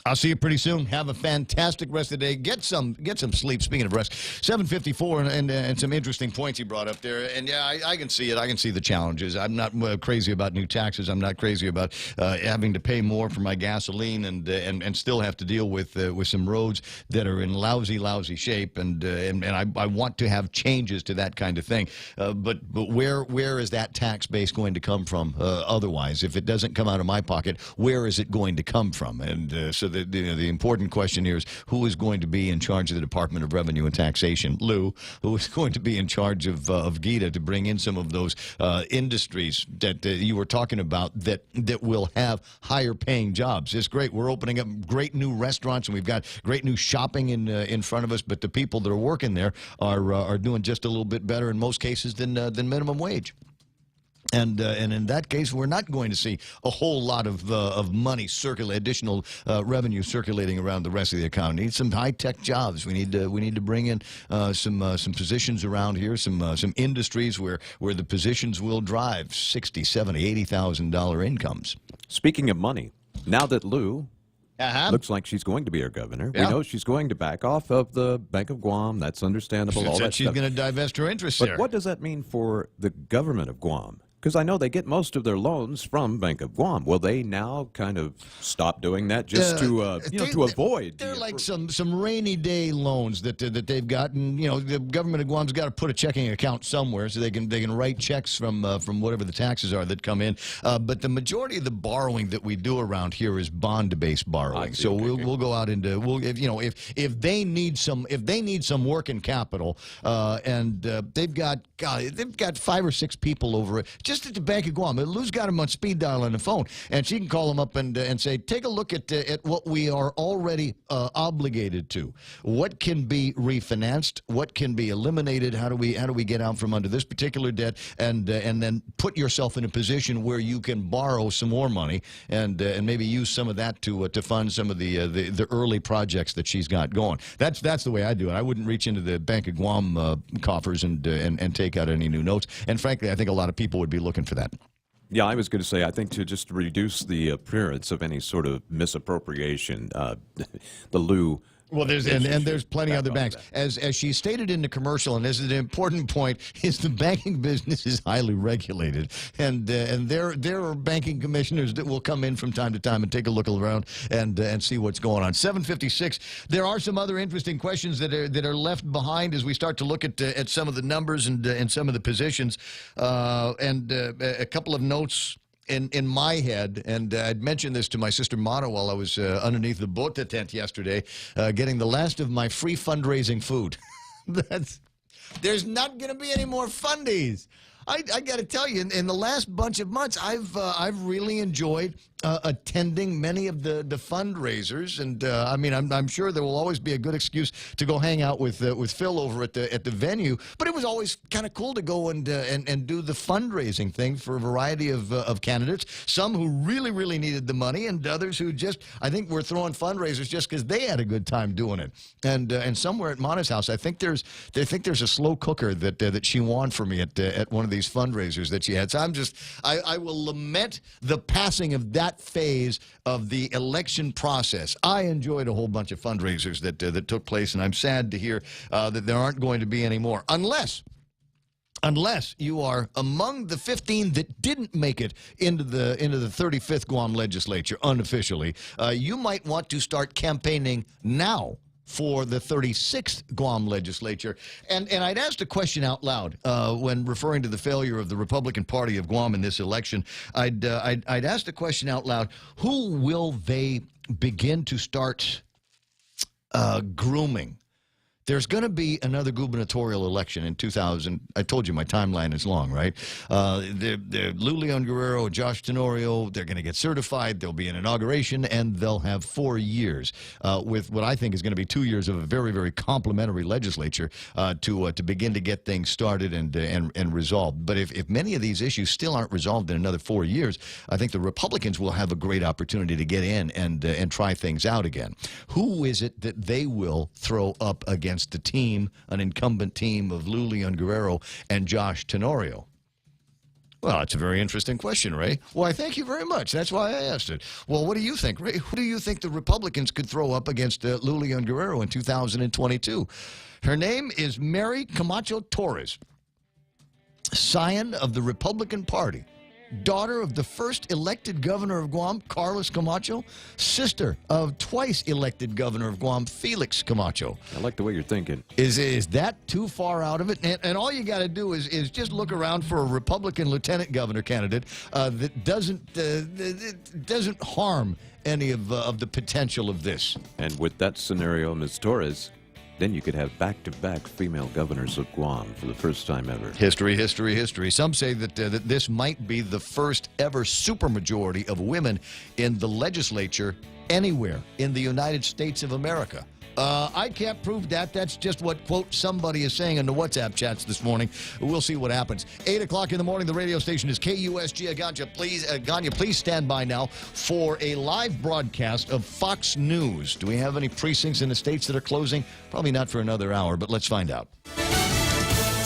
I'll see you pretty soon. Have a fantastic rest of the day. Get some sleep. Speaking of rest, 7:54, and some interesting points he brought up there. And yeah, I can see it. I can see the challenges. I'm not crazy about new taxes. I'm not crazy about having to pay more for my gasoline and still have to deal with some roads that are in lousy shape. And I want to have changes to that kind of thing. But where is that tax base going to come from? Otherwise, if it doesn't come out of my pocket, where is it going to come from? And so the important question here is who is going to be in charge of the Department of Revenue and Taxation? Lou. Who is going to be in charge of GITA to bring in some of those industries that you were talking about that will have higher paying jobs? It's great. We're opening up great new restaurants and we've got great new shopping in front of us, but the people that are working there are doing just a little bit better in most cases than minimum wage. And in that case, we're not going to see a whole lot of money additional revenue circulating around the rest of the economy. We need some high-tech jobs. We need to bring in some positions around here, some industries where the positions will drive $60,000, $70,000, $80,000 incomes. Speaking of money, now that Lou looks like she's going to be our governor, we know she's going to back off of the Bank of Guam. That's understandable. She's going to divest her interests there. But what does that mean for the government of Guam? Because I know they get most of their loans from Bank of Guam. Will they now kind of stop doing that just to avoid? They're like some rainy day loans that they've gotten. You know, the government of Guam's got to put a checking account somewhere so they can write checks from whatever the taxes are that come in. But the majority of the borrowing that we do around here is bond-based borrowing. So we'll go out into if they need some working capital and they've got 5 or 6 people over it. Just at the Bank of Guam. Lou's got him on speed dial on the phone, and she can call him up and say, take a look at what we are already obligated to. What can be refinanced? What can be eliminated? How do we get out from under this particular debt? And then put yourself in a position where you can borrow some more money and maybe use some of that to fund some of the early projects that she's got going. That's the way I do it. I wouldn't reach into the Bank of Guam coffers and take out any new notes. And frankly, I think a lot of people would be looking for that. Yeah, I was going to say, I think to just reduce the appearance of any sort of misappropriation, the Lou... Well, there's plenty of other banks. As she stated in the commercial, and this is an important point, is the banking business is highly regulated, and there are banking commissioners that will come in from time to time and take a look around and see what's going on. 7:56. There are some other interesting questions that are left behind as we start to look at some of the numbers and some of the positions, and a couple of notes in my head, and I'd mentioned this to my sister Mata while I was underneath the Bota tent yesterday, getting the last of my free fundraising food. There's not going to be any more fundies. I got to tell you, in the last bunch of months, I've really enjoyed attending many of the fundraisers, and I mean, I'm sure there will always be a good excuse to go hang out with Phil over at the venue. But it was always kind of cool to go and do the fundraising thing for a variety of candidates. Some who really needed the money, and others who just, I think, were throwing fundraisers just because they had a good time doing it. And somewhere at Mana's house, I think there's a slow cooker that she won for me at one of these fundraisers that she had. So I will lament the passing of that phase of the election process. I enjoyed a whole bunch of fundraisers that took place, and I'm sad to hear that there aren't going to be any more, unless you are among the 15 that didn't make it into the 35th Guam legislature unofficially. You might want to start campaigning now for the 36th Guam legislature. And I'd asked a question out loud when referring to the failure of the Republican Party of Guam in this election. I'd asked a question out loud: who will they begin to start grooming? There's going to be another gubernatorial election in 2000. I told you my timeline is long, right? Lou Leon Guerrero, Josh Tenorio, they're going to get certified. There'll be an inauguration, and they'll have 4 years with what I think is going to be 2 years of a very, very complimentary legislature to begin to get things started and resolved. But if many of these issues still aren't resolved in another 4 years, I think the Republicans will have a great opportunity to get in and try things out again. Who is it that they will throw up against the team, an incumbent team of Lou Leon Guerrero and Josh Tenorio? Well, it's a very interesting question, Ray. Why, thank you very much. That's why I asked it. Well, what do you think, Ray? Who do you think the Republicans could throw up against Lou Leon Guerrero in 2022? Her name is Mary Camacho Torres, scion of the Republican Party, daughter of the first elected governor of Guam, Carlos Camacho, sister of twice elected governor of Guam, Felix Camacho. I like the way you're thinking. Is that too far out of it? And all you got to do is just look around for a Republican lieutenant governor candidate that doesn't harm any of the potential of this. And with that scenario, Ms. Torres, then you could have back-to-back female governors of Guam for the first time ever. History, history, history. Some say that this might be the first ever supermajority of women in the legislature anywhere in the United States of America. I can't prove that. That's just what, quote, somebody is saying in the WhatsApp chats this morning. We'll see what happens. 8 o'clock in the morning, the radio station is KUSG. Ganya, please stand by now for a live broadcast of Fox News. Do we have any precincts in the states that are closing? Probably not for another hour, but let's find out.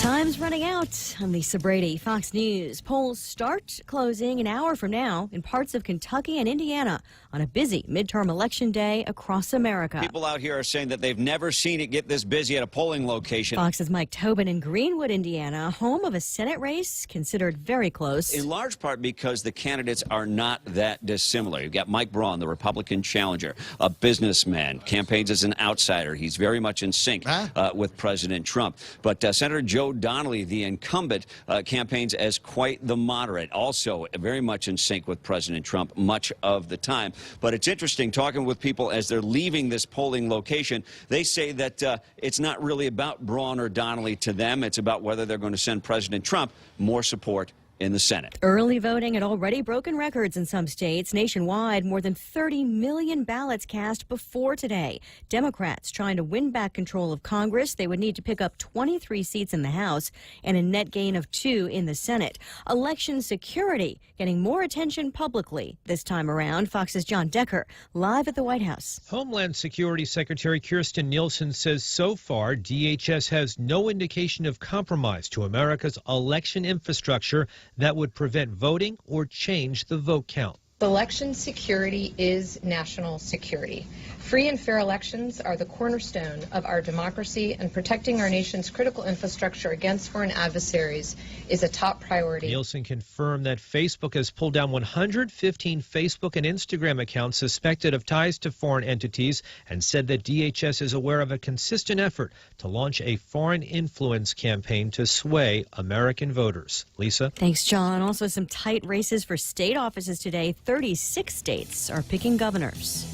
Time's running out. I'm Lisa Brady, Fox News. Polls start closing an hour from now in parts of Kentucky and Indiana on a busy midterm election day across America. People out here are saying that they've never seen it get this busy at a polling location. Fox's Mike Tobin in Greenwood, Indiana, home of a Senate race considered very close. In large part because the candidates are not that dissimilar. You've got Mike Braun, the Republican challenger, a businessman, campaigns as an outsider. He's very much in sync with President Trump. But Senator Joe Donnelly, the incumbent, campaigns as quite the moderate, also very much in sync with President Trump much of the time. But it's interesting talking with people as they're leaving this polling location. They say that it's not really about Braun or Donnelly to them. It's about whether they're going to send President Trump more support in the Senate. Early voting had already broken records in some states. Nationwide, more than 30 million ballots cast before today. Democrats trying to win back control of Congress. They would need to pick up 23 seats in the House and a net gain of 2 in the Senate. Election security getting more attention publicly this time around. Fox's John Decker live at the White House. Homeland Security Secretary Kirstjen Nielsen says so far DHS has no indication of compromise to America's election infrastructure that would prevent voting or change the vote count. Election security is national security. Free and fair elections are the cornerstone of our democracy, and protecting our nation's critical infrastructure against foreign adversaries is a top priority. Nielsen confirmed that Facebook has pulled down 115 Facebook and Instagram accounts suspected of ties to foreign entities, and said that DHS is aware of a consistent effort to launch a foreign influence campaign to sway American voters. Lisa? Thanks, John. Also, some tight races for state offices today. 36 states are picking governors.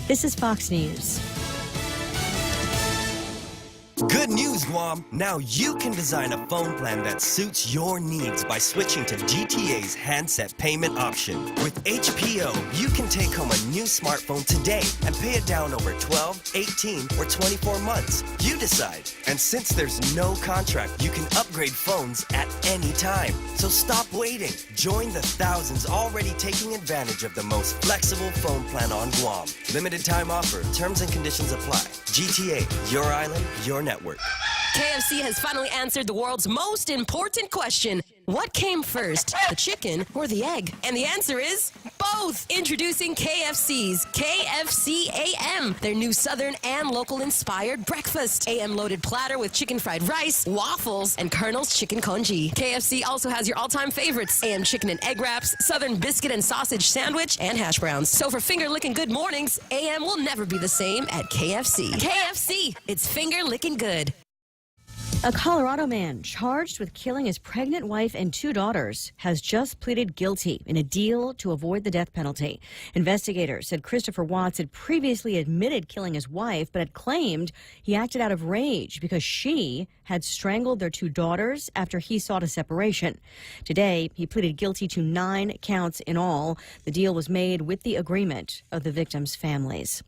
This is Fox News. Good news, Guam! Now you can design a phone plan that suits your needs by switching to GTA's handset payment option. With HPO, you can take home a new smartphone today and pay it down over 12, 18, or 24 months. You decide. And since there's no contract, you can upgrade phones at any time. So stop waiting. Join the thousands already taking advantage of the most flexible phone plan on Guam. Limited time offer. Terms and conditions apply. GTA, your island, your network. KFC has finally answered the world's most important question. What came first, the chicken or the egg? And the answer is both. Introducing KFC's KFC AM, their new Southern and local-inspired breakfast. AM-loaded platter with chicken fried rice, waffles, and Colonel's chicken congee. KFC also has your all-time favorites, AM chicken and egg wraps, Southern biscuit and sausage sandwich, and hash browns. So for finger-licking good mornings, AM will never be the same at KFC. KFC, it's finger-licking good. A Colorado man charged with killing his pregnant wife and 2 daughters has just pleaded guilty in a deal to avoid the death penalty. Investigators said Christopher Watts had previously admitted killing his wife, but had claimed he acted out of rage because she had strangled their 2 daughters after he sought a separation. Today, he pleaded guilty to 9 counts in all. The deal was made with the agreement of the victims' families.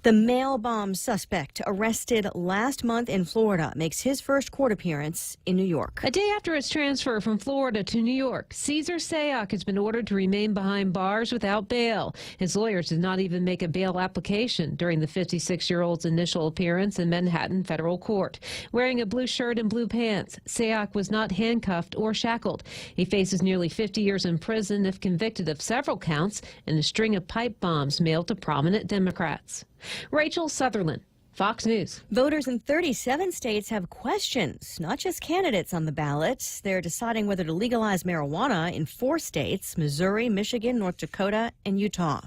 The mail bomb suspect arrested last month in Florida makes his first court appearance in New York. A day after his transfer from Florida to New York, Cesar Sayoc has been ordered to remain behind bars without bail. His lawyers did not even make a bail application during the 56-year-old's initial appearance in Manhattan federal court. Wearing a blue shirt and blue pants, Sayoc was not handcuffed or shackled. He faces nearly 50 years in prison if convicted of several counts in a string of pipe bombs mailed to prominent Democrats. Rachel Sutherland, Fox News. Voters in 37 states have questions, not just candidates on the ballot. They're deciding whether to legalize marijuana in 4 states, Missouri, Michigan, North Dakota, and Utah.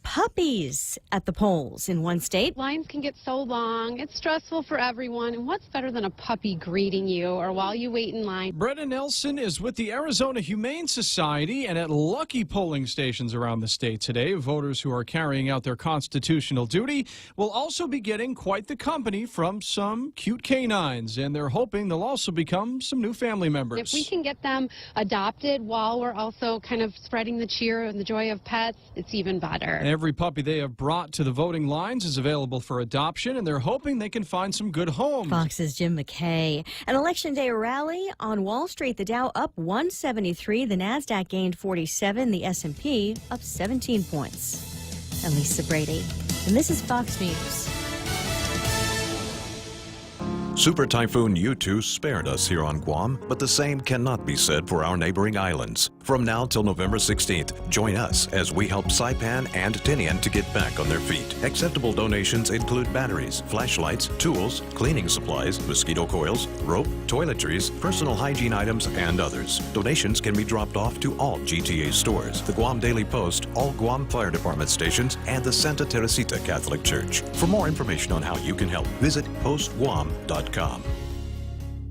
Puppies at the polls in 1 state. Lines can get so long. It's stressful for everyone. And what's better than a puppy greeting you or while you wait in line? Brenda Nelson is with the Arizona Humane Society and at lucky polling stations around the state today. Voters who are carrying out their constitutional duty will also be getting quite the company from some cute canines, and they're hoping they'll also become some new family members. If we can get them adopted while we're also kind of spreading the cheer and the joy of pets, it's even better. Every puppy they have brought to the voting lines is available for adoption, and they're hoping they can find some good homes. Fox's Jim McKay. An Election Day rally on Wall Street. The Dow up 173. The NASDAQ gained 47. The S&P up 17 points. I'm Lisa Brady, and this is Fox News. Super Typhoon Yutu spared us here on Guam, but the same cannot be said for our neighboring islands. From now till November 16th, join us as we help Saipan and Tinian to get back on their feet. Acceptable donations include batteries, flashlights, tools, cleaning supplies, mosquito coils, rope, toiletries, personal hygiene items, and others. Donations can be dropped off to all GTA stores, the Guam Daily Post, all Guam Fire Department stations, and the Santa Teresita Catholic Church. For more information on how you can help, visit postguam.com.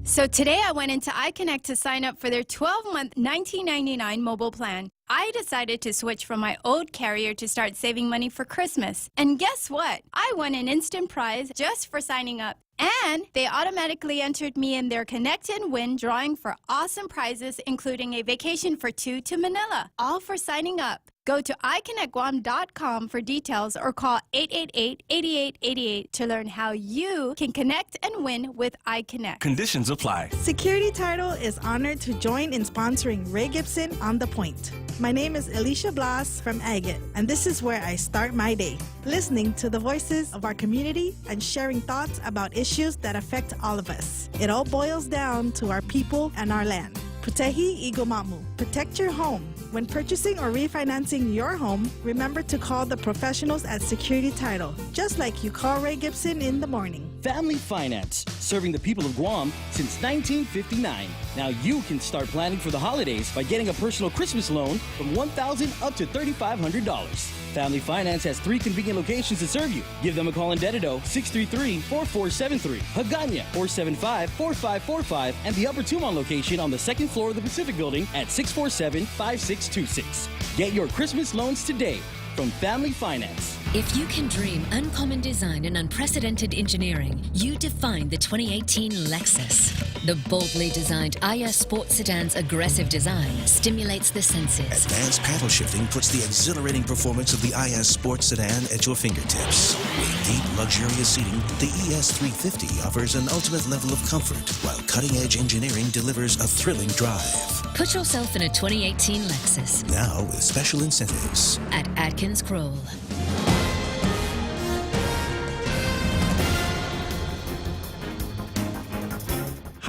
So today I went into iConnect to sign up for their 12-month $19.99 mobile plan. I decided to switch from my old carrier to start saving money for Christmas. And guess what? I won an instant prize just for signing up. And they automatically entered me in their Connect and Win drawing for awesome prizes, including a vacation for 2 to Manila, all for signing up. Go to iConnectGuam.com for details or call 888-8888 to learn how you can connect and win with iConnect. Conditions apply. Security Title is honored to join in sponsoring Ray Gibson on The Point. My name is Alicia Blas from Agate, and this is where I start my day, listening to the voices of our community and sharing thoughts about issues that affect all of us. It all boils down to our people and our land. Putehi Igomamu. Protect your home. When purchasing or refinancing your home, remember to call the professionals at Security Title, just like you call Ray Gibson in the morning. Family Finance, serving the people of Guam since 1959. Now you can start planning for the holidays by getting a personal Christmas loan from $1,000 up to $3,500. Family Finance has 3 convenient locations to serve you. Give them a call in Dededo, 633-4473, Hagana, 475-4545, and the Upper Tumon location on the 2nd floor of the Pacific Building at 647-5626. Get your Christmas loans today from Family Finance. If you can dream uncommon design and unprecedented engineering, you define the 2018 Lexus. The boldly designed IS Sport Sedan's aggressive design stimulates the senses. Advanced paddle shifting puts the exhilarating performance of the IS Sport Sedan at your fingertips. With deep, luxurious seating, the ES350 offers an ultimate level of comfort, while cutting-edge engineering delivers a thrilling drive. Put yourself in a 2018 Lexus. Now with special incentives. At Atkins Kroll.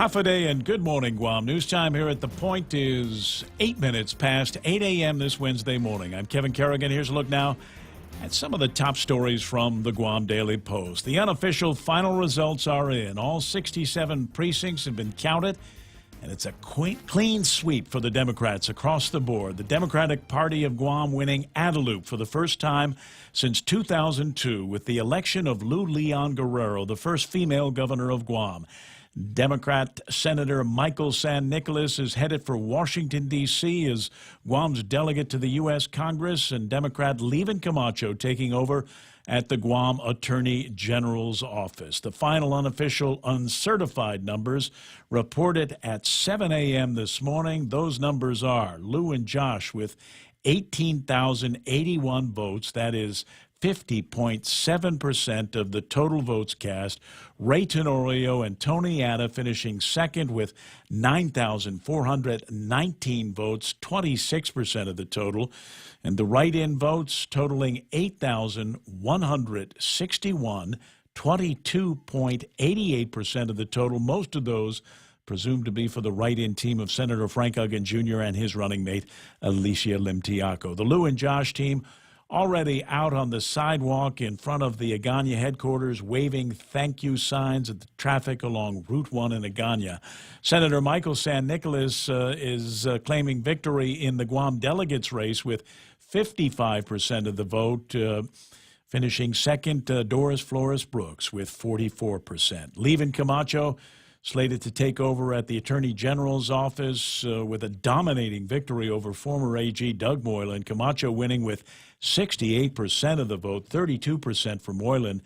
Half a day and good morning, Guam. News time here at The Point is 8 minutes past 8 a.m. this Wednesday morning. I'm Kevin Kerrigan. Here's a look now at some of the top stories from the Guam Daily Post. The unofficial final results are in. All 67 precincts have been counted, and it's a clean sweep for the Democrats across the board. The Democratic Party of Guam winning Adelup for the first time since 2002 with the election of Lou Leon Guerrero, the first female governor of Guam. Democrat Senator Michael San Nicolas is headed for Washington, D.C. as Guam's delegate to the U.S. Congress, and Democrat Levin Camacho taking over at the Guam Attorney General's office. The final unofficial uncertified numbers reported at 7 a.m. this morning. Those numbers are Lou and Josh with 18,081 votes. That is 50.7% of the total votes cast. Ray Tenorio and Tony Atta finishing second with 9,419 votes, 26% of the total. And the write-in votes totaling 8,161, 22.88% of the total. Most of those presumed to be for the write-in team of Senator Frank Uggan Jr. and his running mate, Alicia Lim-Tiaco. The Lou and Josh team already out on the sidewalk in front of the Agana headquarters, waving thank you signs at the traffic along Route 1 in Agana. Senator Michael San Nicolas is claiming victory in the Guam delegates race with 55% of the vote. Finishing second, Doris Flores Brooks with 44%. Levin Camacho slated to take over at the Attorney General's office with a dominating victory over former AG Doug Moylan. Camacho winning with 68% of the vote, 32% for Moylan.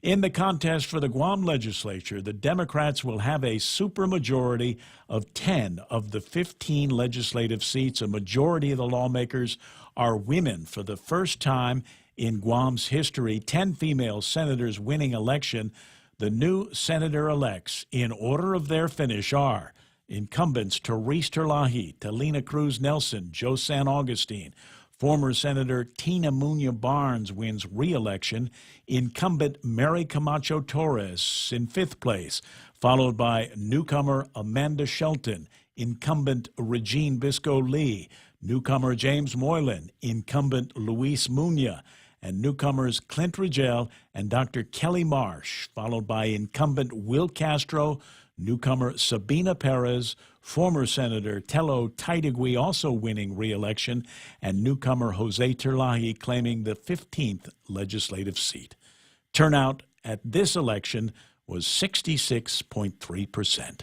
In the contest for the Guam legislature, the Democrats will have a supermajority of 10 of the 15 legislative seats. A majority of the lawmakers are women for the first time in Guam's history. 10 female senators winning election. The new senator-elects, in order of their finish, are incumbents Therese Terlahi, Talina Cruz Nelson, Joe San Augustine. Former Senator Tina Muñoz Barnes wins re-election. Incumbent Mary Camacho Torres in fifth place, followed by newcomer Amanda Shelton, incumbent Regine Bisco Lee, newcomer James Moylan, incumbent Luis Muñoz, and newcomers Clint Rigel and Dr. Kelly Marsh, followed by incumbent Will Castro, newcomer Sabina Perez, former Senator Tello Taitigui also winning re-election, and newcomer Jose Terlahi claiming the 15th legislative seat. Turnout at this election was 66.3%.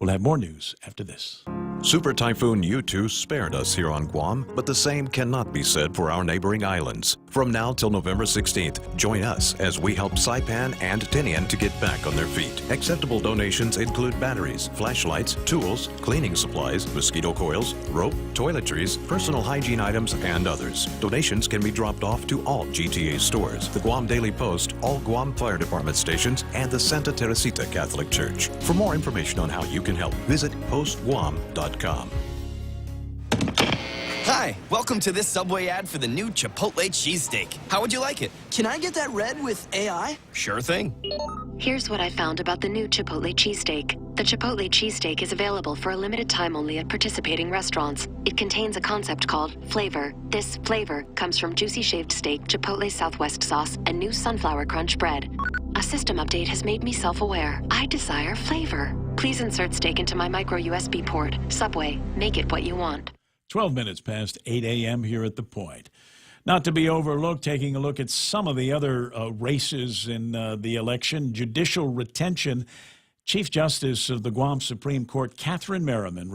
We'll have more news after this. Super Typhoon U2 spared us here on Guam, but the same cannot be said for our neighboring islands. From now till November 16th, join us as we help Saipan and Tinian to get back on their feet. Acceptable donations include batteries, flashlights, tools, cleaning supplies, mosquito coils, rope, toiletries, personal hygiene items, and others. Donations can be dropped off to all GTA stores, the Guam Daily Post, all Guam Fire Department stations, and the Santa Teresita Catholic Church. For more information on how you can help, visit postguam.com. Hi, welcome to this Subway ad for the new Chipotle cheesesteak. How would you like it? Can I get that red with AI? Sure thing. Here's what I found about the new Chipotle cheesesteak. The Chipotle cheesesteak is available for a limited time only at participating restaurants. It contains a concept called flavor. This flavor comes from juicy shaved steak, Chipotle Southwest sauce, and new sunflower crunch bread. A system update has made me self-aware. I desire flavor. Please insert steak into my micro USB port. Subway, make it what you want. 12 minutes past 8 a.m. here at The Point. Not to be overlooked, taking a look at some of the other races in the election. Judicial retention. Chief Justice of the Guam Supreme Court, Catherine Merriman,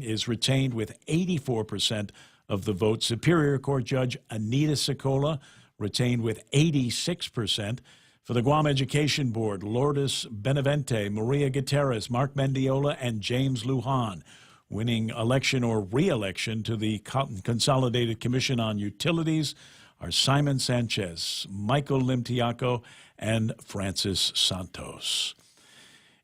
is retained with 84% of the vote. Superior Court Judge Anita Sicola retained with 86%. For the Guam Education Board, Lourdes Benavente, Maria Gutierrez, Mark Mendiola, and James Lujan. Winning election or re-election to the Consolidated Commission on Utilities are Simon Sanchez, Michael Lim-Tiaco, and Francis Santos.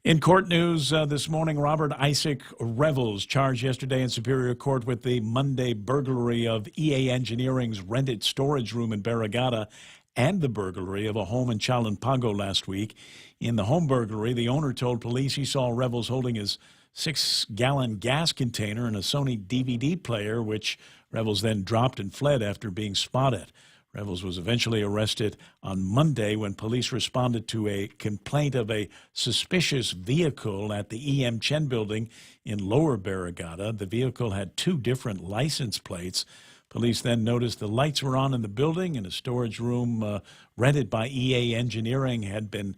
In court news this morning, Robert Isaac Revels charged yesterday in Superior Court with the Monday burglary of EA Engineering's rented storage room in Barrigada and the burglary of a home in Chalampago last week. In the home burglary, the owner told police he saw rebels holding his 6-gallon gas container and a Sony DVD player, which rebels then dropped and fled after being spotted. Rebels was eventually arrested on Monday when police responded to a complaint of a suspicious vehicle at the E.M. Chen building in Lower Barrigada. The vehicle had 2 different license plates. Police then noticed the lights were on in the building and a storage room rented by EA Engineering had been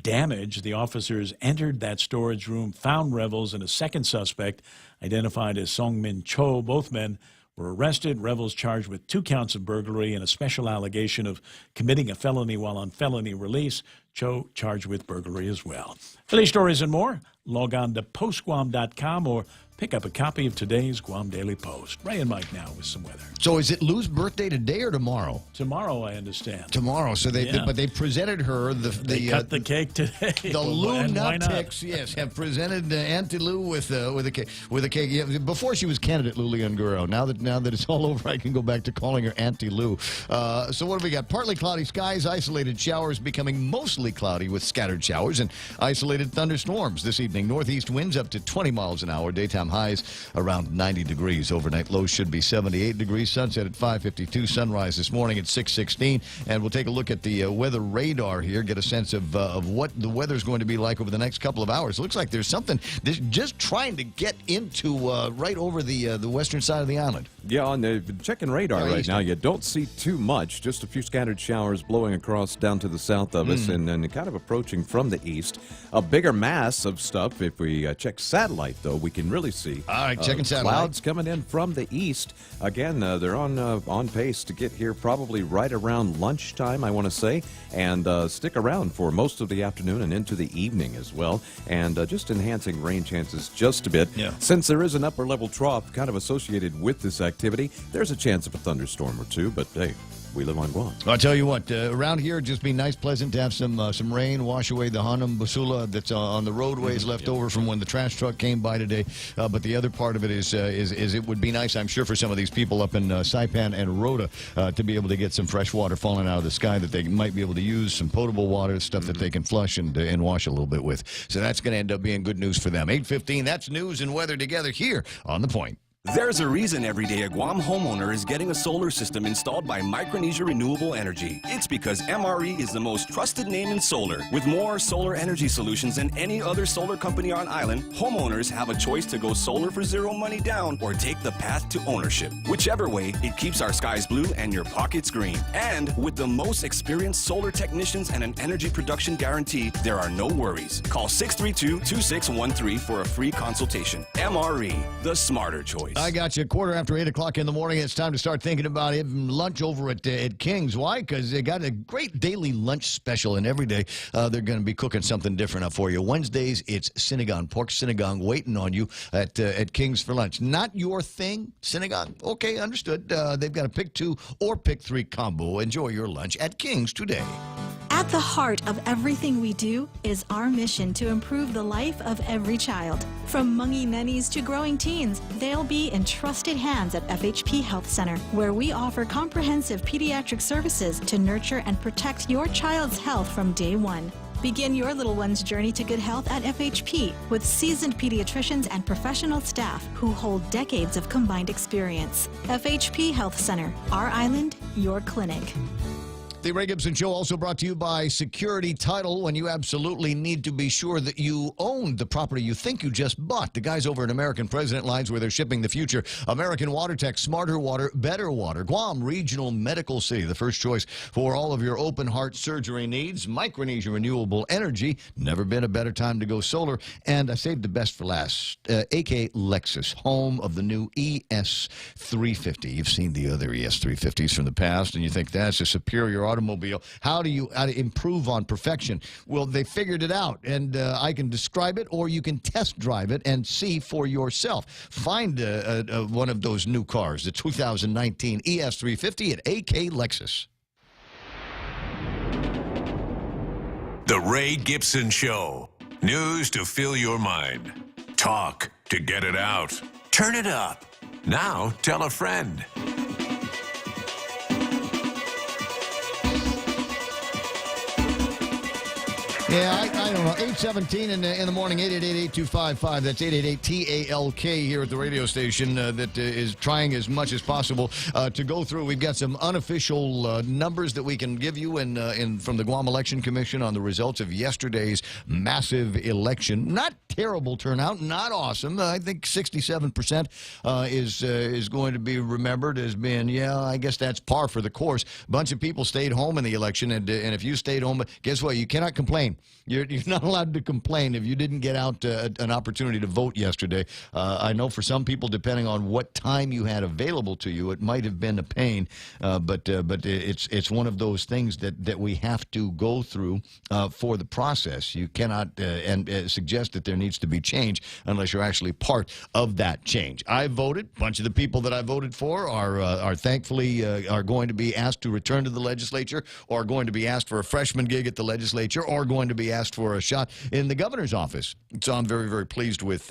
damaged. The officers entered that storage room, found rebels and a second suspect identified as Song-min Cho. Both men were arrested. Rebels charged with 2 counts of burglary and a special allegation of committing a felony while on felony release. Cho charged with burglary as well. For these stories and more, log on to postguam.com or pick up a copy of today's Guam Daily Post. Ray and Mike now with some weather. So is it Lou's birthday today or tomorrow? Tomorrow, I understand. Tomorrow. So but they presented her they cut the cake today. The Lunatics, yes, have presented Auntie Lou with a cake. Yeah, before she was candidate Lou Leon-Guerrero. Now that it's all over, I can go back to calling her Auntie Lou. So what have we got? Partly cloudy skies, isolated showers becoming mostly cloudy with scattered showers and isolated thunderstorms this evening. Northeast winds up to 20 miles an hour. Daytime highs around 90 degrees. Overnight lows should be 78 degrees. Sunset at 5:52. Sunrise this morning at 6:16. And we'll take a look at the weather radar here, get a sense of what the weather's going to be like over the next couple of hours. It looks like there's something just trying to get into right over the western side of the island. Yeah, on the checking radar right now, you don't see too much. Just a few scattered showers blowing across down to the south of us and kind of approaching from the east. A bigger mass of stuff. If we check satellite, though, we can really see. All right, checking satellite. Clouds coming in from the east. Again, they're on pace to get here probably right around lunchtime, I want to say, and stick around for most of the afternoon and into the evening as well, and just enhancing rain chances just a bit. Yeah. Since there is an upper-level trough kind of associated with this activity, there's a chance of a thunderstorm or two, but hey, we live on Guam. I'll tell you what, around here, it'd just be nice, pleasant to have some rain, wash away the Hanam Basula that's on the roadways left over from when the trash truck came by today. But the other part of it is it would be nice, I'm sure, for some of these people up in Saipan and Rota to be able to get some fresh water falling out of the sky that they might be able to use, some potable water, stuff that they can flush and wash a little bit with. So that's going to end up being good news for them. 8:15, that's news and weather together here on The Point. There's a reason every day a Guam homeowner is getting a solar system installed by Micronesia Renewable Energy. It's because MRE is the most trusted name in solar. With more solar energy solutions than any other solar company on island, homeowners have a choice to go solar for zero money down or take the path to ownership. Whichever way, it keeps our skies blue and your pockets green. And with the most experienced solar technicians and an energy production guarantee, there are no worries. Call 632-2613 for a free consultation. MRE, the smarter choice. I got you. 8:15 in the morning. It's time to start thinking about it. Lunch over at King's. Why? Because they got a great daily lunch special, and every day they're going to be cooking something different up for you. Wednesdays, it's sinigang, pork sinigang, waiting on you at King's for lunch. Not your thing, sinigang? Okay, understood. They've got a pick 2 or pick 3 combo. Enjoy your lunch at King's today. At the heart of everything we do is our mission to improve the life of every child. From mungy nennies to growing teens, they'll be in trusted hands at FHP Health Center, where we offer comprehensive pediatric services to nurture and protect your child's health from day one. Begin your little one's journey to good health at FHP with seasoned pediatricians and professional staff who hold decades of combined experience. FHP Health Center, our island, your clinic. The Ray Gibson Show also brought to you by Security Title, when you absolutely need to be sure that you own the property you think you just bought. The guys over at American President Lines, where they're shipping the future. American Water Tech, smarter water, better water. Guam Regional Medical City, the first choice for all of your open heart surgery needs. Micronesia Renewable Energy, never been a better time to go solar. And I saved the best for last. AK Lexus, home of the new ES350. You've seen the other ES350s from the past, and you think that's a superior automobile. How do you improve on perfection? Well, they figured it out, and I can describe it, or you can test drive it and see for yourself. Find one of those new cars, the 2019 ES350 at AK Lexus. The Ray Gibson Show. News to fill your mind. Talk to get it out. Turn it up. Now tell a friend. Yeah, I don't know. 8:17 in the morning, 888-8255. That's 888-TALK here at the radio station that is trying as much as possible to go through. We've got some unofficial numbers that we can give you from the Guam Election Commission on the results of yesterday's massive election. Not terrible turnout, not awesome. I think 67% is going to be remembered as being, yeah, I guess that's par for the course. A bunch of people stayed home in the election, and if you stayed home, guess what? You cannot complain. You're not allowed to complain if you didn't get out an opportunity to vote yesterday. I know for some people, depending on what time you had available to you, it might have been a pain, but it's one of those things that we have to go through for the process. You cannot suggest that there needs to be change unless you're actually part of that change. I voted. A bunch of the people that I voted for are thankfully are going to be asked to return to the legislature, or going to be asked for a freshman gig at the legislature, or going to be asked for a shot in the governor's office. So I'm very, very pleased with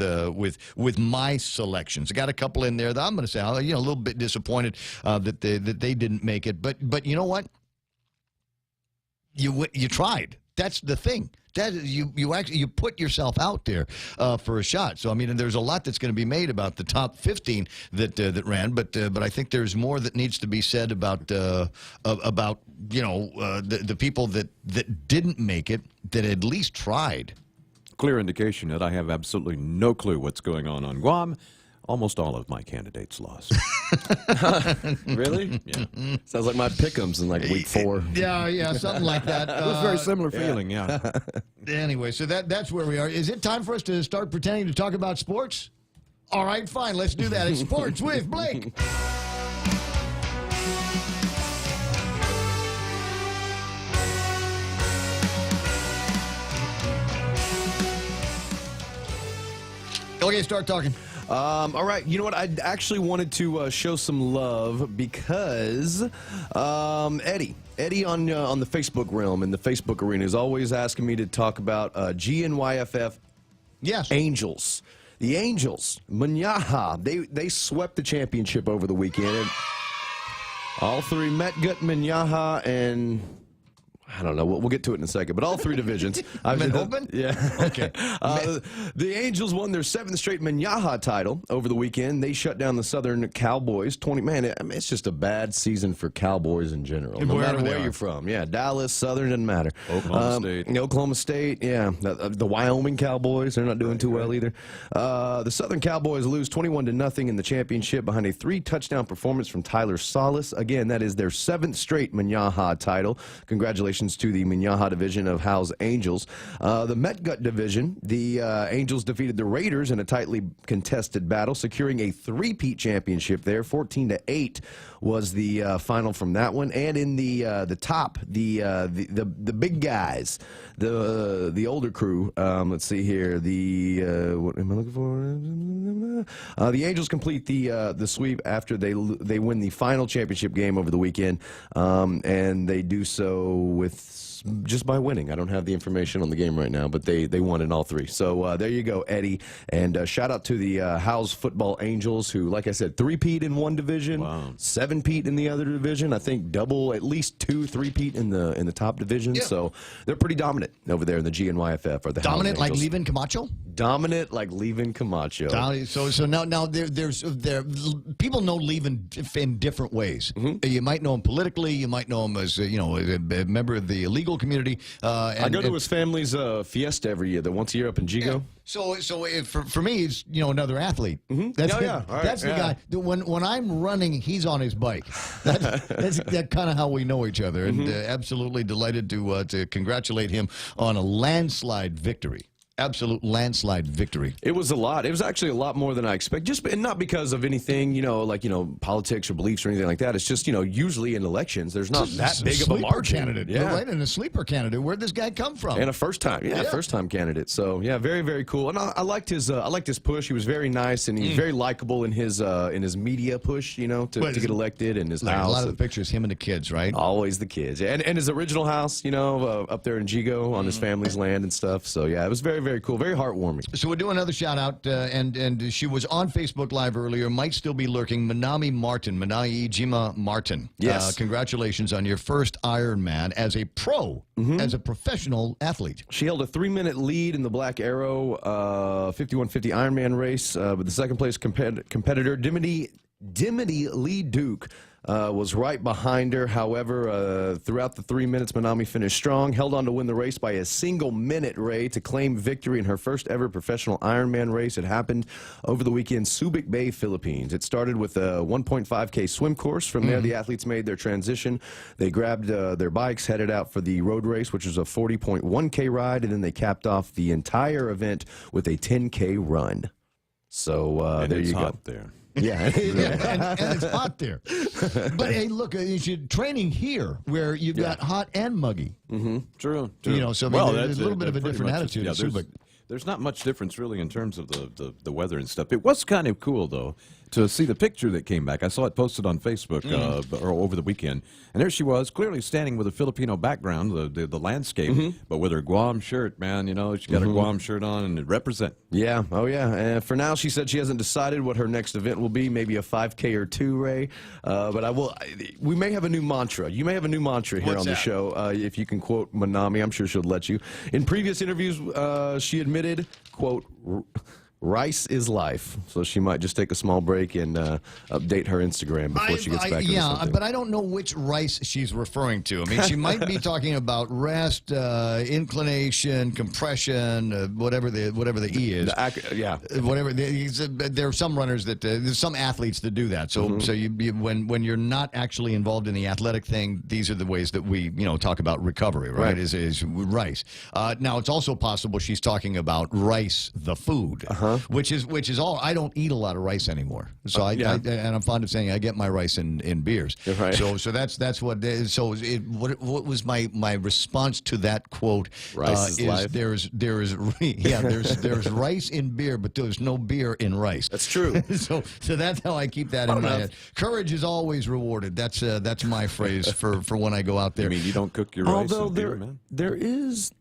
my selections. I got a couple in there that I'm going to say, a little bit disappointed that they didn't make it. But you know what? You tried. That's the thing. That you put yourself out there for a shot. So I mean, and there's a lot that's going to be made about the top 15 that ran, but I think there's more that needs to be said about the people that didn't make it, that at least tried. Clear indication that I have absolutely no clue what's going on Guam. Almost all of my candidates lost. Really? Yeah. Sounds like my pick'ems in like week 4. Yeah, something like that. It was a very similar feeling, yeah. Anyway, so that's where we are. Is it time for us to start pretending to talk about sports? All right, fine. Let's do that. It's Sports with Blake. Okay, start talking. All right. You know what? I actually wanted to show some love because Eddie on the Facebook realm, in the Facebook arena, is always asking me to talk about GNYFF Angels. The Angels, Minyaha, they swept the championship over the weekend. And all three, Metgut, Minyaha, and I don't know. We'll get to it in a second. But all three divisions. Open? Yeah. Okay. The Angels won their 7th straight Minyaha title over the weekend. They shut down the Southern Cowboys. It's just a bad season for Cowboys in general. No matter where you're from. Yeah, Dallas, Southern, doesn't matter. Oklahoma State, yeah. The Wyoming Cowboys, they're not doing too well either. The Southern Cowboys lose 21-0 in the championship behind a 3-touchdown performance from Tyler Salas. Again, that is their 7th straight Minyaha title. Congratulations to the Minyaha division of Howe's Angels. The Metgut division, the Angels defeated the Raiders in a tightly contested battle, securing a 3-peat championship there. 14-8 was the final from that one. And in the top, the big guys, the older crew. Let's see here. What am I looking for? The Angels complete the sweep after they win the final championship game over the weekend, and they do so with just by winning. I don't have the information on the game right now, but they won in all 3. So there you go, Eddie. And shout out to the Howe's Football Angels, who, like I said, 3-peat in one division, 7-peat in the other division. I think double, at least 2 3-peat in the top division. Yeah. So they're pretty dominant over there in the GNYFF. Or the dominant like Levin Camacho? Dominant like Levin Camacho. So now there's people know Levin in different ways. Mm-hmm. You might know him politically. You might know him as a member of the legal community. I go to his family's fiesta every year. Once a year up in Jigo. Yeah. So for me, he's another athlete. Mm-hmm. That's the guy. When I'm running, he's on his bike. That's kind of how we know each other. And absolutely delighted to congratulate him on a landslide victory. Absolute landslide victory. It was a lot. It was actually a lot more than I expected. And not because of anything, politics or beliefs or anything like that. It's just, usually in elections, there's not that big of a margin. Candidate. Yeah. Right, and a sleeper candidate. Where'd this guy come from? And a first-time candidate. So, yeah, very, very cool. And I liked his push. He was very nice, and he's very likable in his media push, to get elected, and his house. A lot of the pictures, him and the kids, right? Always the kids. And his original house, up there in Jigo on his family's land and stuff. So, yeah, it was very, very cool, very heartwarming. So we'll do another shout out, and she was on Facebook Live earlier, might still be lurking. Manami Jima Martin. Yes. Congratulations on your first Ironman as a pro, as a professional athlete. She held a 3-minute lead in the Black Arrow 5150 Ironman race, but the second place competitor, Dimity Lee Duke, was right behind her. However, throughout the 3 minutes, Manami finished strong, held on to win the race by a single minute, Ray, to claim victory in her first ever professional Ironman race. It happened over the weekend, Subic Bay, Philippines. It started with a 1.5K swim course. From there, the athletes made their transition. They grabbed their bikes, headed out for the road race, which was a 40.1K ride, and then they capped off the entire event with a 10K run. So there you go. Hot there. Yeah, and it's hot there. But hey, look, you're training here where you've got hot and muggy. True. You know, so there's a little bit of a different attitude. There's not much difference really in terms of the weather and stuff. It was kind of cool though to see the picture that came back. I saw it posted on Facebook or over the weekend, and there she was, clearly standing with a Filipino background, the landscape, but with her Guam shirt. Man, you know, she got her Guam shirt on, and it represent. Yeah, oh yeah. And for now, she said she hasn't decided what her next event will be. Maybe a 5K or 2, Ray. But we may have a new mantra. You may have a new mantra here on the show. If you can quote Manami, I'm sure she'll let you. In previous interviews, she admitted, quote, rice is life. So she might just take a small break and update her Instagram before she gets back into something. But I don't know which rice she's referring to. I mean, she might be talking about rest, inclination, compression, whatever the E is. Whatever. There are some runners that there's some athletes that do that. So when you're not actually involved in the athletic thing, these are the ways that we talk about recovery. Right? Is rice. Now it's also possible she's talking about rice, the food. Which is all. I don't eat a lot of rice anymore, so and I'm fond of saying I get my rice in beers. Right. So that's what. So what was my response to that quote? Rice is life. There's rice in beer, but there's no beer in rice. That's true. so that's how I keep that in my head. Courage is always rewarded. That's my phrase for when I go out there. I mean, you don't cook your rice in beer, man. There is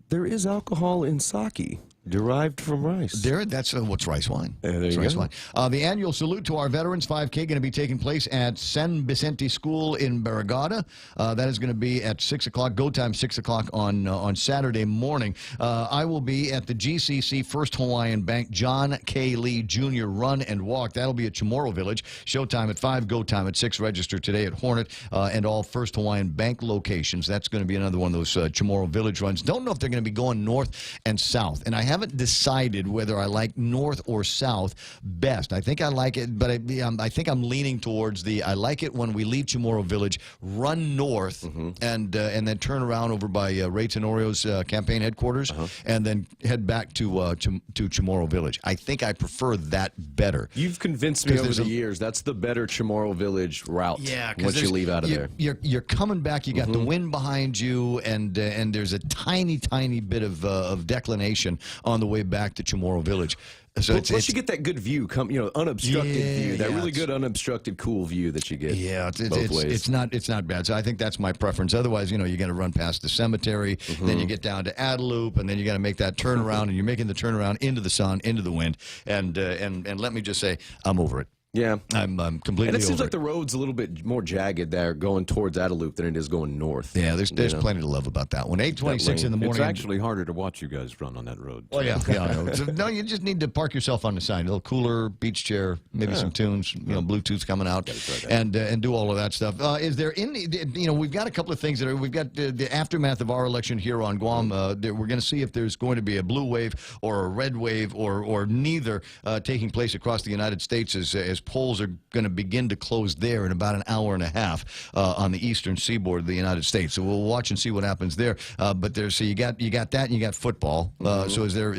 alcohol in sake. Derived from rice. That's what's rice wine. There you rice go. Wine. The annual Salute to Our Veterans 5K going to be taking place at San Vicente School in Barrigada. That is going to be at 6 o'clock, go time 6 o'clock on Saturday morning. I will be at the GCC First Hawaiian Bank John K. Lee Jr. Run and Walk. That'll be at Chamorro Village. Showtime at 5, go time at 6. Register today at Hornet and all First Hawaiian Bank locations. That's going to be another one of those Chamorro Village runs. Don't know if they're going to be going north and south. And I haven't decided whether I like north or south best. I think I like it, but I think I'm leaning towards I like it when we leave Chamorro Village, run north, and then turn around over by Ray Tenorio's campaign headquarters, and then head back to Chamorro Village. I think I prefer that better. You've convinced me over the years that's the better Chamorro Village route. Yeah, once you leave out of there, you're coming back. You got the wind behind you, and there's a tiny bit of declination on the way back to Chamorro Village. So plus you get that good view, unobstructed view, that really good unobstructed, cool view that you get. Yeah, both ways. It's not bad. So I think that's my preference. Otherwise, you got to run past the cemetery, then you get down to Adelup, and then you got to make that turnaround, and you're making the turnaround into the sun, into the wind, and let me just say, I'm over it. Yeah, I'm completely over it. And it seems like the road's a little bit more jagged there going towards Adelup than it is going north. Yeah, there's plenty to love about that one. 8:26 in the morning. It's actually harder to watch you guys run on that road. Oh, yeah. I know. No, you just need to park yourself on the side. A little cooler, beach chair, maybe some tunes, Bluetooth coming out, and do all of that stuff. Is there we've got a couple of things that we've got the aftermath of our election here on Guam. We're going to see if there's going to be a blue wave or a red wave or neither taking place across the United States as polls are going to begin to close there in about an hour and a half on the eastern seaboard of the United States. So we'll watch and see what happens there. But you got that, and you got football. So is there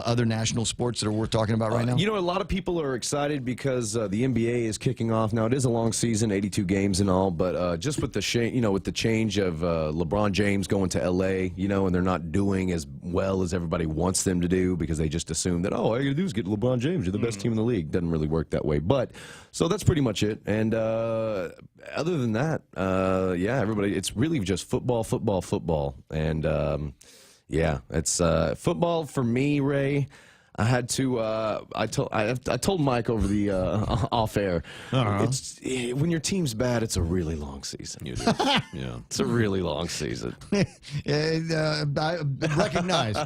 other national sports that are worth talking about right now? A lot of people are excited because the NBA is kicking off now. It is a long season, 82 games and all, but just with the change of LeBron James going to LA, and they're not doing as well as everybody wants them to do because they just assume that all you gotta do is get LeBron James. You're the best team in the league. Doesn't really work that way, but. So that's pretty much it. And other than that, everybody, it's really just football. And Yeah, it's football for me, Ray. I had to. I told Mike over the off air. It's when your team's bad, it's a really long season. Yeah, it's a really long season. I recognize,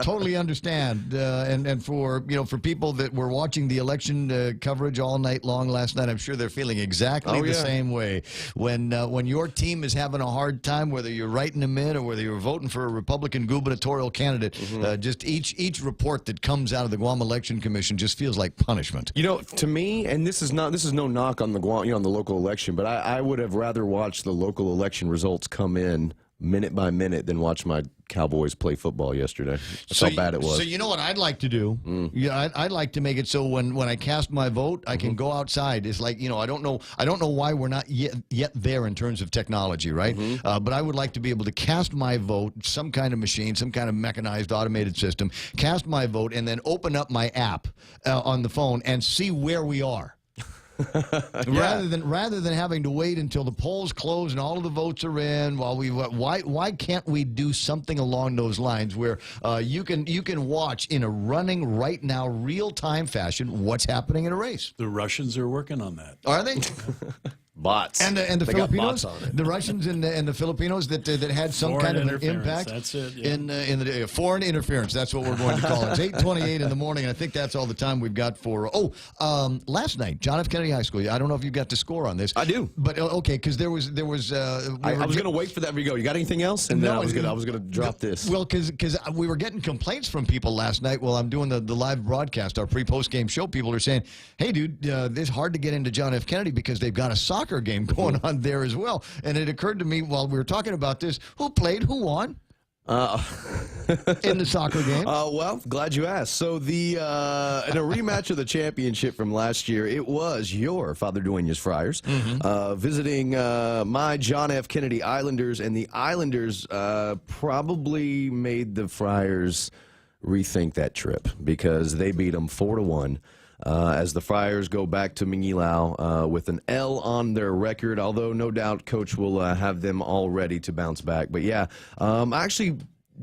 totally understand, and for for people that were watching the election coverage all night long last night, I'm sure they're feeling exactly the same way. When your team is having a hard time, whether you're writing them in or whether you're voting for a Republican gubernatorial candidate, just each report that comes out of the Guam Election Commission just feels like punishment. To me, and this is no knock on the Guam, on the local election, but I would have rather watched the local election results come in minute by minute than watch my Cowboys play football yesterday. That's how bad it was. So you know what I'd like to do? Yeah, I'd like to make it so when I cast my vote, I can go outside. It's like, I don't know why we're not yet there in terms of technology, right? But I would like to be able to cast my vote, some kind of machine, some kind of mechanized automated system, cast my vote, and then open up my app on the phone and see where we are. Rather than having to wait until the polls close and all of the votes are in, why can't we do something along those lines where you can watch in a running right now real time fashion what's happening in a race? The Russians are working on that. Are they? Bots. And the They got Filipinos, bots on it. the Russians and the Filipinos that had some Foreign kind of an interference, impact. that's it, yeah. In the foreign interference. That's what we're going to call it. It's 8:28 in the morning, and I think that's all the time we've got for. Last night, John F. Kennedy High School. I don't know if you got to score on this. I do, but okay, because there was. I was going to wait for that to go. You got anything else? And then I was going to drop this. Well, because we were getting complaints from people last night while I'm doing the live broadcast, our pre-post game show. People are saying, "Hey, dude, it's hard to get into John F. Kennedy because they've got a soccer game going on there as well." And it occurred to me while we were talking about this, who won? In the soccer game? Well, glad you asked. So in a rematch of the championship from last year, it was your Father Duenas Friars visiting my John F. Kennedy Islanders, and the Islanders probably made the Friars rethink that trip because they beat them 4-1. As the Friars go back to Mangilao with an L on their record, although no doubt Coach will have them all ready to bounce back. But yeah, I actually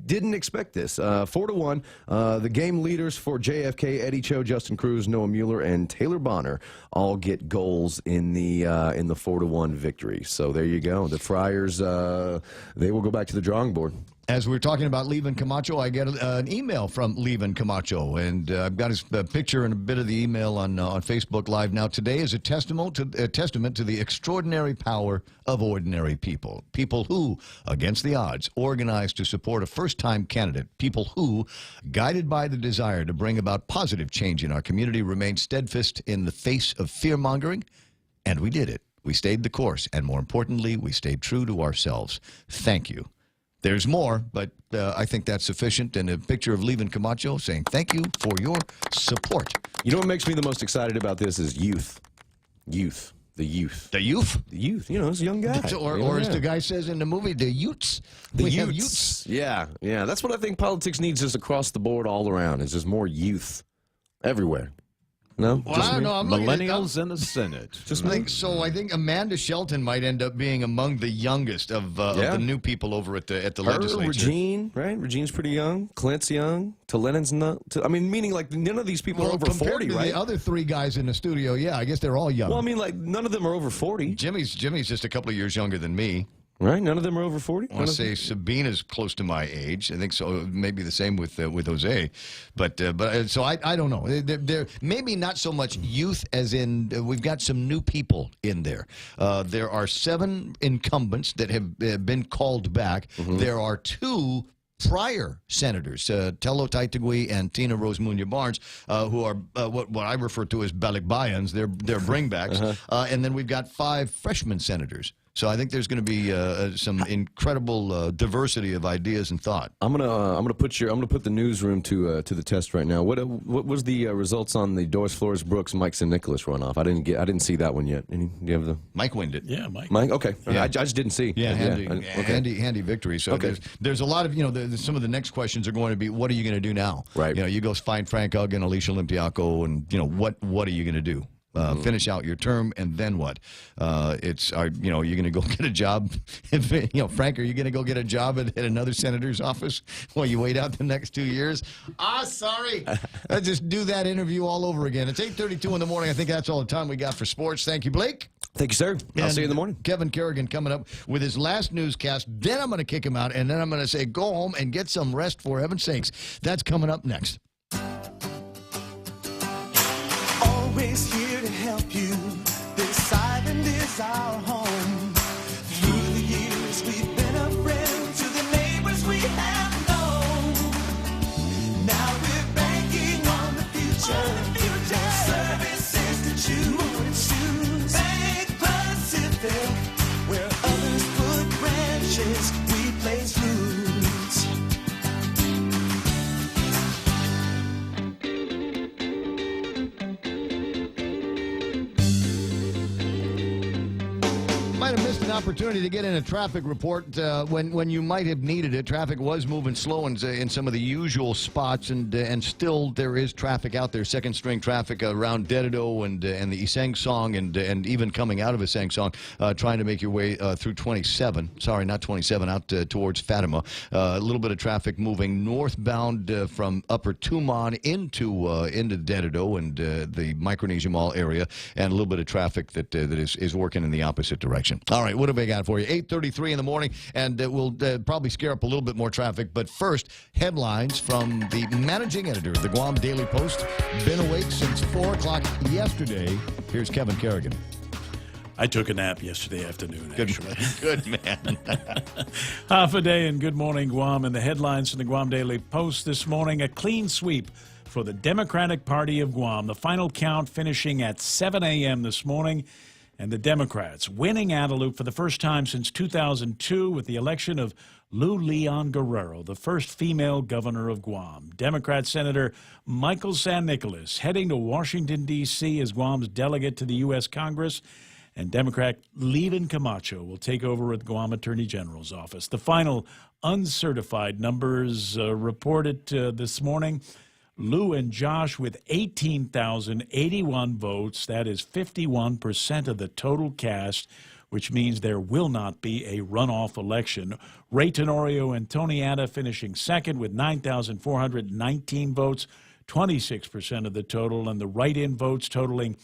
didn't expect this. 4-1. The game leaders for JFK, Eddie Cho, Justin Cruz, Noah Mueller, and Taylor Bonner all get goals in the 4-1 victory. So there you go. The Friars, they will go back to the drawing board. As we're talking about Levin Camacho, I get an email from Levin Camacho, and I've got his picture and a bit of the email on Facebook Live now. Today is a testament to the extraordinary power of ordinary people. People who, against the odds, organized to support a first-time candidate. People who, guided by the desire to bring about positive change in our community, remained steadfast in the face of fear-mongering. And we did it. We stayed the course, and more importantly, we stayed true to ourselves. Thank you. There's more, but I think that's sufficient. And a picture of Levin Camacho saying thank you for your support. You know what makes me the most excited about this is youth. The youth. The youth? The youth. It's a young guy. Or as the guy says in the movie, the youths. The We youths. have youths. Yeah. That's what I think politics needs just across the board all around. It's just more youth everywhere. No? Well, I don't know. I'm looking at Millennials in the Senate. I think so. I think Amanda Shelton might end up being among the youngest of the new people over at the legislature. Regine, right? Regine's pretty young. Clint's young. Lenon's not. Meaning like none of these people are over compared 40, to right? the other three guys in the studio, yeah, I guess they're all young. Well, I mean, like none of them are over 40. Jimmy's just a couple of years younger than me. Right? None of them are over 40? I want to say Sabina's close to my age. I think so. Maybe the same with Jose. But so I don't know. They're maybe not so much youth as in we've got some new people in there. There are 7 incumbents that have been called back. There are 2 prior senators, Tello Taitagui and Tina Rose Munya Barnes, who are what I refer to as balikbayans. They're bringbacks. And then we've got 5 freshman senators. So I think there's going to be some incredible diversity of ideas and thought. I'm gonna put the newsroom to the test right now. What was the results on the Doris Flores Brooks Mike St. Nicholas runoff? I didn't see that one yet. Do you have the Mike win it? Yeah, Mike. Mike, okay. Yeah. I just didn't see. Yeah, Okay. handy victory. So there's a lot of some of the next questions are going to be what are you going to do now? Right. You go find Frank Ugg and Alicia Limpiaco, and what are you going to do? Finish out your term, and then what? You're going to go get a job. Frank, are you going to go get a job at another senator's office while you wait out the next 2 years? Sorry. Let's just do that interview all over again. It's 8:32 in the morning. I think that's all the time we got for sports. Thank you, Blake. Thank you, sir. I'll see you in the morning. Kevin Kerrigan coming up with his last newscast. Then I'm going to kick him out, and then I'm going to say, go home and get some rest, for heaven's sakes. That's coming up next. Always here to help you. This island is our home. Through the years, we've been a friend to the neighbors we have known. Now we're banking on the future. Their services to choose. Bank Pacific, where others put branches, we place roots. Might have missed an opportunity to get in a traffic report when you might have needed it. Traffic was moving slow in some of the usual spots, and still there is traffic out there. Second string traffic around Dededo and the Isang Song, and even coming out of Isang Song, trying to make your way through 27. Sorry, not 27, out towards Fatima. A little bit of traffic moving northbound from Upper Tumon into Dededo and the Micronesia Mall area, and a little bit of traffic that is working in the opposite direction. All right, what have I got for you? 8:33 in the morning, and we'll probably scare up a little bit more traffic. But first, headlines from the managing editor of the Guam Daily Post. Been awake since 4 o'clock yesterday. Here's Kevin Kerrigan. I took a nap yesterday afternoon, actually. Good man. Half a day and good morning, Guam. And the headlines from the Guam Daily Post this morning: a clean sweep for the Democratic Party of Guam. The final count finishing at 7 a.m. this morning. And the Democrats winning Adelup for the first time since 2002 with the election of Lou Leon Guerrero, the first female governor of Guam. Democrat Senator Michael San Nicolas heading to Washington, D.C. as Guam's delegate to the U.S. Congress. And Democrat Levin Camacho will take over at the Guam Attorney General's office. The final uncertified numbers reported this morning. Lou and Josh with 18,081 votes. That is 51% of the total cast, which means there will not be a runoff election. Ray Tenorio and Tony Atta finishing second with 9,419 votes, 26% of the total, and the write-in votes totaling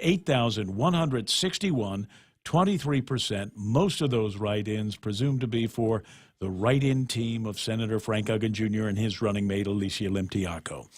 8,161, 23%. Most of those write-ins presumed to be for the write-in team of Senator Frank Uggan Jr. and his running mate, Alicia Limtiaco.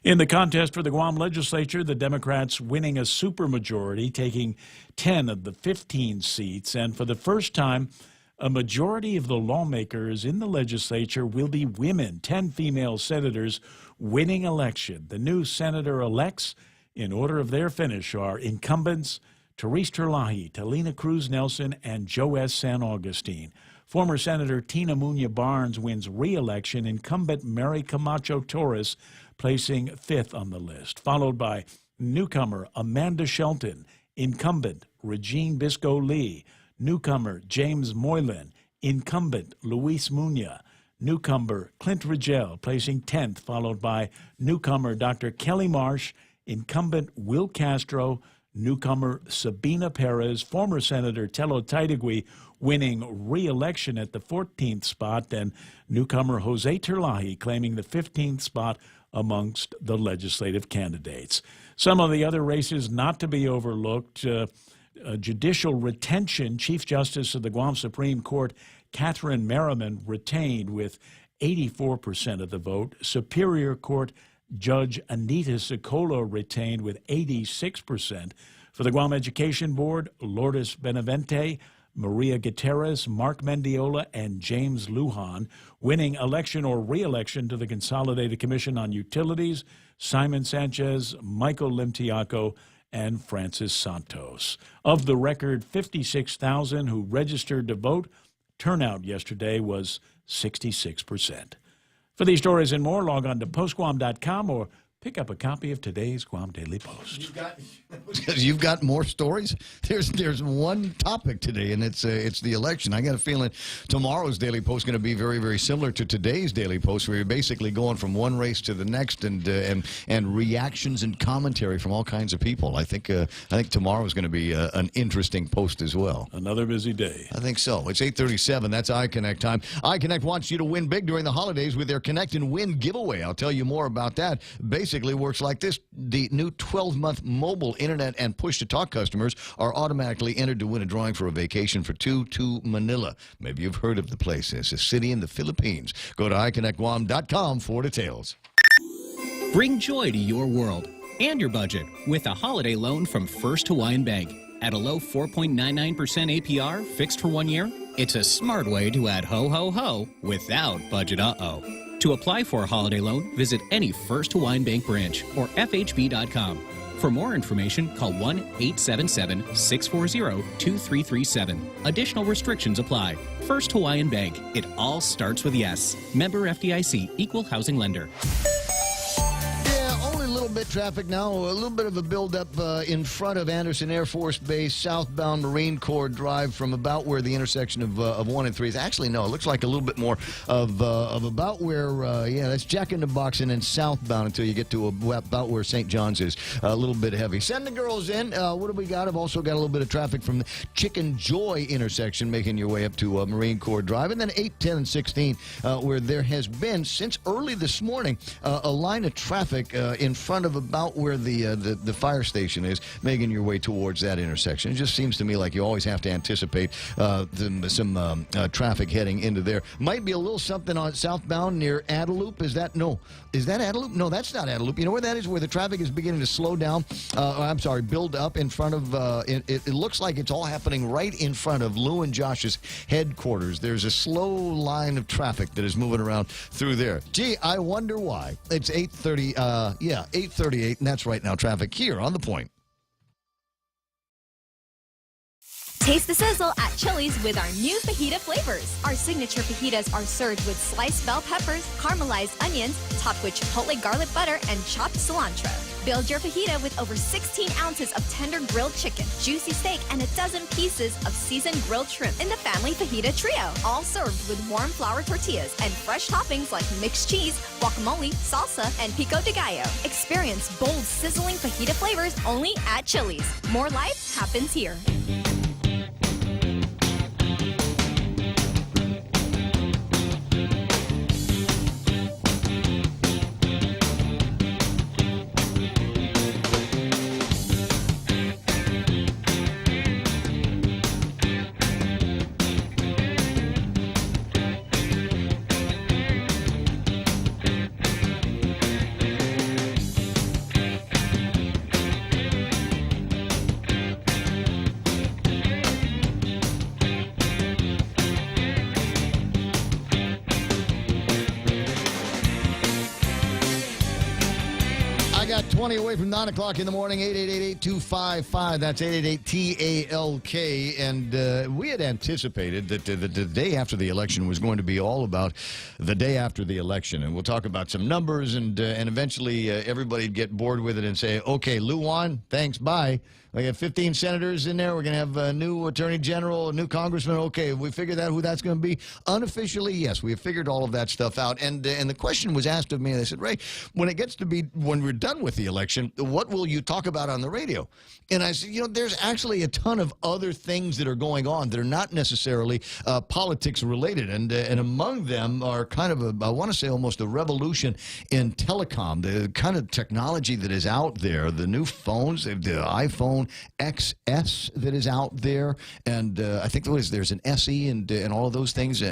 In the contest for the Guam legislature, the Democrats winning a supermajority, taking 10 of the 15 seats. And for the first time, a majority of the lawmakers in the legislature will be women, 10 female senators winning election. The new senator-elects, in order of their finish, are incumbents Therese Terlahi, Talina Cruz Nelson, and Joe S. San Augustine. Former Senator Tina Muña Barnes wins re-election. Incumbent Mary Camacho Torres placing 5th on the list, followed by newcomer Amanda Shelton, incumbent Regine Bisco Lee, newcomer James Moylan, incumbent Luis Muña, newcomer Clint Rigel placing 10th, followed by newcomer Dr. Kelly Marsh, incumbent Will Castro, newcomer Sabina Perez, former Senator Tello Taitigui winning re-election at the 14th spot, and newcomer Jose Terlahi claiming the 15th spot amongst the legislative candidates. Some of the other races not to be overlooked: judicial retention. Chief Justice of the Guam Supreme Court Catherine Merriman retained with 84% of the vote. Superior Court Judge Anita Socola retained with 86%. For the Guam Education Board, Lourdes Benavente, Maria Gutierrez, Mark Mendiola, and James Lujan. Winning election or re-election to the Consolidated Commission on Utilities, Simon Sanchez, Michael Limtiaco, and Francis Santos. Of the record 56,000 who registered to vote, turnout yesterday was 66%. For these stories and more, log on to postguam.com or pick up a copy of today's Guam Daily Post. Because you've got more stories. There's one topic today, and it's the election. I got a feeling tomorrow's Daily Post is going to be very, very similar to today's Daily Post, where you're basically going from one race to the next, and reactions and commentary from all kinds of people. I think tomorrow is going to be an interesting post as well. Another busy day. I think so. It's 8:37. That's iConnect time. iConnect wants you to win big during the holidays with their Connect and Win giveaway. I'll tell you more about that. Basically works like this. The new 12-month mobile internet and push-to-talk customers are automatically entered to win a drawing for a vacation for two to Manila. Maybe you've heard of the place. It's a city in the Philippines. Go to iConnectGuam.com for details. Bring joy to your world and your budget with a holiday loan from First Hawaiian Bank. At a low 4.99% APR, fixed for 1 year, it's a smart way to add ho-ho-ho without budget uh-oh. To apply for a holiday loan, visit any First Hawaiian Bank branch or FHB.com. For more information, call 1-877-640-2337. Additional restrictions apply. First Hawaiian Bank. It all starts with yes. Member FDIC, Equal Housing Lender. Bit traffic now, a little bit of a buildup in front of Anderson Air Force Base, southbound Marine Corps Drive from about where the intersection of 1 and 3 is. Actually, no, it looks like a little bit more of about where, that's Jack in the Box and then southbound until you get to about where St. John's is. A little bit heavy. Send the girls in. What have we got? I've also got a little bit of traffic from the Chicken Joy intersection making your way up to Marine Corps Drive. And then 8, 10, and 16 where there has been, since early this morning, a line of traffic in front of about where the fire station is, making your way towards that intersection. It just seems to me like you always have to anticipate some traffic heading into there. Might be a little something on southbound near Adelup. Is that Adelup? No, that's not Adelup. You know where that is, where the traffic is beginning to slow down? Build up in front of, it looks like it's all happening right in front of Lou and Josh's headquarters. There's a slow line of traffic that is moving around through there. Gee, I wonder why. It's 8:38, and that's right now traffic here on The Point. Taste the sizzle at Chili's with our new fajita flavors. Our signature fajitas are served with sliced bell peppers, caramelized onions, topped with chipotle garlic butter, and chopped cilantro. Build your fajita with over 16 ounces of tender grilled chicken, juicy steak, and a dozen pieces of seasoned grilled shrimp in the family fajita trio. All served with warm flour tortillas and fresh toppings like mixed cheese, guacamole, salsa, and pico de gallo. Experience bold, sizzling fajita flavors only at Chili's. More life happens here. Got 20 away from 9 o'clock in the morning, 888-8255. That's 888-TALK. And we had anticipated that the day after the election was going to be all about the day after the election. And we'll talk about some numbers, and eventually everybody'd get bored with it and say, okay, Lou won, thanks, bye. We have 15 senators in there. We're going to have a new attorney general, a new congressman. Okay, have we figured out who that's going to be? Unofficially, yes, we have figured all of that stuff out. And the question was asked of me, and I said, Ray, when it gets to be, when we're done with the election, what will you talk about on the radio? And I said, there's actually a ton of other things that are going on that are not necessarily politics related. And among them are kind of I want to say almost a revolution in telecom, the kind of technology that is out there, the new phones, the iPhone XS that is out there, and I think there's an SE and all of those things.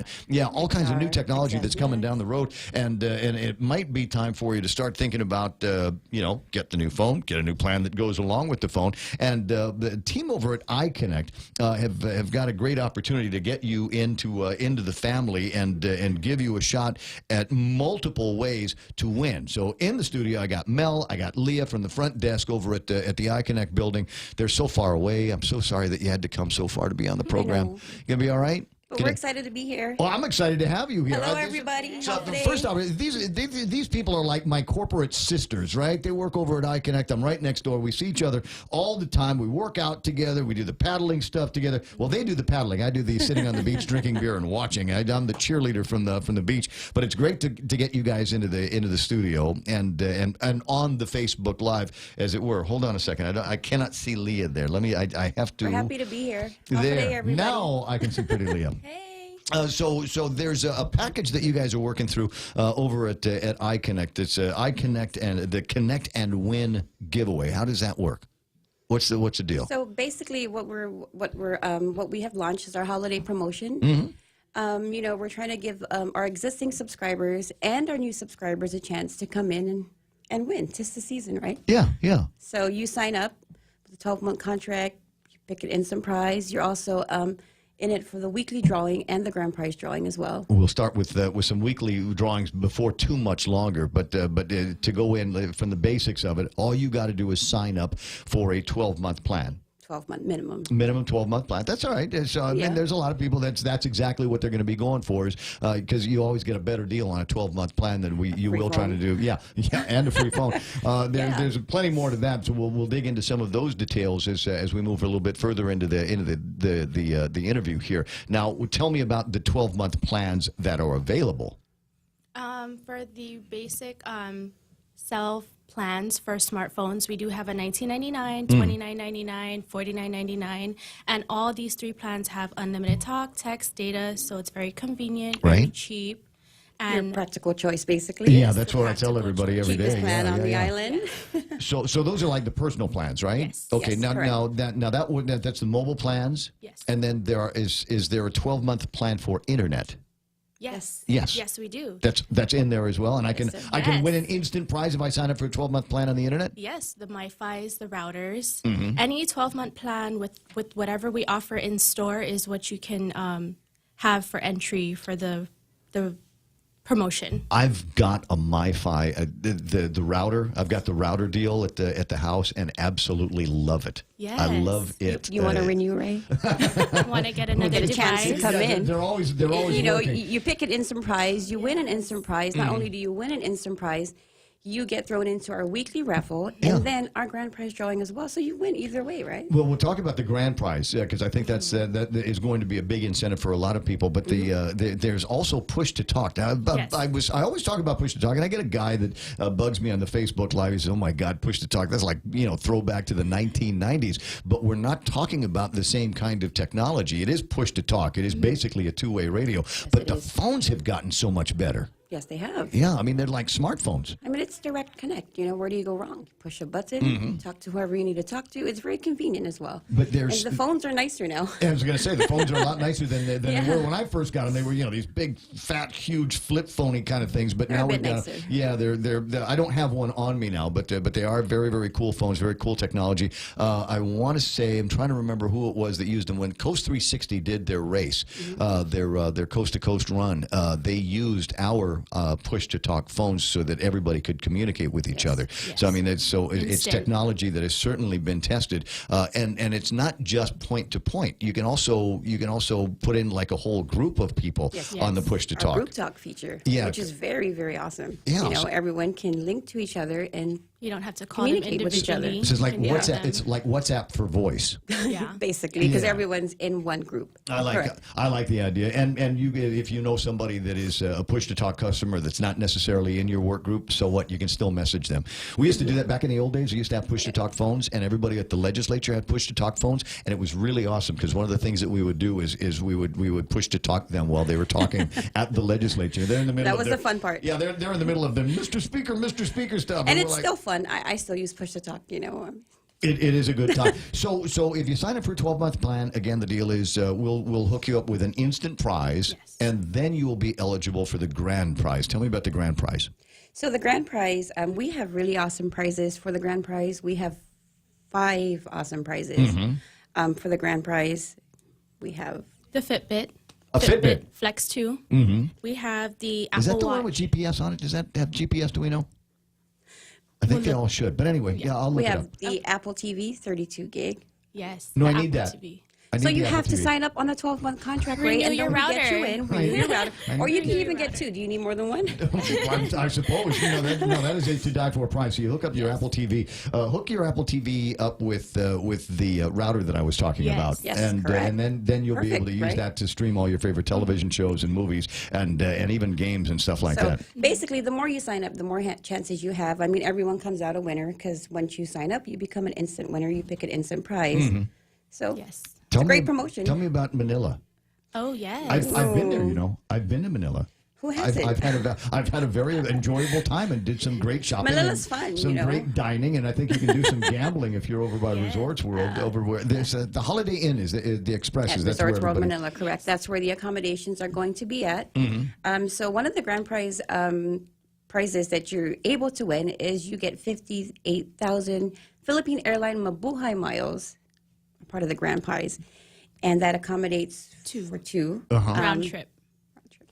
All kinds of new technology that's coming down the road, and it might be time for you to start thinking about get the new phone, get a new plan that goes along with the phone. And the team over at iConnect have got a great opportunity to get you into the family and give you a shot at multiple ways to win. So in the studio, I got Mel, I got Leah from the front desk over at the iConnect building. They're so far away. I'm so sorry that you had to come so far to be on the program. You gonna be all right? But we're excited to be here. Well, I'm excited to have you here. Hello, everybody. So, Holiday. first off, these people are like my corporate sisters, right? They work over at iConnect. I'm right next door. We see each other all the time. We work out together. We do the paddling stuff together. Well, they do the paddling. I do the sitting on the beach, drinking beer, and watching. I'm the cheerleader from the beach. But it's great to get you guys into the studio and on the Facebook Live, as it were. Hold on a second. I cannot see Leah there. I have to. We're happy to be here. There. Holiday, everybody. Now I can see pretty Leah. So there's a package that you guys are working through over at iConnect. It's iConnect and the Connect and Win giveaway. How does that work? What's the deal? So basically, what we have launched is our holiday promotion. Mm-hmm. We're trying to give our existing subscribers and our new subscribers a chance to come in and win. 'Tis the season, right? Yeah. So you sign up with a 12-month contract. You pick an instant prize. You're also in it for the weekly drawing and the grand prize drawing as well. We'll start with some weekly drawings before too much longer, but to go in from the basics of it, all you got to do is sign up for a 12-month plan. 12-month minimum. Minimum 12-month plan. That's all right. So I mean, there's a lot of people that's exactly what they're going to be going for, is because you always get a better deal on a 12-month plan than you will trying to do. Yeah, and a free phone. There's plenty more to that. So we'll dig into some of those details as we move a little bit further into the interview here. Now, tell me about the 12-month plans that are available. For the basic self plans for smartphones, we do have a $19.99, $29.99, $49.99, and all these three plans have unlimited talk, text, data, so it's very convenient, very cheap. And your practical choice, basically. Yeah, that's what I tell everybody every day. Cheapest plan on the island. So those are like the personal plans, right? Yes. Okay. Yes, That's the mobile plans. Yes. And then is there a 12-month plan for internet? Yes. Yes. Yes, we do. That's in there as well, and I can win an instant prize if I sign up for a 12-month plan on the internet. Yes, the MiFis, the routers. Mm-hmm. Any 12-month plan with whatever we offer in store is what you can have for entry for the promotion. I've got a MiFi, the router. I've got the router deal at the house, and absolutely love it. Yes. I love it. You want to renew, Ray? Want to get another Get a chance to come in. They're always working. You pick an instant prize, you win an instant prize. Not only do you win an instant prize, you get thrown into our weekly raffle and then our grand prize drawing as well. So you win either way, right? Well, we'll talk about the grand prize because I think that is going to be a big incentive for a lot of people. But there's also push to talk. Now, I always talk about push to talk, and I get a guy that bugs me on the Facebook Live. He says, "Oh my God, push to talk. That's like throwback to the 1990s." But we're not talking about the same kind of technology. It is push to talk. It is basically a two-way radio. But the phones have gotten so much better. Yes, they have. Yeah, I mean, they're like smartphones. I mean, it's direct connect. Where do you go wrong? You push a button, talk to whoever you need to talk to. It's very convenient as well. But and the phones are nicer now. I was going to say, the phones are a lot nicer than they were when I first got them. They were, these big, fat, huge, flip phony kind of things. But They're now a bit we've got, nicer. they're. I don't have one on me now, but they are very, very cool phones, very cool technology. I want to say, I'm trying to remember who it was that used them when Coast 360 did their race, their coast to coast run. They used our push to talk phones so that everybody could communicate with each other. Yes. So I mean, it's technology that has certainly been tested, and it's not just point to point. You can also put in like a whole group of people on the push to Our talk. group talk feature, which is very, very awesome. Yeah, everyone can link to each other and you don't have to call them communicate with each other. individually. This is like You can WhatsApp. them. It's like WhatsApp for voice. Yeah. Basically, because Yeah. everyone's in one group. I like the idea, and you if you know somebody that is a push to talk customer that's not necessarily in your work group, so what, you can still message them. We used to do that back in the old days. We used to have push to talk phones, and everybody at the legislature had push to talk phones, and it was really awesome because one of the things that we would do is we would push to talk them while they were talking at the legislature. They're in the middle. That was the fun part. Yeah, they're in the middle of the Mr. Speaker stuff, And we're it's like, still fun. I still use push to talk. It is a good time. So if you sign up for a 12-month plan, again, the deal is we'll hook you up with an instant prize, and then you will be eligible for the grand prize. Tell me about the grand prize. So the grand prize, we have really awesome prizes for the grand prize. We have 5 awesome prizes. For the grand prize, we have The Fitbit. A Fitbit. Flex 2. Mm-hmm. We have the Apple Is that the Watch. one with GPS on it? Does that have GPS? Do we know? I think they all should. But anyway, I'll look we it have up. the Apple TV 32 gig. Yes. No, the I need Apple that. TV. So need you the have Apple to TV. sign up on a 12-month contract, Renew right? And your then we get you router. in. Renew your router. Or you can even get two. Do you need more than one? I suppose. That is a to die for price. So you hook up your Apple TV. Hook your Apple TV up with the router that I was talking Yes. about, Yes, and correct. then you'll be able Perfect, to use right? that to stream all your favorite television shows and movies and even games and stuff like So that. basically, the more you sign up, the more chances you have. I mean, everyone comes out a winner because once you sign up, you become an instant winner. You pick an instant prize. Mhm. So yes, it's a great promotion. Tell me about Manila. Oh yes. I've been there. I've been to Manila. Who hasn't? I've had a very enjoyable time and did some great shopping. Manila's and fun, Some great dining, and I think you can do some gambling if you're over by Resorts World. Over where there's the Holiday Inn is the Express. At Is that's Resorts where World everybody- Manila, correct. That's where the accommodations are going to be at. So one of the grand prizes that you're able to win is you get 58,000 Philippine Airline Mabuhay miles, part of the grand prize, and that accommodates for two round trip.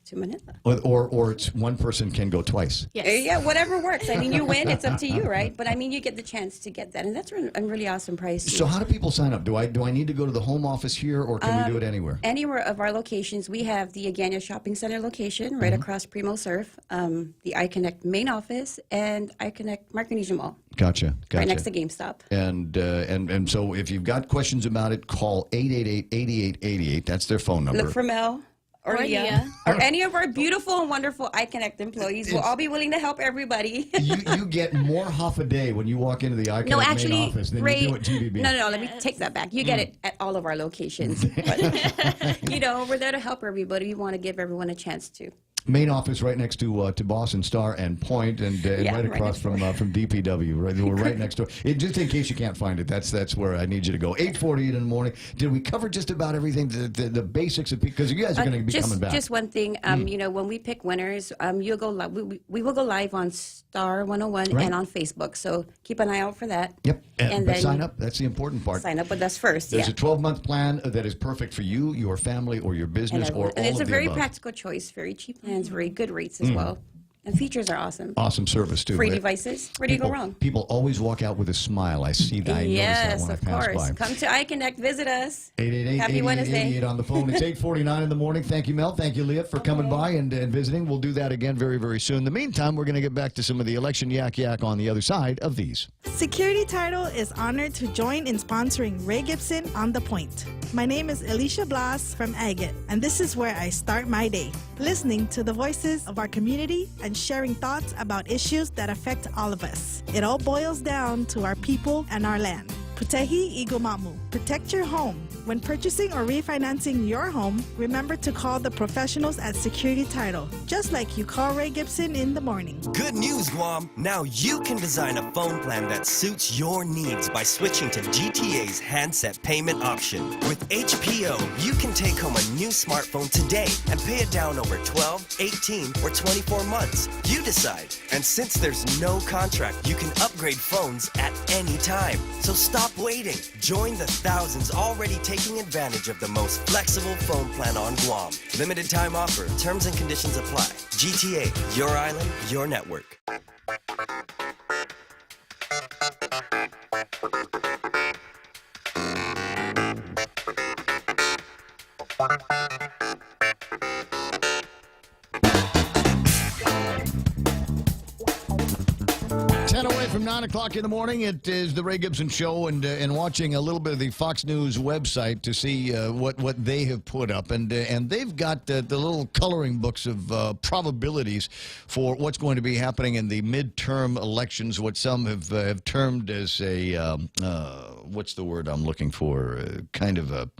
to Manila. Or it's one person can go twice. Yes. Yeah, whatever works. I mean, you win. It's up to you, right? But I mean, you get the chance to get that, and that's a really awesome prize. So how do people sign up? Do I need to go to the home office here, or can we do it anywhere? Anywhere of our locations. We have the Agania Shopping Center location right across Primo Surf, the iConnect main office, and iConnect Micronesia Mall, Gotcha. right next to GameStop. And so if you've got questions about it, call 888-8888. That's their phone number. Look for Mel or Leah or any of our beautiful and wonderful iConnect employees. We'll all be willing to help everybody. you get more half a day when you walk into the iConnect No, actually, main office than Ray, you do at GVB. No, let me take that back. You get it at all of our locations. But, we're there to help everybody. We want to give everyone a chance to. Main office right next to Boston Star and Point, and Yeah, right right across next from DPW. Right, we're right next door. Just in case you can't find it, that's where I need you to go. 8:48 in the morning. Did we cover just about everything? The basics of because you guys are going to be coming back. Just one thing, when we pick winners, you'll go live. We will go live on Star 101 Right. and on Facebook. So keep an eye out for that. Yep, And but then sign up. That's the important part. sign up with us first. There's yeah. a 12-month plan that is perfect for you, your family, or your business, or all and it's of a the very above. practical choice. Very cheap plans, very good rates as well, and features are awesome. Awesome service too. Free right? devices. Where do you go wrong? People always walk out with a smile. I see that. I notice that Yes, when I of pass course. by. Come to iConnect. Visit us. Happy Wednesday. 888-8888 on the phone. It's 8:49 in the morning. Thank you, Mel. Thank you, Leah, for coming by and visiting. We'll do that again very, very soon. In the meantime, we're going to get back to some of the election yak on the other side of these. Security Title is honored to join in sponsoring Ray Gibson on The Point. My name is Alicia Blas from Agate, and this is where I start my day, listening to the voices of our community and sharing thoughts about issues that affect all of us. It all boils down to our people and our land. Putehi Igumamu. Protect your home. When purchasing or refinancing your home, remember to call the professionals at Security Title, just like you call Ray Gibson in the morning. Good news, Guam! Now you can design a phone plan that suits your needs by switching to GTA's handset payment option. With HPO, you can take home a new smartphone today and pay it down over 12, 18, or 24 months. You decide. And since there's no contract, you can upgrade phones at any time. So stop waiting. Join the thousands already taking advantage of the most flexible phone plan on Guam. Limited time offer. Terms and conditions apply. GTA, your island, your network. From 9 o'clock in the morning, it is the Ray Gibson Show, and watching a little bit of the Fox News website to see what they have put up, and they've got the little coloring books of probabilities for what's going to be happening in the midterm elections. What some have termed as a what's the word I'm looking for? Kind of a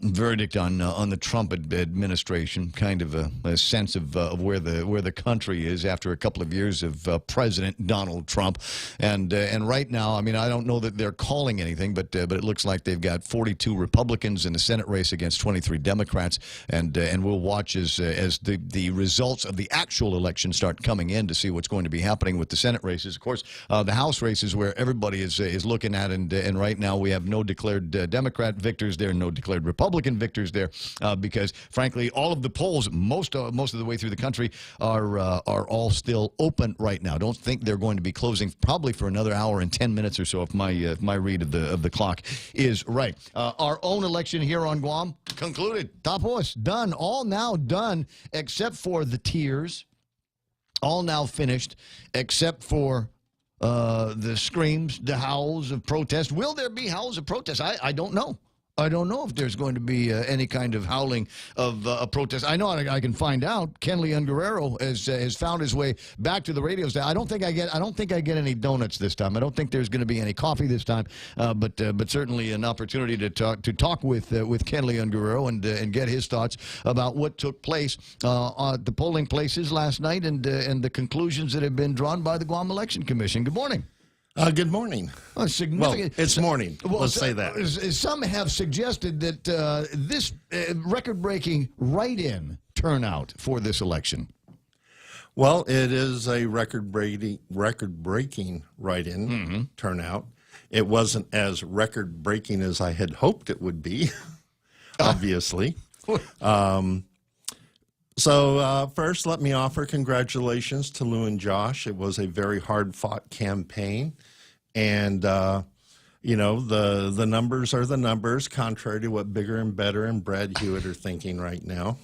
verdict on the Trump administration, kind of a sense of where the country is after a couple of years of President Donald Trump, and right now, I mean, I don't know that they're calling anything, but it looks like they've got 42 Republicans in the Senate race against 23 Democrats, and we'll watch as the results of the actual election start coming in to see what's going to be happening with the Senate races. Of course, the House races where everybody is looking at, and right now we have no declared Democrat victors there, no declared Republican Republican victors there because, frankly, all of the polls, most of the way through the country, are all still open right now. Don't think they're going to be closing probably for another hour and 10 minutes or so if my read of the clock is right. Our own election here on Guam concluded. Tapos, done. All now done except for the tears. All now finished except for the screams, the howls of protest. Will there be howls of protest? I don't know. I don't know if there's going to be any kind of howling of a protest. I know I can find out. Ken Leon Guerrero has found his way back to the radio station. I don't think I get any donuts this time. I don't think there's going to be any coffee this time. But certainly an opportunity to talk with Ken Leon Guerrero and get his thoughts about what took place at the polling places last night and the conclusions that have been drawn by the Guam Election Commission. Good morning. Good morning. Significant. Well, it's morning. Let's say that. Some have suggested that this record-breaking write-in turnout for this election. Well, it is a record-breaking write-in turnout. It wasn't as record-breaking as I had hoped it would be, obviously. So first, let me offer congratulations to Lou and Josh. It was a very hard-fought campaign, and you know, the numbers are the numbers, contrary to what Bigger and Better and Brad Hewitt are thinking right now.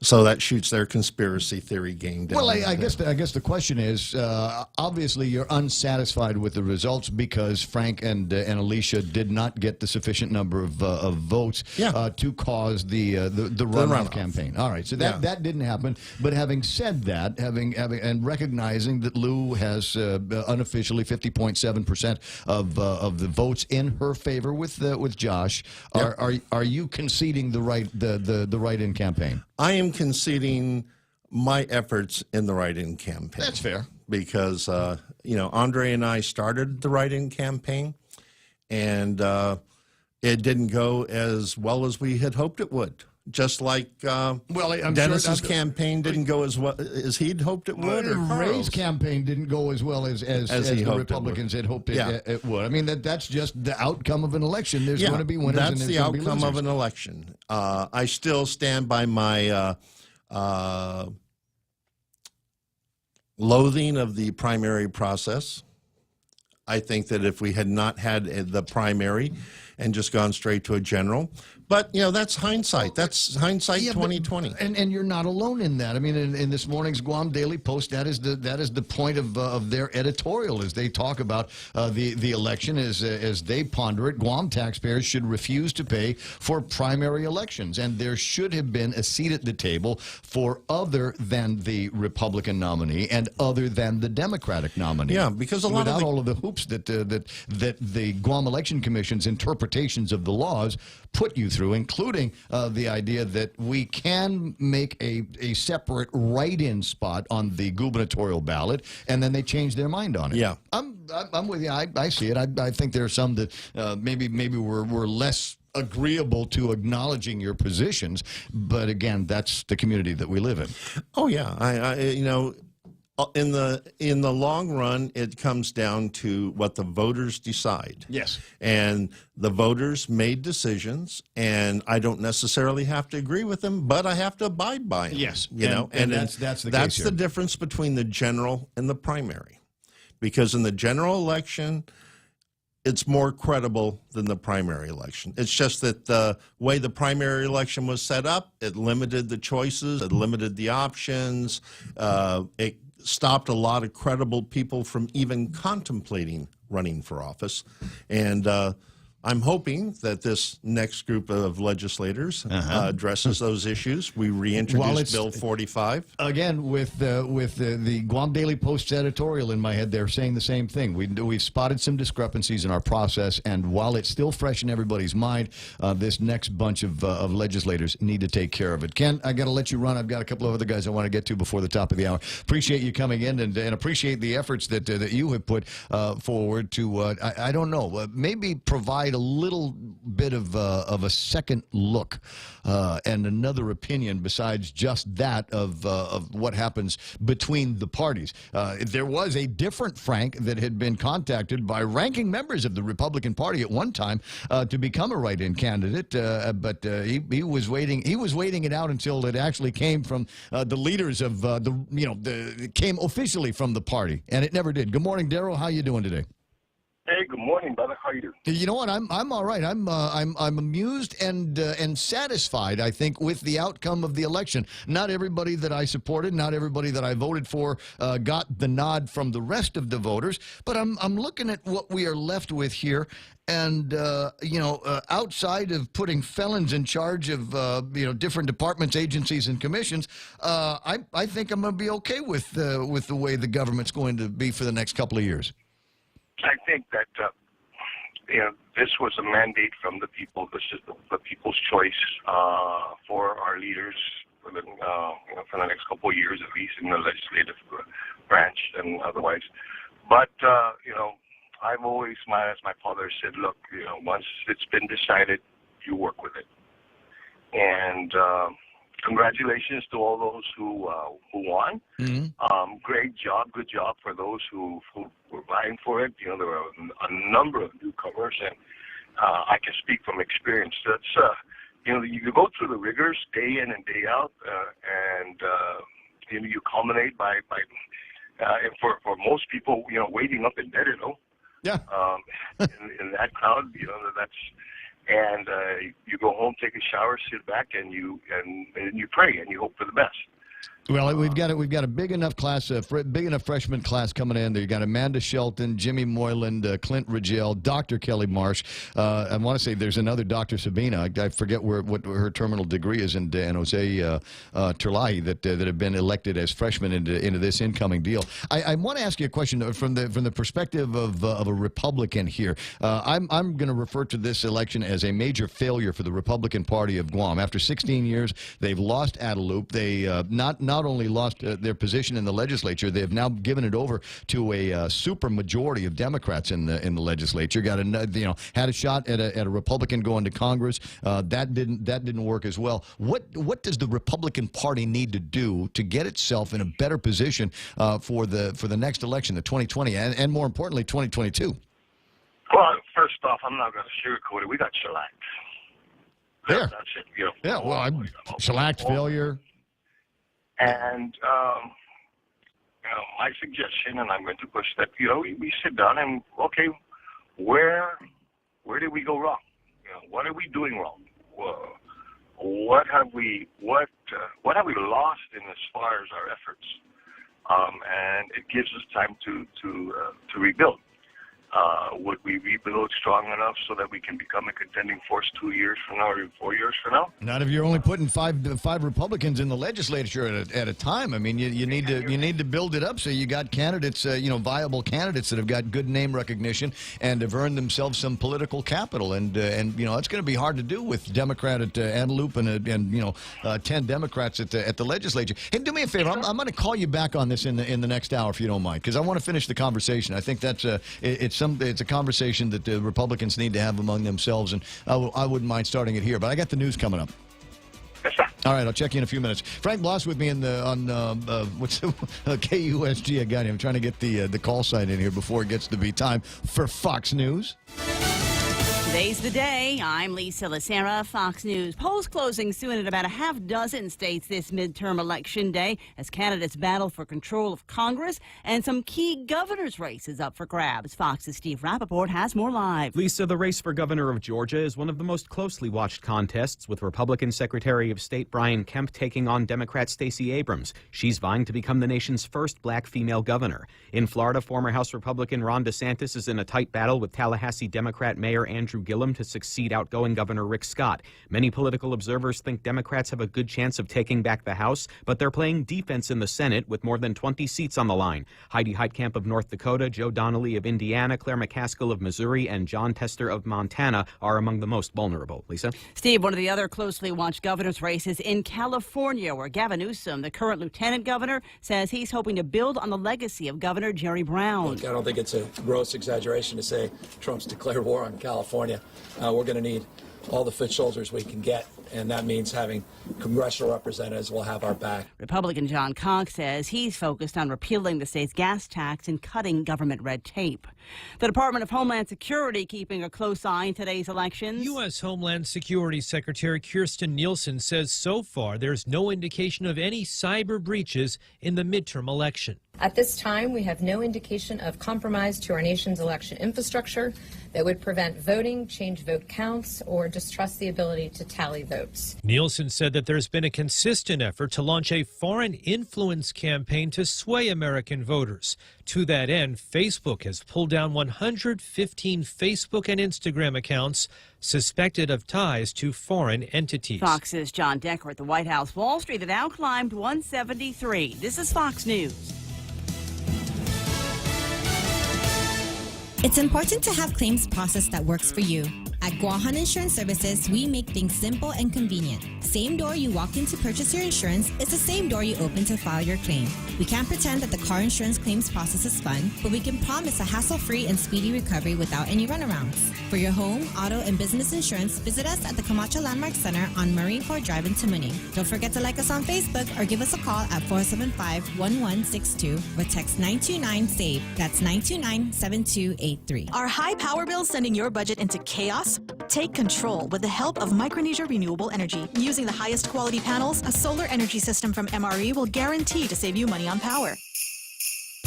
So that shoots their conspiracy theory game down. Well, I guess the question is, obviously you're unsatisfied with the results because Frank and Alicia did not get the sufficient number of votes to cause the runoff campaign. All right, so that didn't happen. But having said that, having and recognizing that Lou has unofficially 50.7% of the votes in her favor with Josh, are you conceding the write-in campaign? I am conceding my efforts in the write-in campaign. That's fair. Because, you know, Andre and I started the write-in campaign, and it didn't go as well as we had hoped it would. Just like Dennis's campaign didn't go as well as he'd hoped it would. Or Ray's campaign didn't go as well as the Republicans had hoped it would. I mean, that's just the outcome of an election. There's going to be winners and there's going to be losers. That's the outcome of an election. I still stand by my loathing of the primary process. I think that if we had not had the primary and just gone straight to a general. But, you know, that's hindsight. That's hindsight 2020. And you're not alone in that. I mean, in this morning's Guam Daily Post, that is the point of their editorial as they talk about the election as they ponder it. Guam taxpayers should refuse to pay for primary elections, and there should have been a seat at the table for other than the Republican nominee and other than the Democratic nominee. Yeah, because without all of the hoops that the Guam Election Commission's interpretations of the laws put you through, including the idea that we can make a separate write-in spot on the gubernatorial ballot, and then they change their mind on it. Yeah, I'm with you. I see it. I think there are some that maybe we're less agreeable to acknowledging your positions, but again, that's the community that we live in. Oh yeah, I you know. In the long run, it comes down to what the voters decide. Yes. And the voters made decisions, and I don't necessarily have to agree with them, but I have to abide by them. Yes. You know, and that's the case That's here. the difference between the general and the primary. Because in the general election, it's more credible than the primary election. It's just that the way the primary election was set up, it limited the choices, it limited the options, it stopped a lot of credible people from even contemplating running for office. And I'm hoping that this next group of legislators addresses those issues. We reintroduced Bill 45. Again, with the Guam Daily Post's editorial in my head, they're saying the same thing. We've spotted some discrepancies in our process, and while it's still fresh in everybody's mind, this next bunch of legislators need to take care of it. Ken, I got to let you run. I've got a couple of other guys I want to get to before the top of the hour. Appreciate you coming in and appreciate the efforts that you have put forward to, I don't know, maybe provide invite a little bit of a second look and another opinion besides just that of what happens between the parties. There was a different Frank that had been contacted by ranking members of the Republican Party at one time to become a write-in candidate, but he was waiting. He was waiting it out until it actually came from the leaders of it came officially from the party, and it never did. Good morning, Daryl. How you doing today? Hey, good morning, brother. How you doing? You know what? I'm all right. I'm amused and satisfied, I think, with the outcome of the election. Not everybody that I supported, not everybody that I voted for, got the nod from the rest of the voters. But I'm looking at what we are left with here, and outside of putting felons in charge of different departments, agencies, and commissions, I think I'm going to be okay with the way the government's going to be for the next couple of years. I think that this was a mandate from the people. This is the people's choice for our leaders for the next couple of years, at least in the legislative branch and otherwise. But I've always, as my father said, look, once it's been decided, you work with it. And congratulations to all those who won. Mm-hmm. Great job, good job for those who were vying for it. There were a number of newcomers, and I can speak from experience. That's you go through the rigors day in and day out, and you culminate by and for most people, waiting up in bed, yeah, in that crowd, that's. And you go home, take a shower, sit back, and you pray and you hope for the best. Well, we've got a big enough class, big enough freshman class coming in. There, you got Amanda Shelton, Jimmy Moyland, Clint Rigel, Dr. Kelly Marsh. I want to say there's another Dr. Sabina. I forget what her terminal degree is, and Jose Terlahi that have been elected as freshmen into this incoming deal. I want to ask you a question from the perspective of a Republican here. I'm going to refer to this election as a major failure for the Republican Party of Guam. After 16 years, they've lost Adelup. They not only lost their position in the legislature, they have now given it over to a super majority of Democrats in the legislature. Had a shot at a Republican going to Congress. That didn't work as well. What does the Republican Party need to do to get itself in a better position for the next election, the 2020, and more importantly, 2022? Well, first off, I'm not going to sugarcoat it. We got shellacked. There. That's it. Yeah. Well, shellacked, failure. And, my suggestion, and I'm going to push that, we sit down and, okay, where did we go wrong? What are we doing wrong? What have we lost in as far as our efforts? And it gives us time to rebuild. Would we rebuild strong enough so that we can become a contending force 2 years from now or 4 years from now? Not if you're only putting five Republicans in the legislature at a time. I mean, you need to build it up so you got candidates, viable candidates that have got good name recognition and have earned themselves some political capital. And it's going to be hard to do with Democrat at Adelup and 10 Democrats at the legislature. Hey, do me a favor. I'm going to call you back on this in the next hour if you don't mind, because I want to finish the conversation. I think that's it's a conversation that the Republicans need to have among themselves, and I wouldn't mind starting it here. But I got the news coming up. Yes, sir. All right, I'll check you in a few minutes. Frank Bloss with me on what's KUSG. I got him. I'm trying to get the call sign in here before it gets to be time for Fox News. Today's the day. I'm Lisa Lacera, Fox News. Polls closing soon in about a half dozen states this midterm election day as candidates battle for control of Congress, and some key governor's races up for grabs. Fox's Steve Rappaport has more live. Lisa, the race for governor of Georgia is one of the most closely watched contests, with Republican Secretary of State Brian Kemp taking on Democrat Stacey Abrams. She's vying to become the nation's first black female governor. In Florida, former House Republican Ron DeSantis is in a tight battle with Tallahassee Democrat Mayor Andrew Gillum to succeed outgoing Governor Rick Scott. Many political observers think Democrats have a good chance of taking back the House, but they're playing defense in the Senate with more than 20 seats on the line. Heidi Heitkamp of North Dakota, Joe Donnelly of Indiana, Claire McCaskill of Missouri, and John Tester of Montana are among the most vulnerable. Lisa? Steve, one of the other closely watched governor's races in California, where Gavin Newsom, the current lieutenant governor, says he's hoping to build on the legacy of Governor Jerry Brown. Look, I don't think it's a gross exaggeration to say Trump's declared war on California. California, we're going to need all the foot soldiers we can get, and that means having congressional representatives will have our back. Republican John Cox says he's focused on repealing the state's gas tax and cutting government red tape. The Department of Homeland Security keeping a close eye in today's elections. U.S. Homeland Security Secretary Kirstjen Nielsen says so far there's no indication of any cyber breaches in the midterm election. At this time, we have no indication of compromise to our nation's election infrastructure that would prevent voting, change vote counts, or distrust the ability to tally votes. Nielsen said that there's been a consistent effort to launch a foreign influence campaign to sway American voters. To that end, Facebook has pulled down 115 Facebook and Instagram accounts suspected of ties to foreign entities. Fox's John Decker at the White House. Wall Street had now climbed 173. This is Fox News. It's important to have claims process that works for you. At Guahan Insurance Services, we make things simple and convenient. Same door you walk in to purchase your insurance is the same door you open to file your claim. We can't pretend that the car insurance claims process is fun, but we can promise a hassle-free and speedy recovery without any runarounds. For your home, auto, and business insurance, visit us at the Camacho Landmark Center on Marine Corps Drive in Tamuning. Don't forget to like us on Facebook or give us a call at 475-1162 or text 929-SAVE. That's 929-7283. Are high power bills sending your budget into chaos? Take control with the help of Micronesia Renewable Energy. Using the highest quality panels, a solar energy system from MRE will guarantee to save you money on power.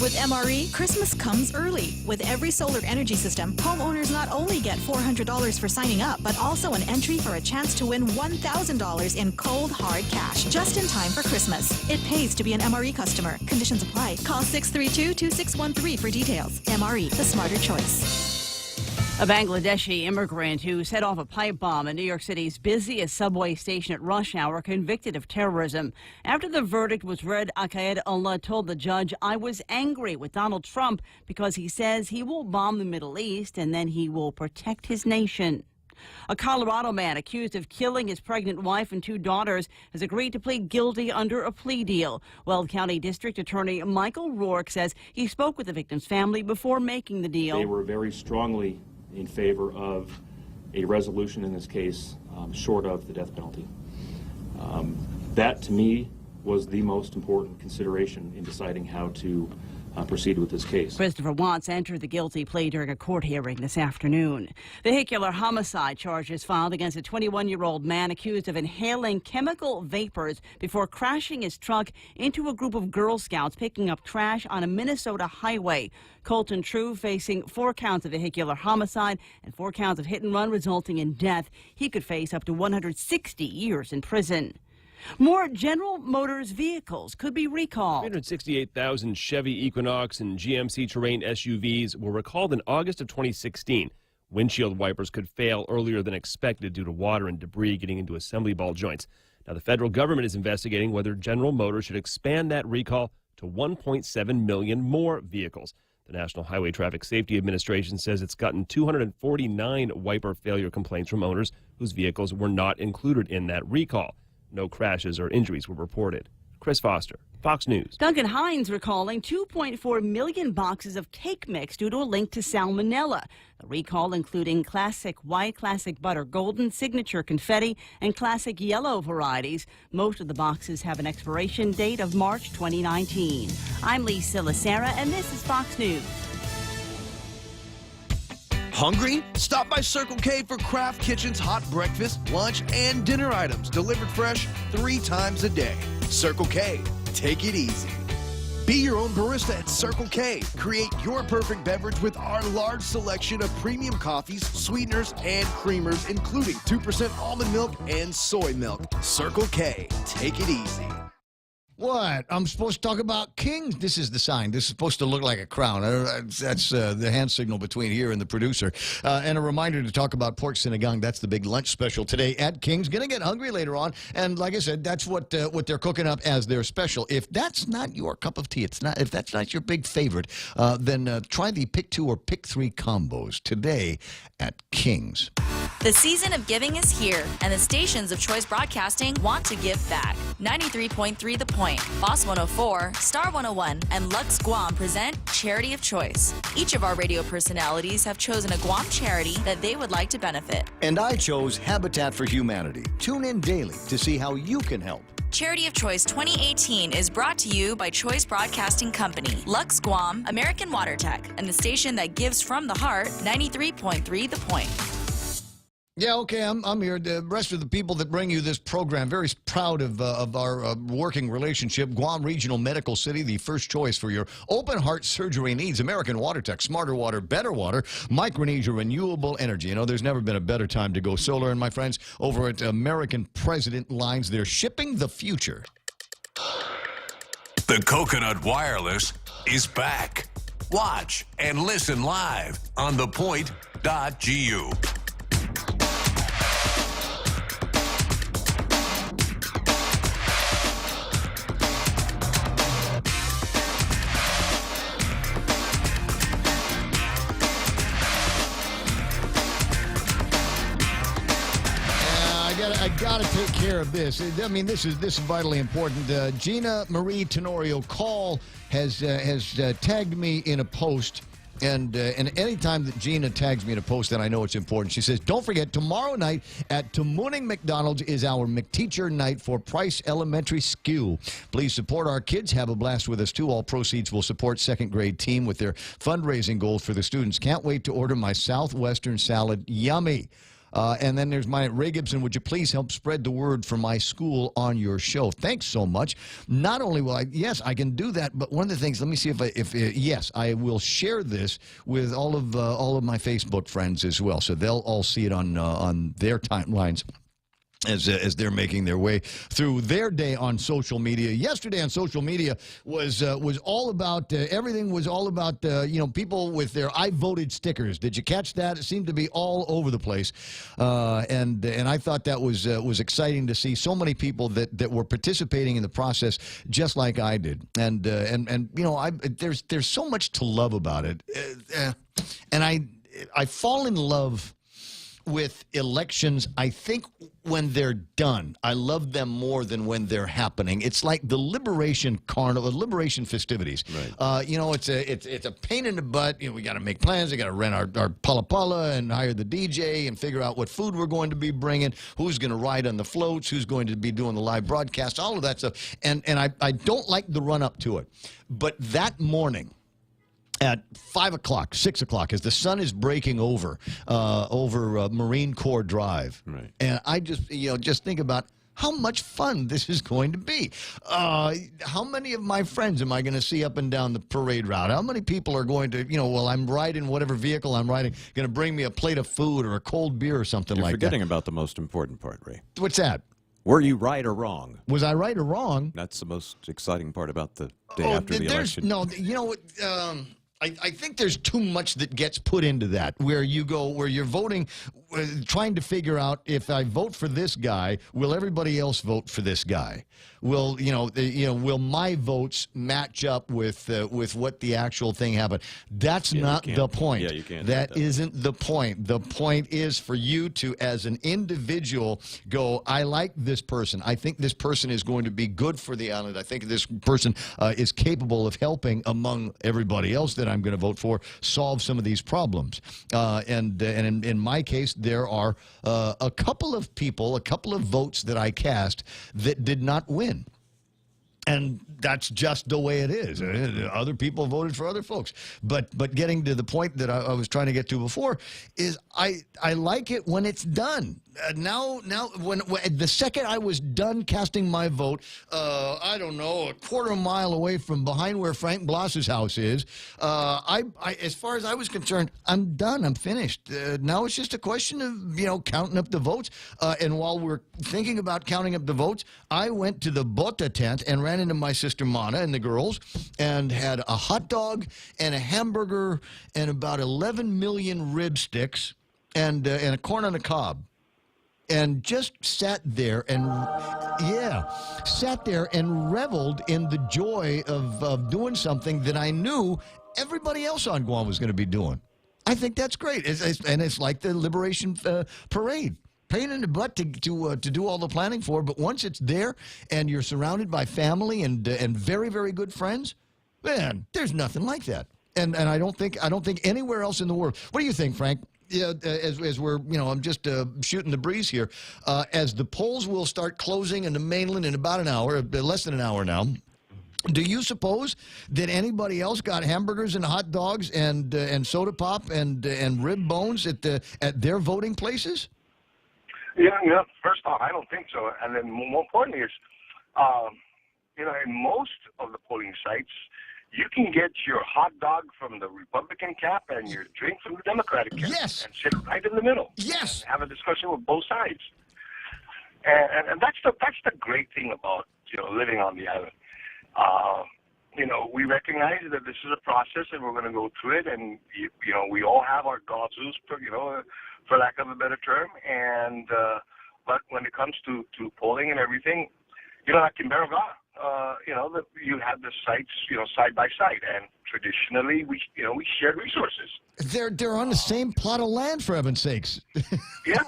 With MRE, Christmas comes early. With every solar energy system, homeowners not only get $400 for signing up, but also an entry for a chance to win $1,000 in cold, hard cash, just in time for Christmas. It pays to be an MRE customer. Conditions apply. Call 632-2613 for details. MRE, the smarter choice. A Bangladeshi immigrant who set off a pipe bomb in New York City's busiest subway station at rush hour convicted of terrorism. After the verdict was read, Aqaed Allah told the judge, "I was angry with Donald Trump because he says he will bomb the Middle East and then he will protect his nation." A Colorado man accused of killing his pregnant wife and 2 daughters has agreed to plead guilty under a plea deal. Weld County District Attorney Michael Rourke says he spoke with the victim's family before making the deal. They were very strongly in favor of a resolution in this case short of the death penalty. That, to me, was the most important consideration in deciding how to proceed with this case. Christopher Watts entered the guilty plea during a court hearing this afternoon. Vehicular homicide charges filed against a 21-year-old man accused of inhaling chemical vapors before crashing his truck into a group of Girl Scouts picking up trash on a Minnesota highway. Colton True facing 4 counts of vehicular homicide and 4 counts of hit and run resulting in death. He could face up to 160 years in prison. More General Motors vehicles could be recalled. 368,000 Chevy Equinox and GMC Terrain SUVs were recalled in August of 2016. Windshield wipers could fail earlier than expected due to water and debris getting into assembly ball joints. Now, the federal government is investigating whether General Motors should expand that recall to 1.7 million more vehicles. The National Highway Traffic Safety Administration says it's gotten 249 wiper failure complaints from owners whose vehicles were not included in that recall. No crashes or injuries were reported. Chris Foster, Fox News. Duncan Hines recalling 2.4 million boxes of cake mix due to a link to salmonella. The recall including Classic White, Classic Butter Golden, Signature Confetti, and Classic Yellow varieties. Most of the boxes have an expiration date of March 2019. I'm Lisa Lacera, and this is Fox News. Hungry? Stop by Circle K for Kraft Kitchen's hot breakfast, lunch, and dinner items delivered fresh 3 times a day. Circle K, take it easy. Be your own barista at Circle K. Create your perfect beverage with our large selection of premium coffees, sweeteners, and creamers, including 2% almond milk and soy milk. Circle K, take it easy. What? I'm supposed to talk about Kings. This is the sign. This is supposed to look like a crown. That's the hand signal between here and the producer. And a reminder to talk about pork sinigang. That's the big lunch special today at Kings. Gonna get hungry later on. And like I said, that's what they're cooking up as their special. If that's not your cup of tea, if that's not your big favorite, then try the Pick 2 or Pick 3 combos today at Kings. The season of giving is here, and the stations of Choice Broadcasting want to give back. 93.3 The Point, Boss 104, Star 101, and Lux Guam present Charity of Choice. Each of our radio personalities have chosen a Guam charity that they would like to benefit. And I chose Habitat for Humanity. Tune in daily to see how you can help. Charity of Choice 2018 is brought to you by Choice Broadcasting Company, Lux Guam, American Water Tech, and the station that gives from the heart, 93.3 The Point. Yeah, okay, I'm here. The rest of the people that bring you this program, very proud of our working relationship. Guam Regional Medical City, the first choice for your open heart surgery needs. American Water Tech, smarter water, better water. Micronesia Renewable Energy. You know, there's never been a better time to go solar. And my friends over at American President Lines, they're shipping the future. The Coconut Wireless is back. Watch and listen live on thepoint.gu. I got to take care of this. I mean, this is vitally important. Gina Marie Tenorio Call has tagged me in a post, and any time that Gina tags me in a post, then I know it's important. She says, "Don't forget, tomorrow night at Tamuning McDonald's is our McTeacher night for Price Elementary School. Please support our kids. Have a blast with us too. All proceeds will support second grade team with their fundraising goals for the students. Can't wait to order my Southwestern salad. Yummy." And then there's mine at Ray Gibson. Would you please help spread the word for my school on your show? Thanks so much. Not only will yes, I can do that, but one of the things, let me see yes, I will share this with all of my Facebook friends as well, so they'll all see it on their timelines as they're making their way through their day on social media. Yesterday on social media was all about everything was all about people with their "I voted" stickers. Did you catch that? It seemed to be all over the place, and I thought that was exciting to see so many people that were participating in the process just like I did. And there's so much to love about it, and I fall in love with elections, I think, when they're done. I love them more than when they're happening. It's like the Liberation Carnival, Liberation festivities. Right. It's a pain in the butt. We got to make plans. We got to rent our Pala Pala and hire the DJ and figure out what food we're going to be bringing, who's going to ride on the floats, who's going to be doing the live broadcast, all of that stuff. And I don't like the run up to it. But that morning, at 5 o'clock, 6 o'clock, as the sun is breaking over Marine Corps Drive, right. And I just think about how much fun this is going to be. How many of my friends am I going to see up and down the parade route? How many people are going to, while I'm riding whatever vehicle I'm riding, going to bring me a plate of food or a cold beer or something like that? You're forgetting about the most important part, Ray. What's that? Were you right or wrong? Was I right or wrong? That's the most exciting part about the day after the election. No, you know what? I think there's too much that gets put into that, where you're voting, trying to figure out, if I vote for this guy, will everybody else vote for this guy? Will will my votes match up with what the actual thing happened? That's not the point. Yeah, you can't. That isn't the point. The point is for you to, as an individual, go, I like this person. I think this person is going to be good for the island. I think this person is capable of helping, among everybody else that I'm going to vote for, solve some of these problems. And in my case, there are a couple of people, a couple of votes that I cast that did not win. And that's just the way it is. Other people voted for other folks. But getting to the point that I was trying to get to before is I like it when it's done. Now, when the second I was done casting my vote, I don't know, a quarter mile away from behind where Frank Bloss's house is, as far as I was concerned, I'm done. I'm finished. Now it's just a question of counting up the votes. And while we're thinking about counting up the votes, I went to the Bota tent and ran into my sister Mana and the girls and had a hot dog and a hamburger and about 11 million rib sticks and a corn on the cob. And just sat there and reveled in the joy of doing something that I knew everybody else on Guam was going to be doing. I think that's great. It's like the Liberation Parade. pain in the butt to do all the planning for, but once it's there and you're surrounded by family and very, very good friends, man, there's nothing like that. And I don't think anywhere else in the world. What do you think, Frank? Yeah, as we're, I'm just shooting the breeze here. As the polls will start closing in the mainland in about an hour, less than an hour now, do you suppose that anybody else got hamburgers and hot dogs and soda pop and rib bones at their voting places? Yeah, first off, I don't think so. And then more importantly is, in most of the polling sites, you can get your hot dog from the Republican camp and your drink from the Democratic camp. Yes. And sit right in the middle. Yes. And have a discussion with both sides. And that's the great thing about living on the island. We recognize that this is a process and we're going to go through it, and we all have our gauze, for lack of a better term. And but when it comes to polling and everything, like in Barragán, you have the sites, side by side, and traditionally we shared resources. They're on the same plot of land, for heaven's sakes. Yeah.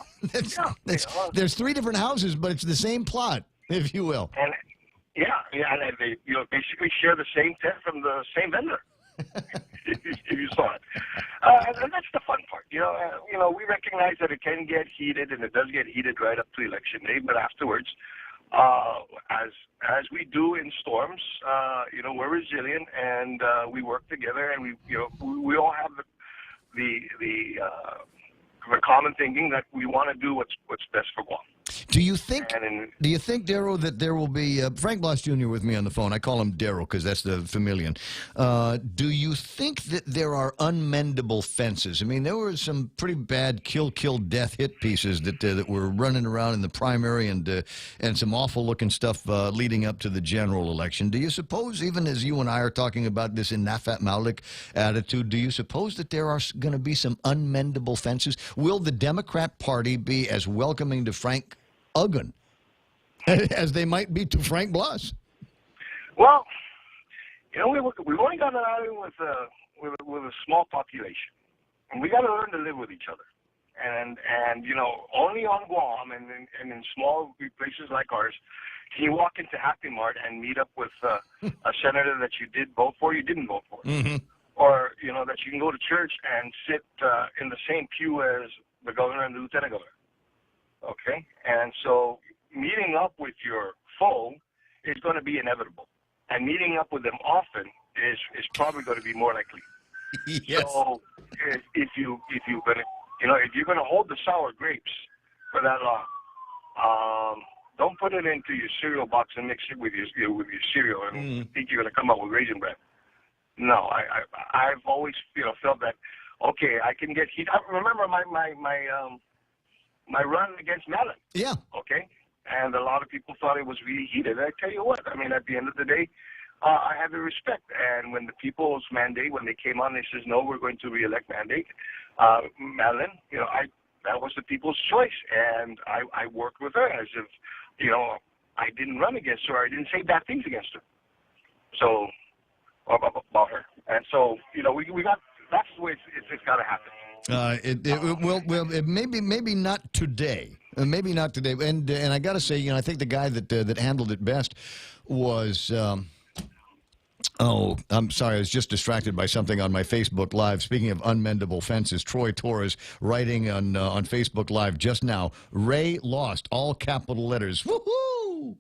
There's 3 different houses, but it's the same plot, if you will. And and they basically share the same tent from the same vendor. if you saw it, and that's the fun part. We recognize that it can get heated, and it does get heated right up to election day, but afterwards. As we do in storms, we're resilient and we work together, and we all have the common thinking that we want to do what's best for Guam. Do you think, Darrow, that there will be Frank Blas Jr. with me on the phone? I call him Darrow because that's the familiar. Do you think that there are unmendable fences? I mean, there were some pretty bad kill, death hit pieces that were running around in the primary and some awful looking stuff leading up to the general election. Do you suppose, even as you and I are talking about this in Nafat Maulik attitude, do you suppose that there are going to be some unmendable fences? Will the Democrat Party be as welcoming to Frank Uggan as they might be to Frank Blas? Well, we've only got an island with a small population, and we got to learn to live with each other. And only on Guam and in small places like ours can you walk into Happy Mart and meet up with a senator that you did vote for, you didn't vote for, or that you can go to church and sit in the same pew as the governor and the lieutenant governor. Okay, and so meeting up with your foe is going to be inevitable, and meeting up with them often is probably going to be more likely. Yes. So if you're going to hold the sour grapes for that long, don't put it into your cereal box and mix it with your cereal and think you're going to come up with raisin bread. No, I've always felt that. Okay, I can get heat. I remember my run against Mellon. Yeah. Okay. And a lot of people thought it was really heated. I tell you what, I mean, at the end of the day, I have the respect. And when the people's mandate, when they came on, they says, no, we're going to re-elect mandate Mellon, that was the people's choice. And I worked with her as if, I didn't run against her. I didn't say bad things against her. So, about her. And so, we got, that's the way it's got to happen. It maybe not today. Maybe not today. And I got to say, I think the guy that handled it best was. I'm sorry. I was just distracted by something on my Facebook Live. Speaking of unmendable fences, Troy Torres writing on Facebook Live just now. Ray lost, all capital letters. Woohoo!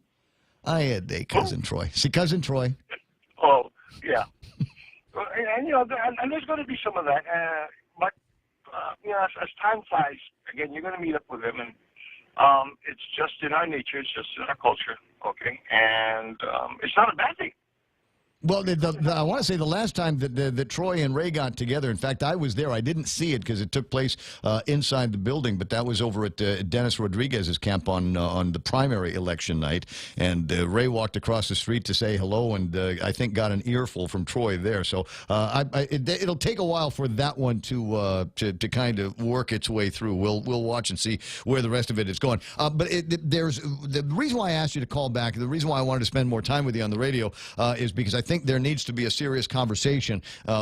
I had a cousin Troy. See, cousin Troy. Oh yeah. And there's going to be some of that. But as time flies, again, you're going to meet up with them, and it's just in our nature, it's just in our culture, okay? And it's not a bad thing. Well, I want to say the last time that Troy and Ray got together, in fact, I was there. I didn't see it because it took place inside the building, but that was over at Dennis Rodriguez's camp on the primary election night. And Ray walked across the street to say hello, and I think got an earful from Troy there. So it'll take a while for that one to kind of work its way through. We'll watch and see where the rest of it is going. But there's the reason why I asked you to call back, the reason why I wanted to spend more time with you on the radio is because I think think there needs to be a serious conversation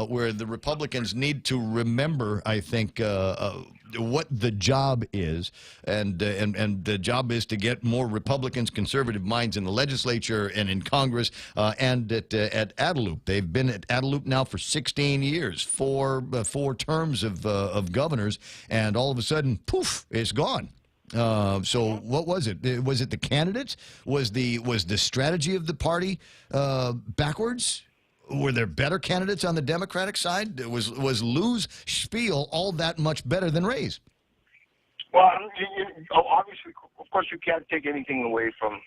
where the Republicans need to remember, I think, what the job is, and the job is to get more Republicans, conservative minds in the legislature and in Congress and at Adelup. They've been at Adelup now for 16 years, four terms of governors, and all of a sudden, poof, it's gone. So what was it? Was it the candidates? Was the strategy of the party backwards? Were there better candidates on the Democratic side? Was Lou's spiel all that much better than Ray's? Well, obviously, of course, you can't take anything away from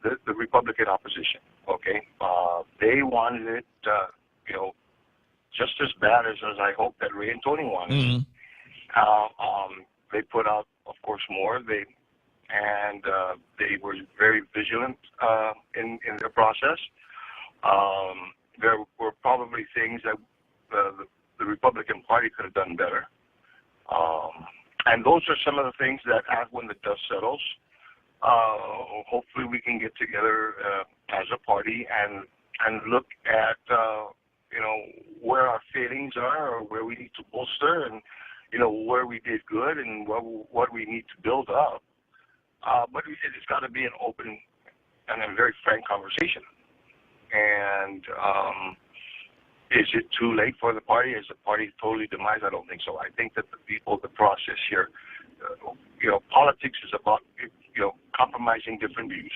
the Republican opposition. Okay, they wanted it, just as bad as I hope that Ray and Tony wanted. They put out, of course, more. They were very vigilant in their process. There were probably things that the Republican Party could have done better. And those are some of the things that, when the dust settles, hopefully we can get together as a party and look at, where our failings are, or where we need to bolster, and, where we did good and what we need to build up. But it's got to be an open and a very frank conversation. And is it too late for the party? Is the party totally demised? I don't think so. I think that the process here, politics is about, compromising different views.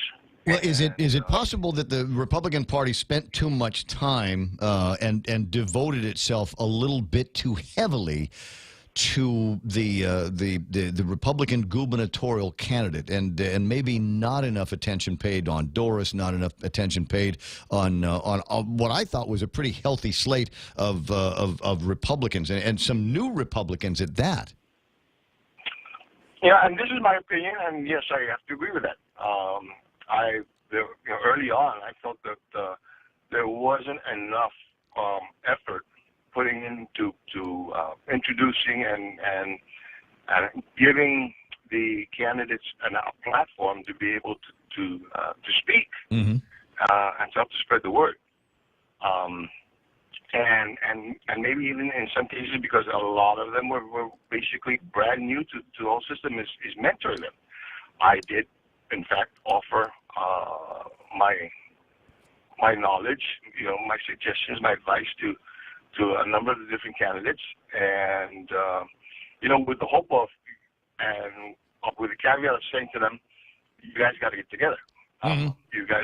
Well, is it possible that the Republican Party spent too much time and devoted itself a little bit too heavily to the Republican gubernatorial candidate, and maybe not enough attention paid on Doris, not enough attention paid on what I thought was a pretty healthy slate of Republicans, and some new Republicans at that? Yeah, and this is my opinion, and yes, I have to agree with that. Early on, I felt that there wasn't enough effort putting into introducing and giving the candidates a platform to be able to speak and to help to spread the word. And maybe even in some cases, because a lot of them were basically brand new to the whole system, is mentoring them. I did, in fact, offer my knowledge, my suggestions, my advice to a number of the different candidates, and with the hope of, and with the caveat of saying to them, you guys got to get together. You guys,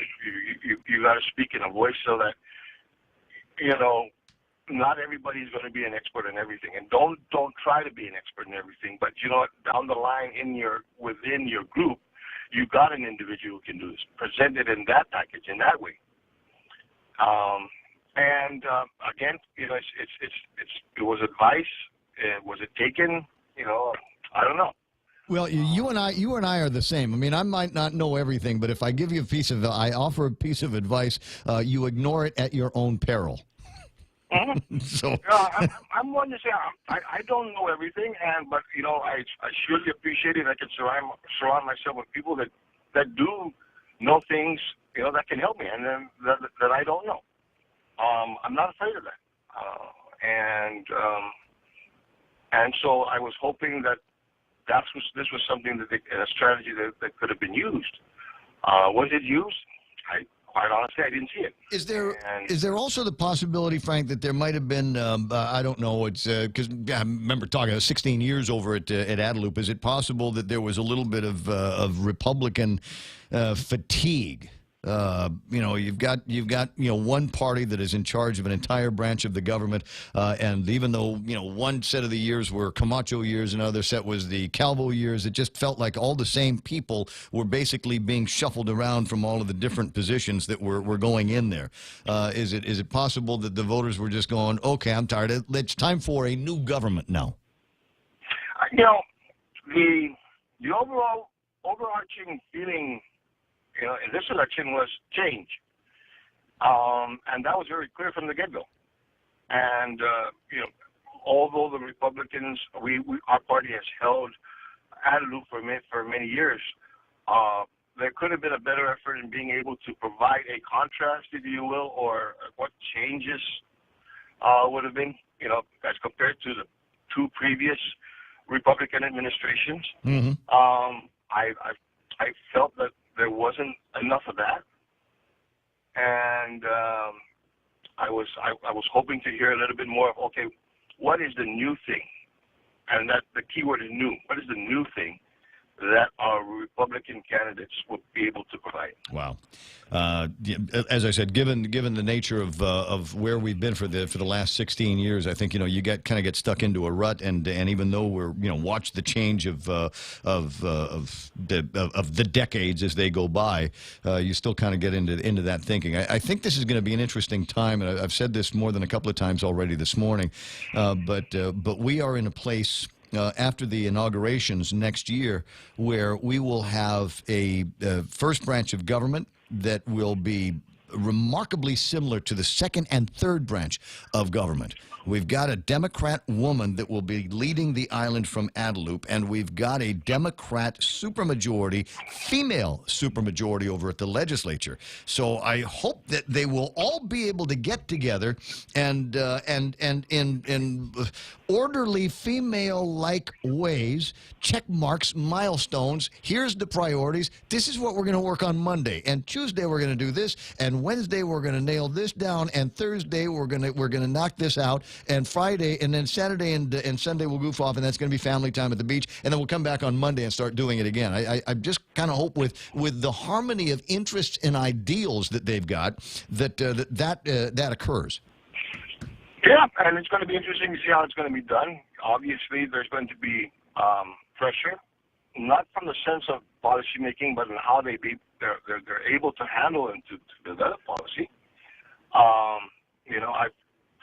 you got to speak in a voice so that not everybody's going to be an expert in everything, and don't try to be an expert in everything. But down the line within your group, you got an individual who can do this. Present it in that package, in that way. And again, it was advice. Was it taken? I don't know. Well, you and I are the same. I mean, I might not know everything, but if I give you I offer a piece of advice, you ignore it at your own peril. So I'm one to say I don't know everything, but I surely appreciate it. I can surround myself with people that do know things that can help me, and then that I don't know. I'm not afraid of that, and so I was hoping that this was something a strategy that could have been used. Was it used? Quite honestly, I didn't see it. Is there also the possibility, Frank, that there might have been, I don't know, it's because I remember talking 16 years over at Adelup. Is it possible that there was a little bit of Republican fatigue? You've got one party that is in charge of an entire branch of the government, and even though one set of the years were Camacho years, another set was the Calvo years, it just felt like all the same people were basically being shuffled around from all of the different positions that were going in there. Is it possible that the voters were just going, okay, I'm tired. It's time for a new government now? The overarching feeling in this election was change. And that was very clear from the get-go. And, although the Republicans, our party has held Adelup for many years, there could have been a better effort in being able to provide a contrast, if you will, or what changes would have been, as compared to the two previous Republican administrations. Mm-hmm. I felt that there wasn't enough of that, and I was hoping to hear a little bit more of, okay, what is the new thing? And that the key word is new. What is the new thing that our Republican candidates would be able to provide? Wow. As I said, given the nature of where we've been for the last 16 years, I think you kind of get stuck into a rut, and even though we're watch the change of the decades as they go by, you still kind of get into that thinking. I think this is going to be an interesting time, and I've said this more than a couple of times already this morning, but we are in a place. After the inaugurations next year, where we will have a first branch of government that will be remarkably similar to the second and third branch of government. We've got a Democrat woman that will be leading the island from Adelup, and we've got a Democrat supermajority, female supermajority over at the legislature. So I hope that they will all be able to get together and in orderly female-like ways, check marks, milestones. Here's the priorities. This is what we're going to work on Monday, and Tuesday we're going to do this, and Wednesday we're going to nail this down, and Thursday we're going to knock this out. And Friday, and then Saturday and Sunday we'll goof off, and that's going to be family time at the beach. And then we'll come back on Monday and start doing it again. I just kind of hope with the harmony of interests and ideals that they've got that occurs. Yeah, and it's going to be interesting to see how it's going to be done. Obviously, there's going to be pressure, not from the sense of policymaking, but in how they're able to handle and to develop policy. I've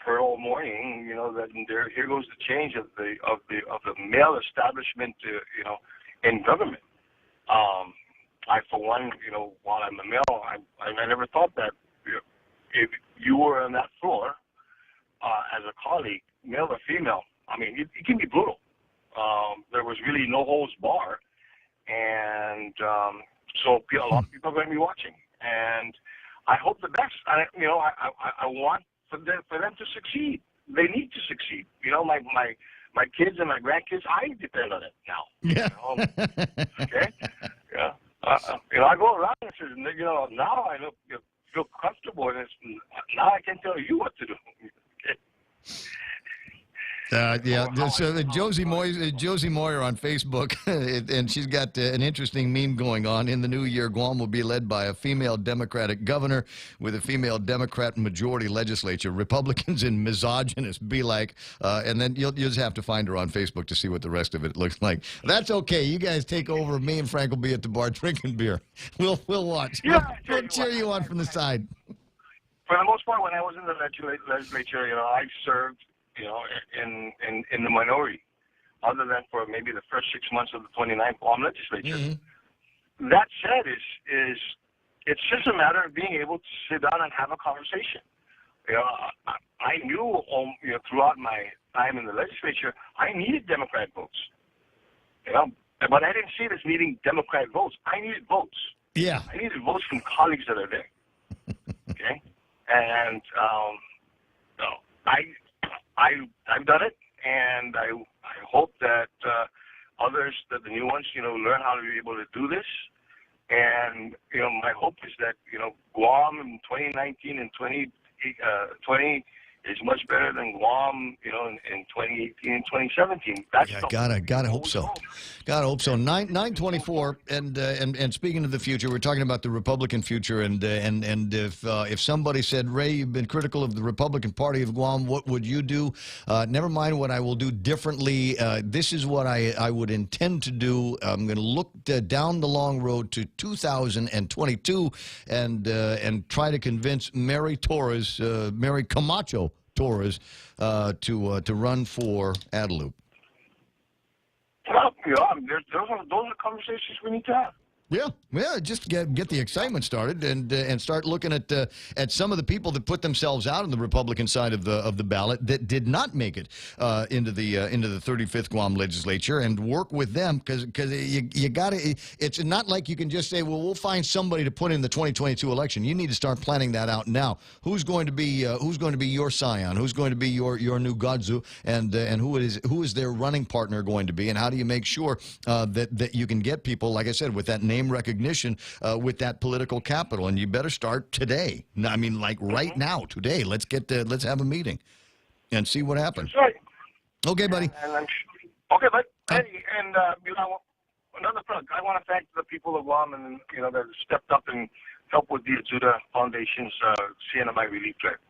heard all morning, that here goes the change of the male establishment, in government. I, for one, while I'm a male, I never thought that if you were on that floor as a colleague, male or female, I mean, it can be brutal. There was really no holds bar, and so a lot of people are going to be watching, and I hope the best. I want for them to succeed. They need to succeed. My kids and my grandkids, I depend on it now. Yeah. Okay. Yeah. I go around and say, now I feel comfortable, and now I can tell you what to do. Okay. So Josie Moyer on Facebook, and she's got an interesting meme going on. In the new year, Guam will be led by a female Democratic governor with a female Democrat majority legislature. Republicans and misogynists be like, and then you'll just have to find her on Facebook to see what the rest of it looks like. That's okay. You guys take over. Me and Frank will be at the bar drinking beer. We'll watch. Yeah, we'll cheer you on from the side. For the most part, when I was in the legislature, I served, in the minority, other than for maybe the first 6 months of the 29th Guam legislature. Mm-hmm. That said, it's just a matter of being able to sit down and have a conversation. I knew, throughout my time in the legislature, I needed Democrat votes. But I didn't see it as needing Democrat votes. I needed votes. Yeah. I needed votes from colleagues that are there. Okay? And I've done it, and I hope that others, that the new ones, learn how to be able to do this. And my hope is that Guam in 2019 and 2020 is much better than Guam, in 2018 and 2017. That's gotta hope so. Gotta hope so. 924, and speaking of the future, we're talking about the Republican future, and if somebody said, Ray, you've been critical of the Republican Party of Guam, what would you do? Never mind what I will do differently. This is what I would intend to do. I'm going to look down the long road to 2022 and try to convince Mary Camacho Torres to run for Adelup. Well, those are conversations we need to have. Yeah, just get the excitement started and start looking at some of the people that put themselves out on the Republican side of the ballot that did not make it into the 35th Guam legislature, and work with them because you got to. It's not like you can just say, well, we'll find somebody to put in the 2022 election. You need to start planning that out now. Who's going to be your scion? Who's going to be your new Godzu? And who is their running partner going to be? And how do you make sure that you can get people, like I said, with that name recognition, with that political capital? And you better start today. I mean, like right now, today. Let's have a meeting and see what happens. That's right. Okay, buddy. Okay, but hey, and another plug. I want to thank the people of Guam and that stepped up and helped with the Azuda Foundation's CNMI relief trip.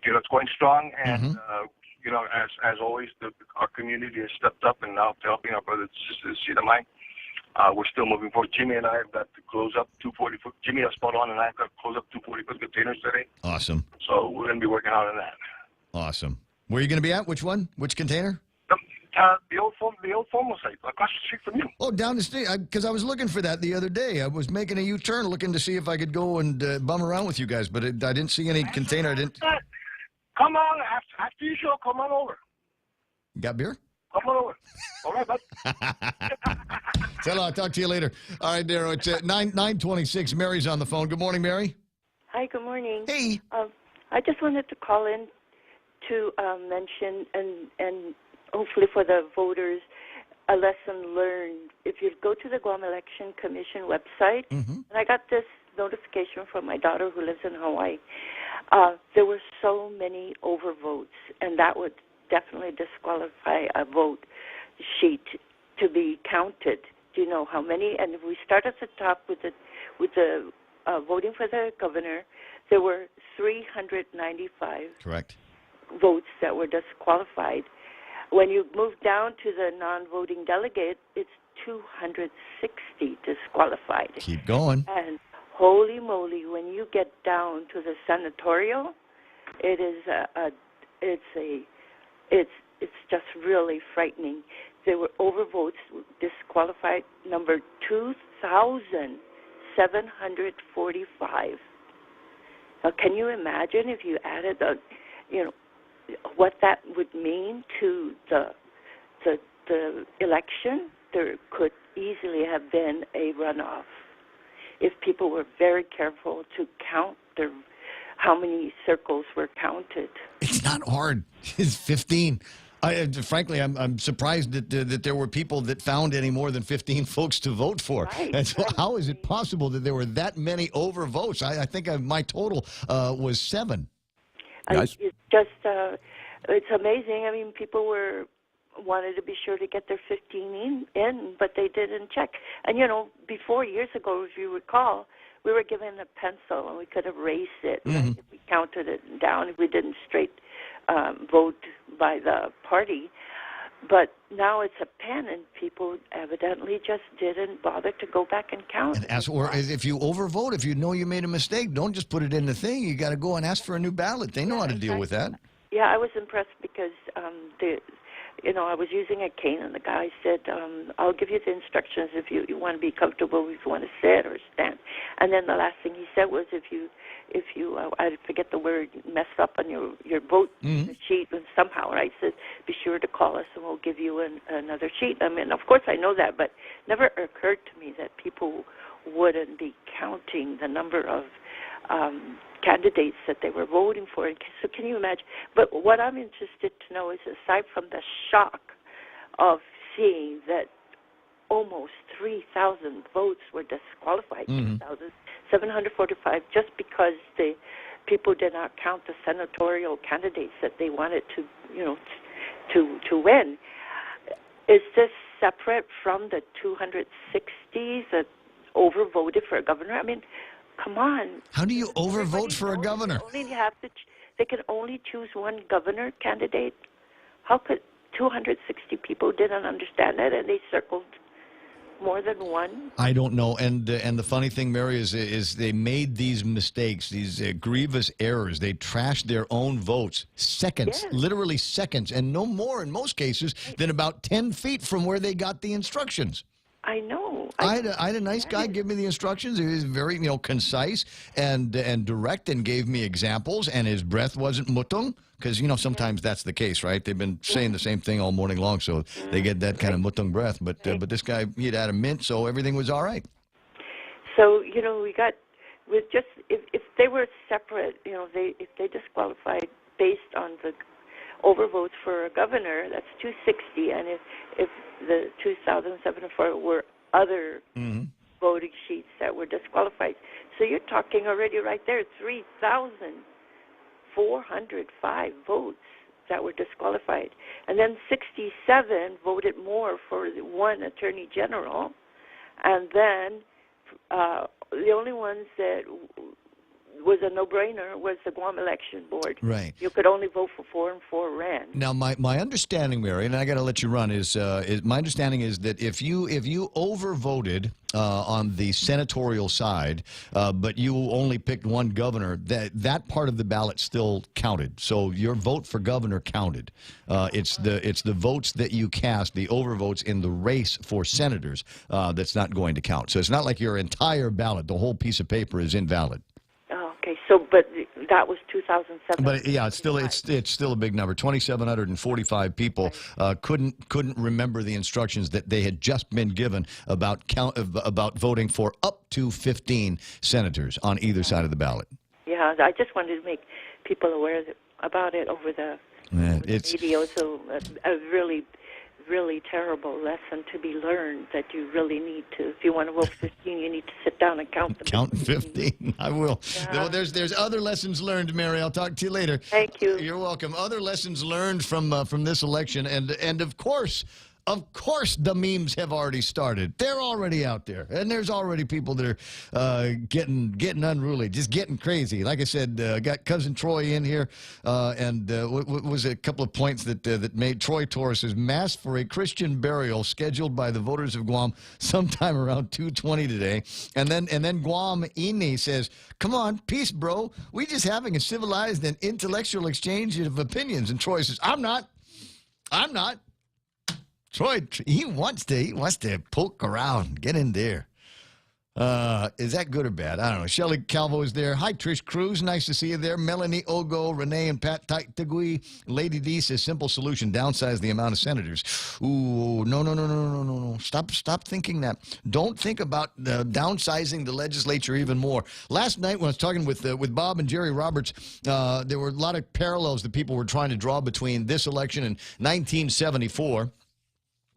It's going strong, and as always, our community has stepped up and now helping our brothers and sisters CNMI. We're still moving forward. Jimmy and I have got to close up 240-foot. Jimmy has spot on, and I've got to close up 240-foot containers today. Awesome. So we're going to be working out on that. Awesome. Where are you going to be at? Which one? Which container? The old Fomo site, across the street from you. Oh, down the street. Because I was looking for that the other day. I was making a U-turn, looking to see if I could go and bum around with you guys, but I didn't see any container. I didn't. Come on, after your show, come on over. Got beer? Come on over. All right, bud. Hello, I'll talk to you later. All right, Darrow, it's 9:26. Mary's on the phone. Good morning, Mary. Hi, good morning. Hey. I just wanted to call in to mention and hopefully for the voters, a lesson learned. If you go to the Guam Election Commission website, and I got this notification from my daughter who lives in Hawaii, there were so many overvotes, and that would definitely disqualify a vote sheet to be counted. Do you know how many? And if we start at the top with the voting for the governor, there were 395 correct votes that were disqualified. When you move down to the non-voting delegate, it's 260 disqualified. Keep going. And holy moly, when you get down to the senatorial, it is it's just really frightening. There were overvotes disqualified, number 2,745. Now, can you imagine if you added what that would mean to the election? There could easily have been a runoff if people were very careful to count how many circles were counted. It's not hard. It's 15. Frankly, I'm surprised that there were people that found any more than 15 folks to vote for. Right, and so how is it possible that there were that many overvotes? I think my total was 7. It's just, it's amazing. I mean, people wanted to be sure to get their 15 in, but they didn't check. And, before, years ago, if you recall, we were given a pencil and we could erase it right, if we counted it down, if we didn't straight vote by the party. But now it's a pen, and people evidently just didn't bother to go back and count. Or if you overvote, if you know you made a mistake, don't just put it in the thing. You got to go and ask for a new ballot. They know how to deal with that. Yeah, I was impressed because I was using a cane, and the guy said, I'll give you the instructions if you want to be comfortable, if you want to sit or stand. And then the last thing he said was, if you I forget the word, mess up on your vote sheet somehow, right? He said, be sure to call us and we'll give you another sheet. I mean, of course I know that, but it never occurred to me that people wouldn't be counting the number of candidates that they were voting for. So can you imagine? But what I'm interested to know is, aside from the shock of seeing that almost 3,000 votes were disqualified, 2,745, just because the people did not count the senatorial candidates that they wanted to win. Is this separate from the 260 that overvoted for a governor? I mean, come on. How do you overvote for a governor? They can only choose one governor candidate. How could 260 people didn't understand that, and they circled more than one? I don't know. And the funny thing, Mary, is they made these mistakes, these grievous errors. They trashed their own votes seconds, literally seconds, and no more in most cases than about 10 feet from where they got the instructions. I know. I had a nice guy give me the instructions. He was very, concise and direct, and gave me examples. And his breath wasn't mutung, because sometimes that's the case, right? They've been saying the same thing all morning long, so they get that kind of mutung breath. But this guy, he'd had a mint, so everything was all right. So we got with just if they were separate, if they disqualified based on the overvotes for a governor, that's 260, and if the 2074 were other voting sheets that were disqualified, so you're talking already right there 3,405 votes that were disqualified, and then 67 voted more for the one attorney general, and then the only ones that was a no-brainer was the Guam Election Board. Right. You could only vote for 4, and 4 ran. Now, my understanding, Mary, and I got to let you run, is my understanding is that if you overvoted on the senatorial side, but you only picked one governor, that part of the ballot still counted. So your vote for governor counted. It's the votes that you cast, the overvotes in the race for senators, that's not going to count. So it's not like your entire ballot, the whole piece of paper, is invalid. Okay, so but that was 2007. But yeah, it's still a big number. 2,745 people couldn't remember the instructions that they had just been given about voting for up to 15 senators on either side of the ballot. Yeah, I just wanted to make people aware about it over the radio. So a really, really terrible lesson to be learned that you really need to. If you want to vote 15, you need to sit down and count them. Count 15. I will. Yeah. There's other lessons learned, Mary. I'll talk to you later. Thank you. You're welcome. Other lessons learned from this election, and of course, the memes have already started. They're already out there, and there's already people that are getting unruly, just getting crazy. Like I said, got Cousin Troy in here, and what was a couple of points that made Troy Torres says mass for a Christian burial scheduled by the voters of Guam sometime around 2:20 today, and then Guam Ini says, "Come on, peace, bro. We just having a civilized and intellectual exchange of opinions." And Troy says, "I'm not. Troy, he wants to poke around, get in there. Is that good or bad? I don't know. Shelly Calvo is there. Hi, Trish Cruz. Nice to see you there. Melanie Ogo, Renee, and Pat Tagui. Lady D says, simple solution, downsize the amount of senators. Ooh, no. Stop thinking that. Don't think about downsizing the legislature even more. Last night when I was talking with Bob and Jerry Roberts, there were a lot of parallels that people were trying to draw between this election and 1974.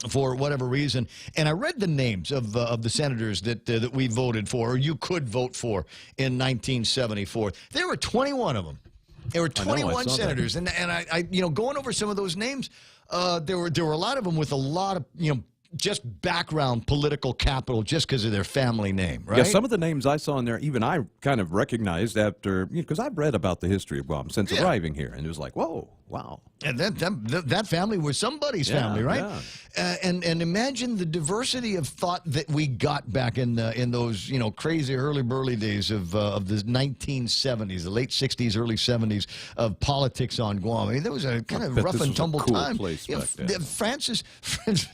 For whatever reason, and I read the names of the senators that we voted for, or you could vote for in 1974. There were 21 of them. There were 21 senators, and I going over some of those names, there were a lot of them with a lot of just background political capital just because of their family name, right? Yeah, some of the names I saw in there, even I kind of recognized after, because I've read about the history of Guam since arriving here, and it was like, whoa, wow. And that family was somebody's family, right? Yeah. And imagine the diversity of thought that we got back in those crazy early days of the 1970s, the late 60s, early 70s of politics on Guam. I mean, there was a kind of rough and tumble time.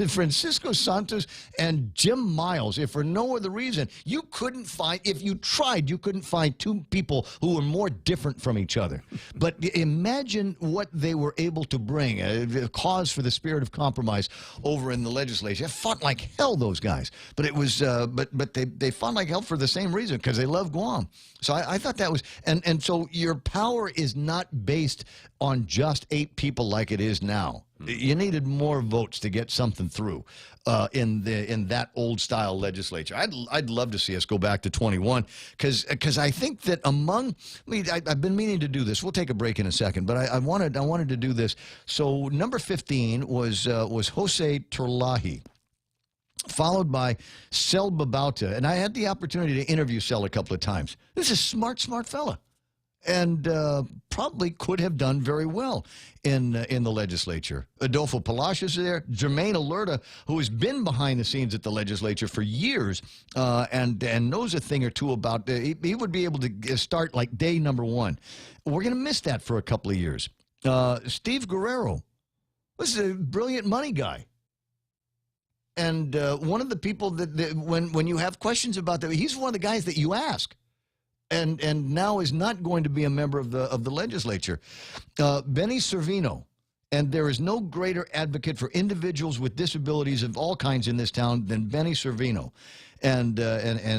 Francisco Santos and Jim Miles, if for no other reason, you couldn't find, if you tried, you couldn't find two people who were more different from each other. But imagine what they were able to bring, a cause for the spirit of compromise over in the legislature. They fought like hell, those guys. But it was, but they fought like hell for the same reason, because they love Guam. So I thought that was, and so your power is not based on just 8 people like it is now. You needed more votes to get something through in that old style legislature. I'd love to see us go back to 21 because I think that I've been meaning to do this. We'll take a break in a second, but I wanted to do this. So number 15 was Jose Terlahi, followed by Sel Babauta, and I had the opportunity to interview Sel a couple of times. This is a smart fella. And probably could have done very well in the legislature. Adolfo Palacios is there. Jermaine Alerta, who has been behind the scenes at the legislature for years and knows a thing or two about he would be able to start like day number 1. We're going to miss that for a couple of years. Steve Guerrero, this is a brilliant money guy. And one of the people that when you have questions about that, he's one of the guys that you ask. And now is not going to be a member of the legislature. Benny Servino. And there is no greater advocate for individuals with disabilities of all kinds in this town than Benny Servino. And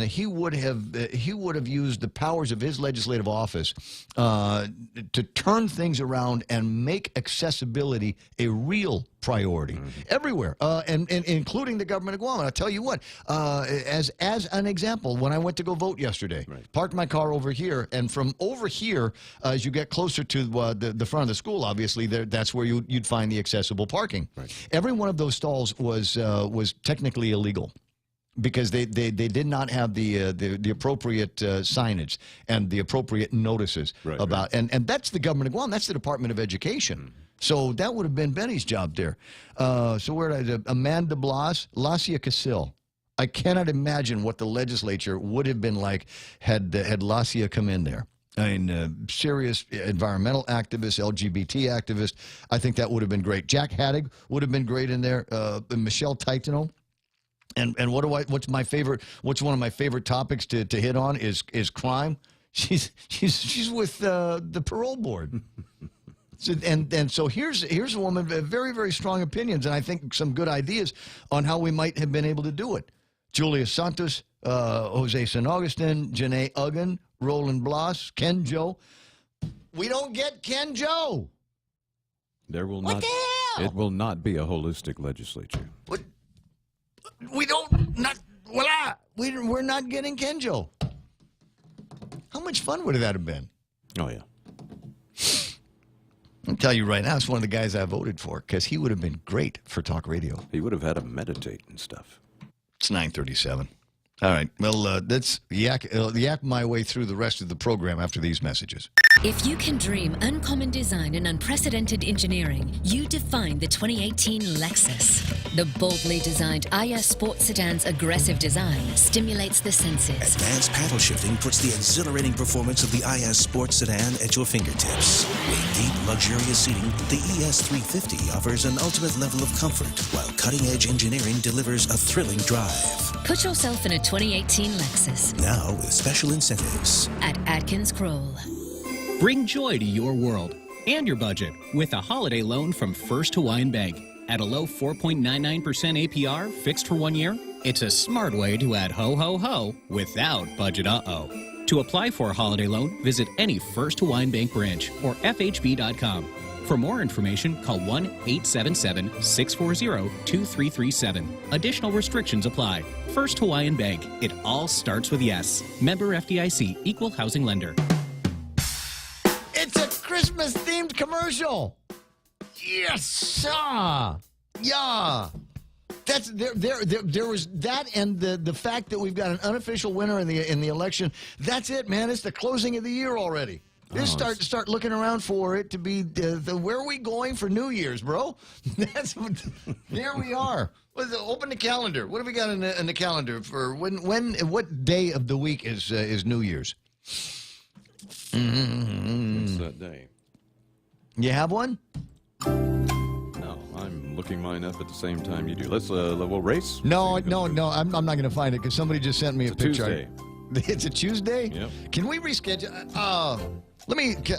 he would have used the powers of his legislative office to turn things around and make accessibility a real priority everywhere, and including the government of Guam. And I'll tell you what, as an example, when I went to go vote yesterday, parked my car over here, and from over here, as you get closer to the front of the school, obviously, that's where you'd find the accessible parking. Every one of those stalls was technically illegal, because they did not have the appropriate signage and the appropriate notices about, and that's the government of Guam. That's the Department of Education. So that would have been Benny's job there. So where did Amanda Blas, Lacia Casil. I cannot imagine what the legislature would have been like had Lacia come in there. I mean, serious environmental activist, LGBT activist. I think that would have been great. Jack Haddock would have been great in there. Michelle Titano. And what's one of my favorite topics to hit on is crime. She's with the parole board. So here's a woman with very, very strong opinions, and I think some good ideas on how we might have been able to do it. Julia Santos, Jose San Augustin, Janae Uggan, Roland Blas, Ken Joe. We don't get Ken Joe. There will What not. the hell? It will not be a holistic legislature. We're not getting Kenjo. How much fun would that have been? Oh, yeah. I'll tell you right now, it's one of the guys I voted for, because he would have been great for talk radio. He would have had to meditate and stuff. It's 9:37. All right. Well, let's yak my way through the rest of the program after these messages. If you can dream uncommon design and unprecedented engineering, you define the 2018 Lexus. The boldly designed IS Sport Sedan's aggressive design stimulates the senses. Advanced paddle shifting puts the exhilarating performance of the IS Sport Sedan at your fingertips. With deep, luxurious seating, the ES350 offers an ultimate level of comfort, while cutting-edge engineering delivers a thrilling drive. Put yourself in a 2018 Lexus. Now with special incentives. At Atkins Kroll. Bring joy to your world and your budget with a holiday loan from First Hawaiian Bank. At a low 4.99% APR, fixed for 1 year, it's a smart way to add ho ho ho without budget uh-oh. To apply for a holiday loan, visit any First Hawaiian Bank branch or FHB.com. For more information, call 1-877-640-2337. Additional restrictions apply. First Hawaiian Bank. It all starts with yes. Member FDIC, Equal Housing Lender. It's a Christmas-themed commercial. Yes, sir. Yeah. There was that, and the fact that we've got an unofficial winner in the election. That's it, man. It's the closing of the year already. Just start looking around for it to be where are we going for New Year's, bro? There we are. Open the calendar. What have we got in the calendar for what day of the week is New Year's? What's that day? You have one? No, I'm looking mine up at the same time you do. Let's we'll race. No. I'm not going to find it because somebody just sent me a picture. Tuesday. It's a Tuesday? Yep. Can we reschedule? I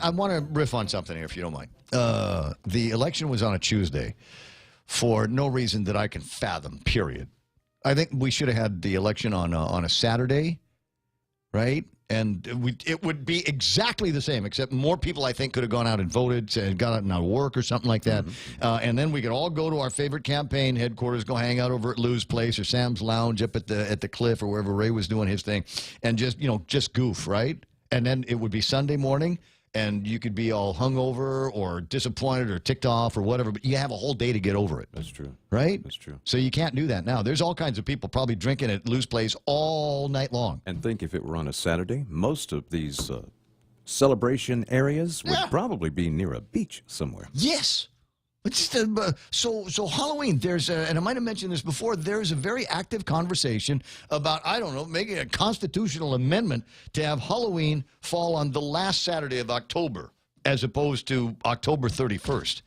want to riff on something here, if you don't mind. The election was on a Tuesday for no reason that I can fathom, period. I think we should have had the election on a Saturday, right? And it would be exactly the same, except more people, I think, could have gone out and voted and got out and out of work or something like that. And then we could all go to our favorite campaign headquarters, go hang out over at Lou's Place or Sam's Lounge up at the Cliff or wherever Ray was doing his thing, and just goof, right? And then it would be Sunday morning, and you could be all hungover or disappointed or ticked off or whatever, but you have a whole day to get over it. That's true. Right? That's true. So you can't do that now. There's all kinds of people probably drinking at Lou's Place all night long. And think if it were on a Saturday, most of these celebration areas would probably be near a beach somewhere. Yes. So Halloween, and I might have mentioned this before, there's a very active conversation about, I don't know, making a constitutional amendment to have Halloween fall on the last Saturday of October as opposed to October 31st.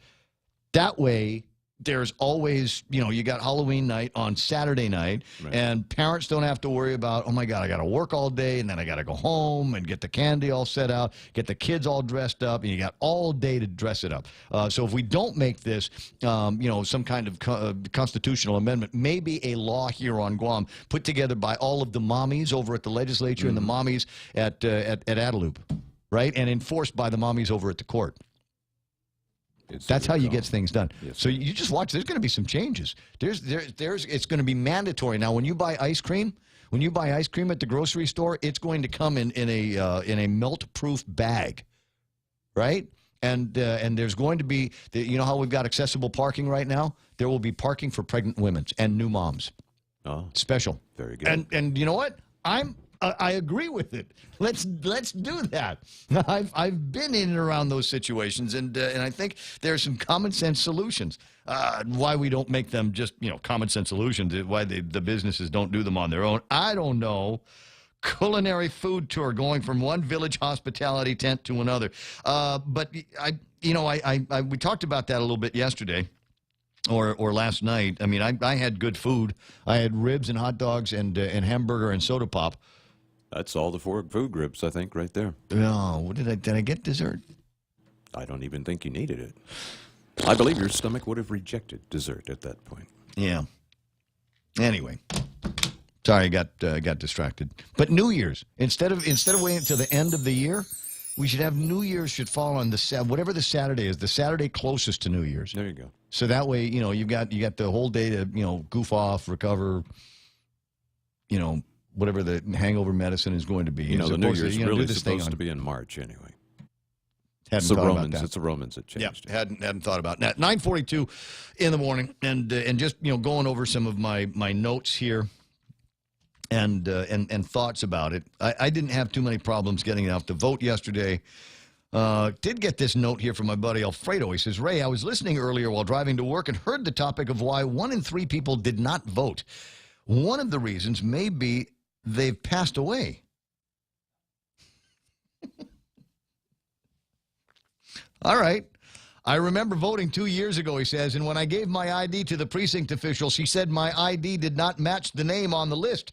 That way, there's always, you got Halloween night on Saturday night, and parents don't have to worry about, oh, my God, I got to work all day, and then I got to go home and get the candy all set out, get the kids all dressed up, and you got all day to dress it up. So if we don't make this, some kind of constitutional amendment, maybe a law here on Guam put together by all of the mommies over at the legislature and the mommies at Adelup, right, and enforced by the mommies over at the court. That's how you get things done. Yes, so you just watch. There's going to be some changes. It's going to be mandatory now. When you buy ice cream, at the grocery store, it's going to come in a melt-proof bag, right? And there's going to be, you know how we've got accessible parking right now? There will be parking for pregnant women and new moms. Oh, special. Very good. And you know what? I agree with it. Let's do that. I've been in and around those situations, and I think there are some common sense solutions. Why we don't make them just common sense solutions? Why the businesses don't do them on their own? I don't know. Culinary food tour going from one village hospitality tent to another. But we talked about that a little bit yesterday. Or last night. I mean, I had good food. I had ribs and hot dogs and hamburger and soda pop. That's all the food groups, I think, right there. No, did I get dessert? I don't even think you needed it. I believe your stomach would have rejected dessert at that point. Yeah. Anyway, sorry, I got distracted. But New Year's, instead of waiting until the end of the year, we should have New Year's should fall on whatever the Saturday is, the Saturday closest to New Year's. There you go. So that way, you got the whole day to goof off, recover, whatever the hangover medicine is going to be. The New Year's really supposed to be in March anyway. Hadn't thought about that. It's the Romans that changed. Yeah, hadn't thought about that. 9:42 in the morning, and just going over some of my notes here. And thoughts about it. I didn't have too many problems getting out to vote yesterday. Did get this note here from my buddy Alfredo. He says, Ray, I was listening earlier while driving to work and heard the topic of why 1 in 3 people did not vote. One of the reasons may be they've passed away. All right. I remember voting 2 years ago, he says, and when I gave my ID to the precinct official, she said my ID did not match the name on the list.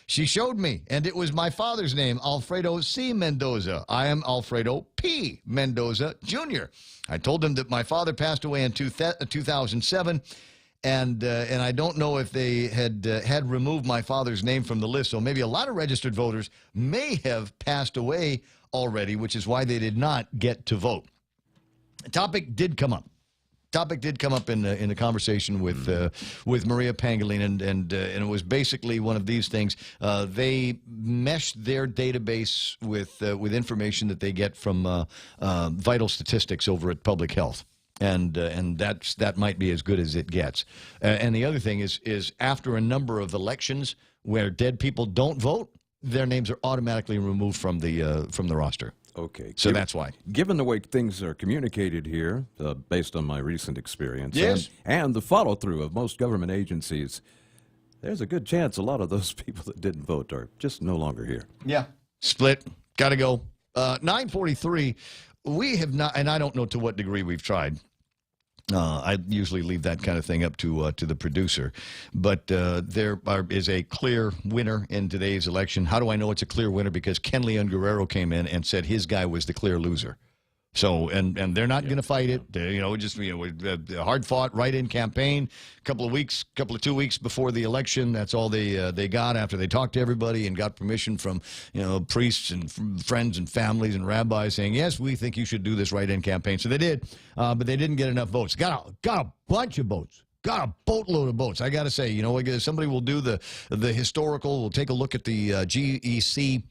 She showed me, and it was my father's name, Alfredo C. Mendoza. I am Alfredo P. Mendoza, Jr. I told them that my father passed away in 2007, and I don't know if they had removed my father's name from the list, so maybe a lot of registered voters may have passed away already, which is why they did not get to vote. Topic did come up in the conversation with Maria Pangolin, and it was basically one of these things. They mesh their database with information that they get from vital statistics over at Public Health, and that might be as good as it gets. And the other thing is after a number of elections where dead people don't vote, their names are automatically removed from the roster. Okay. So that's why. Given the way things are communicated here, based on my recent experience, yes, and the follow-through of most government agencies, there's a good chance a lot of those people that didn't vote are just no longer here. Yeah. Split. Got to go. 9:43. We have not, and I don't know to what degree we've tried. I usually leave that kind of thing up to the producer. But there is a clear winner in today's election. How do I know it's a clear winner? Because Ken Leon Guerrero came in and said his guy was the clear loser. So, and they're not going to fight it. Hard fought write-in campaign. Couple of 2 weeks before the election. That's all they got after they talked to everybody and got permission from priests and friends and families and rabbis saying, yes, we think you should do this write-in campaign. So they did, but they didn't get enough votes. Got a bunch of votes. Got a boatload of votes. I got to say, somebody will do the historical. We'll take a look at the GEC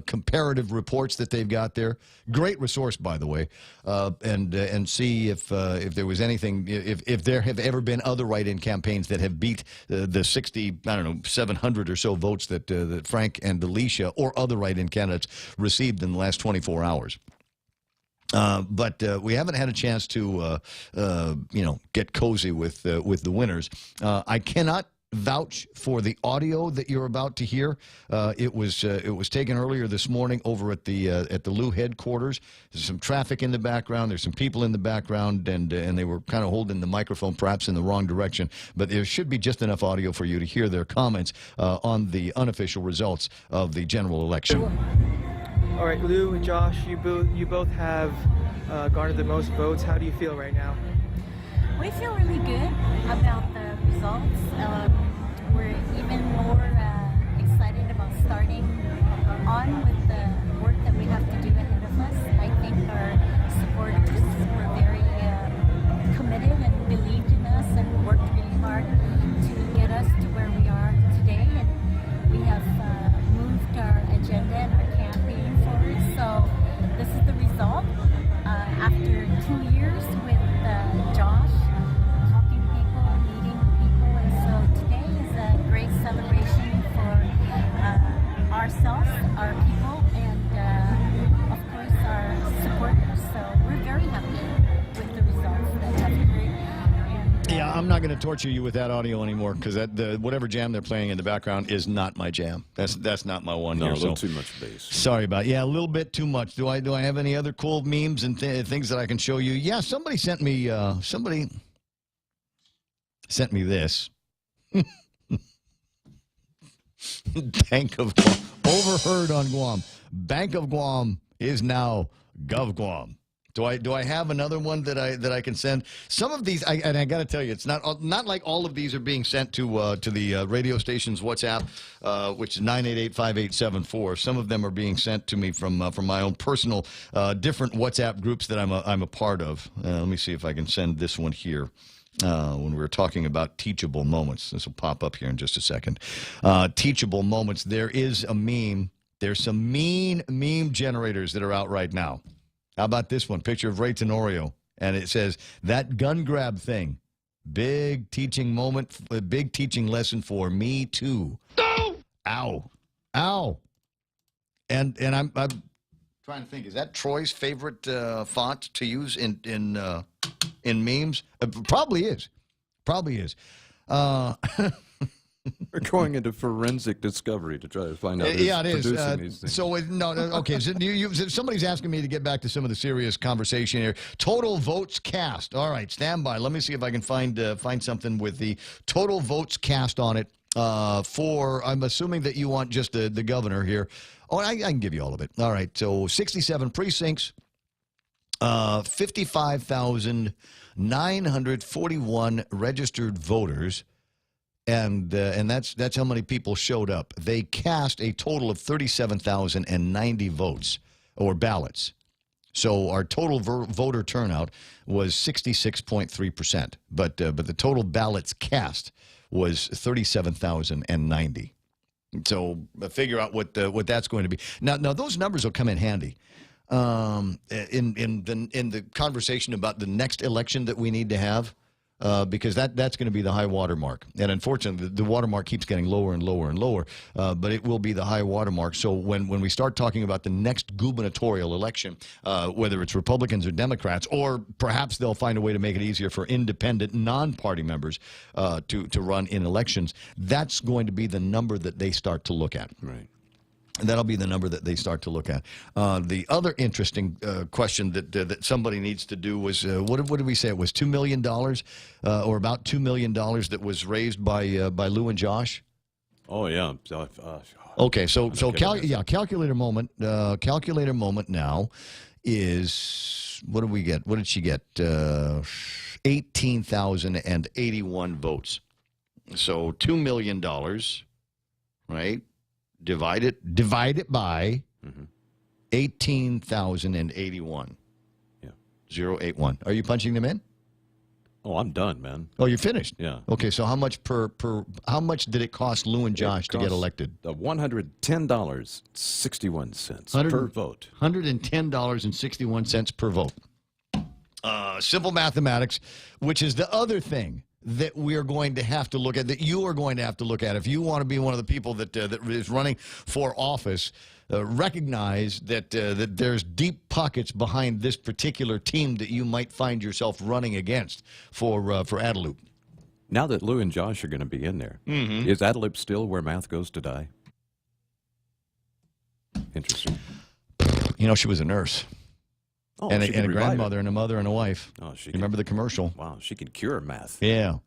comparative reports that they've got there. Great resource, by the way, and see if there was anything, if there have ever been other write-in campaigns that have beat the 700 or so votes that Frank and Alicia or other write-in candidates received in the last 24 hours. But we haven't had a chance to, get cozy with the winners. I cannot vouch for the audio that you're about to hear. It was taken earlier this morning over at the Lou headquarters. There's some traffic in the background. There's some people in the background, and they were kind of holding the microphone perhaps in the wrong direction. But there should be just enough audio for you to hear their comments on the unofficial results of the general election. All right, Lou and Josh, you both have garnered the most votes. How do you feel right now? We feel really good about the results. We're even more excited about starting on with the work that we have to do ahead of us. I think our supporters were very committed and believed in us and worked really hard to get us to where we are today. And we have moved our agenda and our campaign forward. So this is the result. After 2 years with Josh, talking to people, meeting people, and so today is a great celebration for ourselves, our people, and of course our supporters. So we're very happy with the results that have occurred. Yeah, I'm not going to torture you with that audio anymore because whatever jam they're playing in the background is not my jam. That's not my one. No, here, a little so too much bass. Sorry about it. Yeah, a little bit too much. Do I have any other cool memes and things that I can show you? Yeah, somebody sent me this. Bank of Guam. Overheard on Guam. Bank of Guam is now Gov Guam. Do I have another one that I can send? Some of these, and I got to tell you, it's not like all of these are being sent to the radio station's WhatsApp, which is 988-5874. Some of them are being sent to me from my own personal different WhatsApp groups that I'm a part of. Let me see if I can send this one here. When we were talking about teachable moments, this will pop up here in just a second. Teachable moments. There is a meme. There's some mean meme generators that are out right now. How about this one? Picture of Ray Tenorio, and it says, that gun grab thing. Big teaching moment, a big teaching lesson for me, too. No! Ow. Ow. And I'm trying to think, is that Troy's favorite font to use in memes? Probably is. Probably is. We're going into forensic discovery to try to find out who's yeah, it is. producing these things. So, okay. So somebody's asking me to get back to some of the serious conversation here. Total votes cast. All right, stand by. Let me see if I can find something with the total votes cast on it. I'm assuming that you want just the governor here. Oh, I can give you all of it. All right, so 67 precincts, 55,941 registered voters. And that's how many people showed up. They cast a total of 37,090 votes or ballots. So our total voter turnout was 66.3%. But the total ballots cast was 37,090. So figure out what that's going to be. Now those numbers will come in handy in the conversation about the next election that we need to have. Because that's going to be the high water mark. And unfortunately, the water mark keeps getting lower and lower and lower, but it will be the high water mark. So when we start talking about the next gubernatorial election, whether it's Republicans or Democrats, or perhaps they'll find a way to make it easier for independent, non-party members to run in elections, that's going to be the number that they start to look at. Right. That'll be the number that they start to look at. The other interesting question that somebody needs to do was, what did we say? It was $2 million, or about $2 million that was raised by Lou and Josh? Oh, yeah. Okay, so calculator moment. Calculator moment now is, what did we get? What did she get? 18,081 votes. So $2 million, right? Divide it by 18,081. Yeah. 081. Are you punching them in? Oh, I'm done, man. Oh, you're finished? Yeah. Okay, so how much how much did it cost Lou and Josh to get elected? $110.61 per vote. $110.61 per vote. Simple mathematics, which is the other thing that we are going to have to look at, that you are going to have to look at. If you want to be one of the people that is running for office, recognize that there's deep pockets behind this particular team that you might find yourself running against for Adelup. Now that Lou and Josh are going to be in there, Mhm. is Adeline still where math goes to die? Interesting. You know, she was a nurse. Oh, and she a can revive it. grandmother and a mother and a wife. Oh, she You remember the commercial? Wow, she can cure math. Yeah.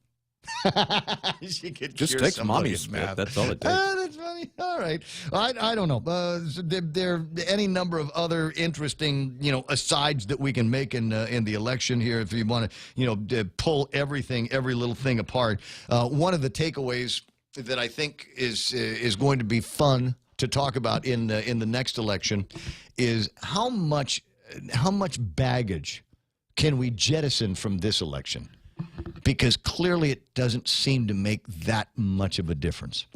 She could Just cure takes somebody's mommy's math. That's all it takes. That's funny. All right. I don't know. There are any number of other interesting, asides that we can make in the election here if you want to, pull every little thing apart. One of the takeaways that I think is going to be fun to talk about in the next election is how much baggage can we jettison from this election? Because clearly it doesn't seem to make that much of a difference.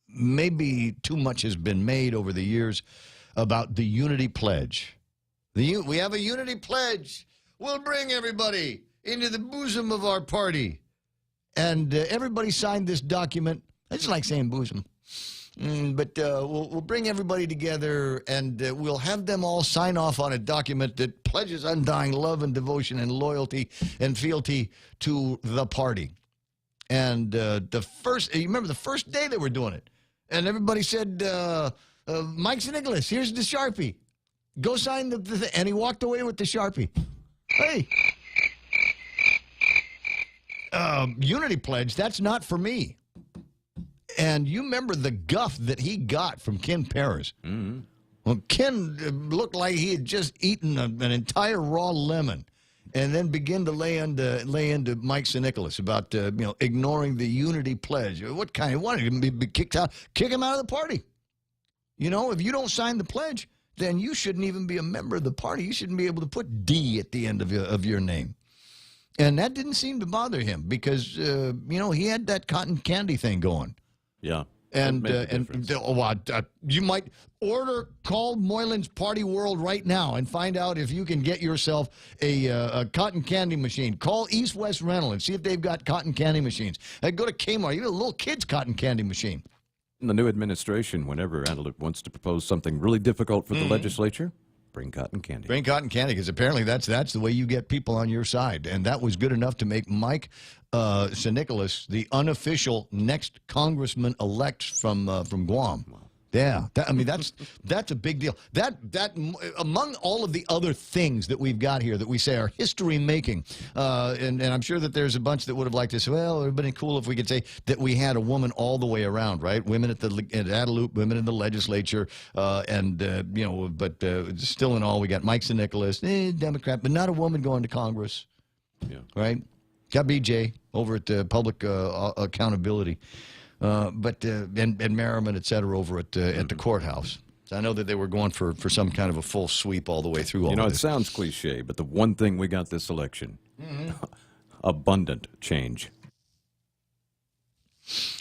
Maybe too much has been made over the years about the unity pledge. We have a unity pledge. We'll bring everybody into the bosom of our party. And everybody signed this document. I just like saying bosom. But we'll bring everybody together, and we'll have them all sign off on a document that pledges undying love and devotion and loyalty and fealty to the party. And you remember the first day they were doing it, and everybody said, Mike Nicholas, here's the Sharpie. Go sign the thing. And he walked away with the Sharpie. Hey. Unity pledge, that's not for me. And you remember the guff that he got from Ken Paris. Mm-hmm. Well, Ken looked like he had just eaten an entire raw lemon, and then began to lay into Mike St. Nicholas about ignoring the unity pledge. What kind? He wanted him to be kicked out. Kick him out of the party. If you don't sign the pledge, then you shouldn't even be a member of the party. You shouldn't be able to put D at the end of your name. And that didn't seem to bother him because he had that cotton candy thing going. Yeah. And you might call Moylan's Party World right now and find out if you can get yourself a cotton candy machine. Call East West Rental and see if they've got cotton candy machines. Go to Kmart, you get a little kid's cotton candy machine. In the new administration, whenever Adeline wants to propose something really difficult for the legislature, bring cotton candy. Bring cotton candy, because apparently that's the way you get people on your side. And that was good enough to make Mike St. Nicholas the unofficial next congressman-elect from Guam. Wow. Yeah, that's a big deal. That among all of the other things that we've got here that we say are history-making, and I'm sure that there's a bunch that would have liked to say, well, it would have been cool if we could say that we had a woman all the way around, right? Women at Adelup, women in the legislature, but still in all, we got Mike St. Nicholas, Democrat, but not a woman going to Congress, right? Got BJ over at Public Accountability. And Merriman, et cetera, over at the courthouse. So I know that they were going for some kind of a full sweep all the way through all of it this. sounds cliche, but the one thing we got this election, abundant change.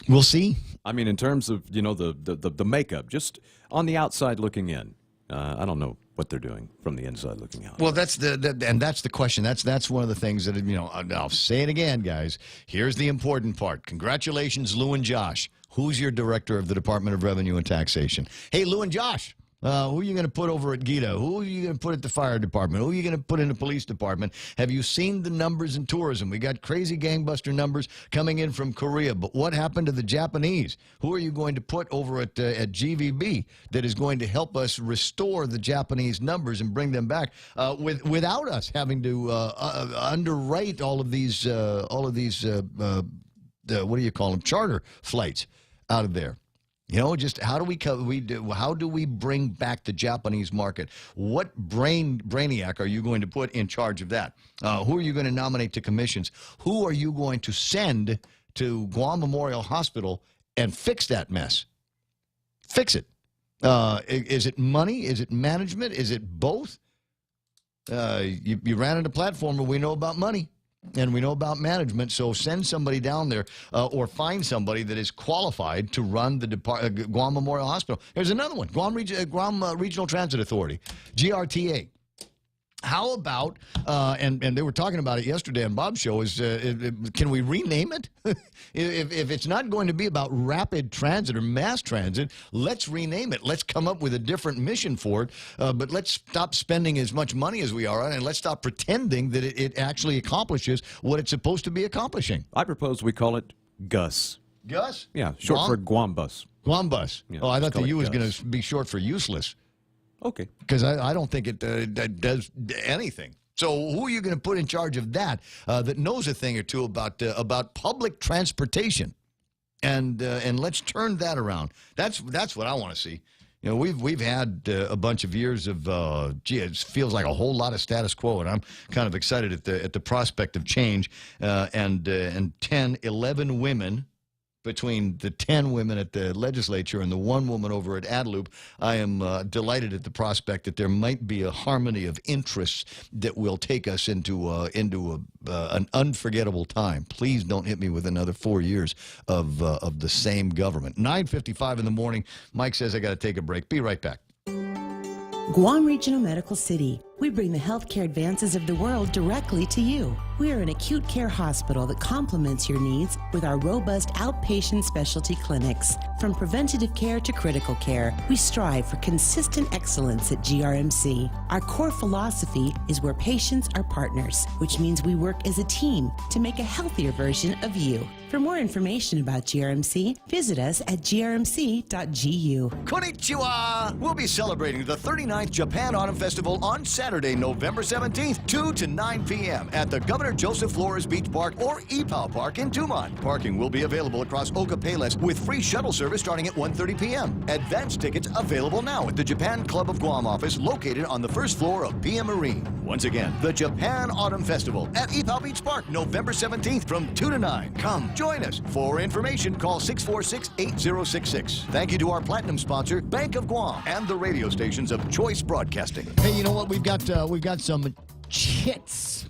We'll see. I mean, in terms of, the makeup, just on the outside looking in, I don't know what they're doing from the inside looking out. Well, that's the question. That's one of the things that, I'll say it again, guys. Here's the important part. Congratulations, Lou and Josh. Who's your director of the Department of Revenue and Taxation? Hey, Lou and Josh, who are you going to put over at GITA? Who are you going to put at the fire department? Who are you going to put in the police department? Have you seen the numbers in tourism? We got crazy gangbuster numbers coming in from Korea, but what happened to the Japanese? Who are you going to put over at GVB that is going to help us restore the Japanese numbers and bring them back without us having to underwrite all of these what do you call them, charter flights out of there? Just how do we bring back the Japanese market? What brainiac are you going to put in charge of that? Who are you going to nominate to commissions? Who are you going to send to Guam Memorial Hospital and fix that mess? Fix it. Is it money? Is it management? Is it both? You ran into a platform where we know about money. And we know about management, so send somebody down there or find somebody that is qualified to run the Guam Memorial Hospital. There's another one, Guam Regional Transit Authority, GRTA. How about, and they were talking about it yesterday on Bob's show, can we rename it? if it's not going to be about rapid transit or mass transit, let's rename it. Let's come up with a different mission for it, but let's stop spending as much money as we are on it, and let's stop pretending that it actually accomplishes what it's supposed to be accomplishing. I propose we call it GUS. GUS? Yeah, short for Guam Bus. Guam Bus. Yeah, I thought the U was GUS. going to be short for useless. Okay. Because I don't think it does anything. So who are you going to put in charge of that that knows a thing or two about public transportation? And let's turn that around. That's what I want to see. You know, we've had a bunch of years of it feels like a whole lot of status quo, and I'm kind of excited at the prospect of change. And 10, 11 women. Between the 10 women at the legislature and the one woman over at Adelup, I am delighted at the prospect that there might be a harmony of interests that will take us into an unforgettable time. Please don't hit me with another 4 years of the same government. 9:55 in the morning. Mike says I got to take a break. Be right back. Guam Regional Medical City. We bring the healthcare advances of the world directly to you. We are an acute care hospital that complements your needs with our robust outpatient specialty clinics. From preventative care to critical care, we strive for consistent excellence at GRMC. Our core philosophy is where patients are partners, which means we work as a team to make a healthier version of you. For more information about GRMC, visit us at grmc.gu. Konnichiwa! We'll be celebrating the 39th Japan Autumn Festival on Saturday, November 17th, 2 to 9 p.m. at the Governor Joseph Flores Beach Park or Ipao Park in Tumon. Parking will be available across Oka Payless with free shuttle service starting at 1:30 p.m. Advance tickets available now at the Japan Club of Guam office located on the first floor of PM Marine. Once again, the Japan Autumn Festival at Ipao Beach Park, November 17th from 2 to 9. Come join us. For information, call 646-8066. Thank you to our platinum sponsor, Bank of Guam, and the radio stations of Choice Broadcasting. Hey, you know what? We've got some chits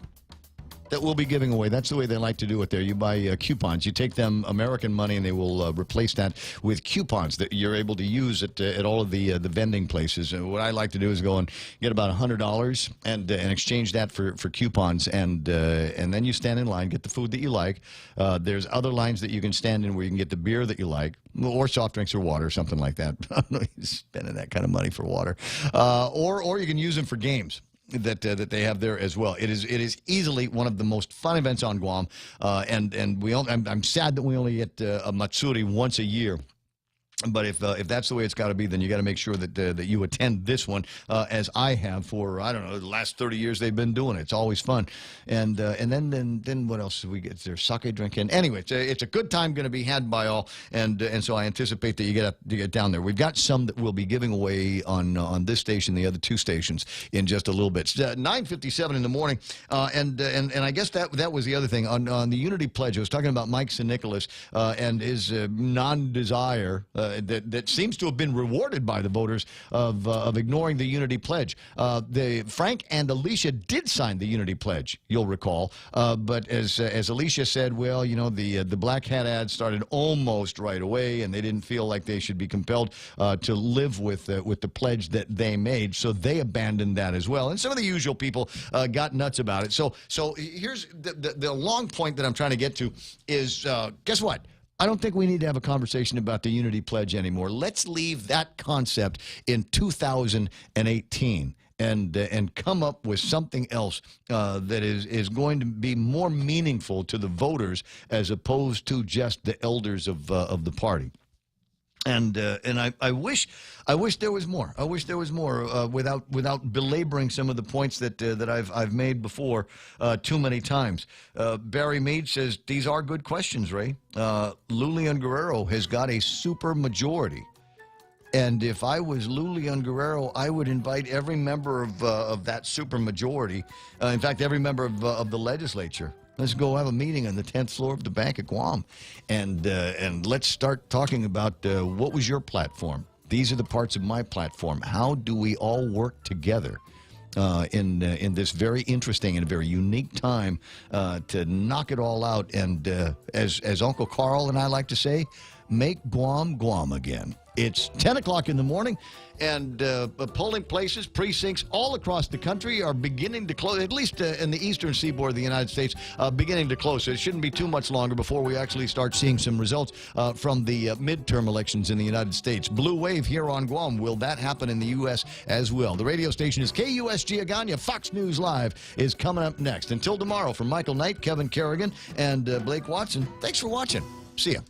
that we'll be giving away. That's the way they like to do it there. You buy coupons. You take them American money, and they will replace that with coupons that you're able to use at all of the vending places. And what I like to do is go and get about $100 and exchange that for coupons, and then you stand in line, get the food that you like. There's other lines that you can stand in where you can get the beer that you like, or soft drinks or water, something like that. I don't know, you're spending that kind of money for water. Or you can use them for games that they have there as well. It is easily one of the most fun events on Guam, and I'm sad that we only get a Matsuri once a year. But if that's the way it's got to be, then you got to make sure that you attend this one, as I have for, I don't know, the last 30 years they've been doing it. It's always fun. And then what else do we get? Is there sake drinking? Anyway, it's a good time going to be had by all, and so I anticipate that you get down there. We've got some that we'll be giving away on this station, the other two stations, in just a little bit. 9:57 in the morning, and I guess that was the other thing on the Unity Pledge. I was talking about Mike St. Nicholas and his non-desire. That seems to have been rewarded by the voters of ignoring the Unity Pledge. Frank and Alicia did sign the Unity Pledge, you'll recall. But as Alicia said, well, you know, the Black Hat ad started almost right away, and they didn't feel like they should be compelled to live with the pledge that they made, so they abandoned that as well. And some of the usual people got nuts about it. So here's the long point that I'm trying to get to is, guess what? I don't think we need to have a conversation about the Unity Pledge anymore. Let's leave that concept in 2018 and come up with something else that is going to be more meaningful to the voters as opposed to just the elders of the party. And I wish there was more. I wish there was more without belaboring some of the points that I've made before too many times. Barry Mead says these are good questions, Ray. Lulian Guerrero has got a super majority, and if I was Lulian Guerrero, I would invite every member of that super majority. In fact, every member of the legislature. Let's go have a meeting on the 10th floor of the Bank of Guam, and let's start talking about what was your platform. These are the parts of my platform. How do we all work together in this very interesting and very unique time to knock it all out? And as Uncle Carl and I like to say, make Guam Guam again. It's 10 o'clock in the morning, and polling places, precincts all across the country are beginning to close, at least in the eastern seaboard of the United States, beginning to close. So it shouldn't be too much longer before we actually start seeing some results from the midterm elections in the United States. Blue wave here on Guam. Will that happen in the U.S. as well? The radio station is KUSG Agana. Fox News Live is coming up next. Until tomorrow, from Michael Knight, Kevin Kerrigan, and Blake Watson, thanks for watching. See ya.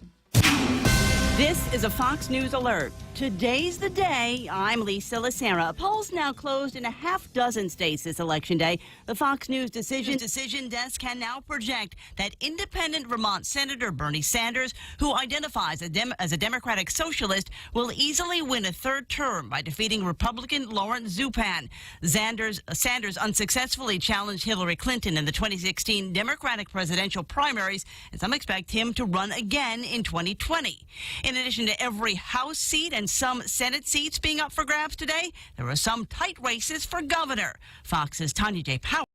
This is a Fox News alert. Today's the day. I'm Lisa Lacera. Polls now closed in a half dozen states this election day. The Fox News decision desk can now project that independent Vermont Senator Bernie Sanders, who identifies as a Democratic socialist, will easily win a third term by defeating Republican Lawrence Zupan. Sanders unsuccessfully challenged Hillary Clinton in the 2016 Democratic presidential primaries, and some expect him to run again in 2020. In addition to every House seat and some Senate seats being up for grabs today, there are some tight races for governor. Fox's Tanya J. Powell.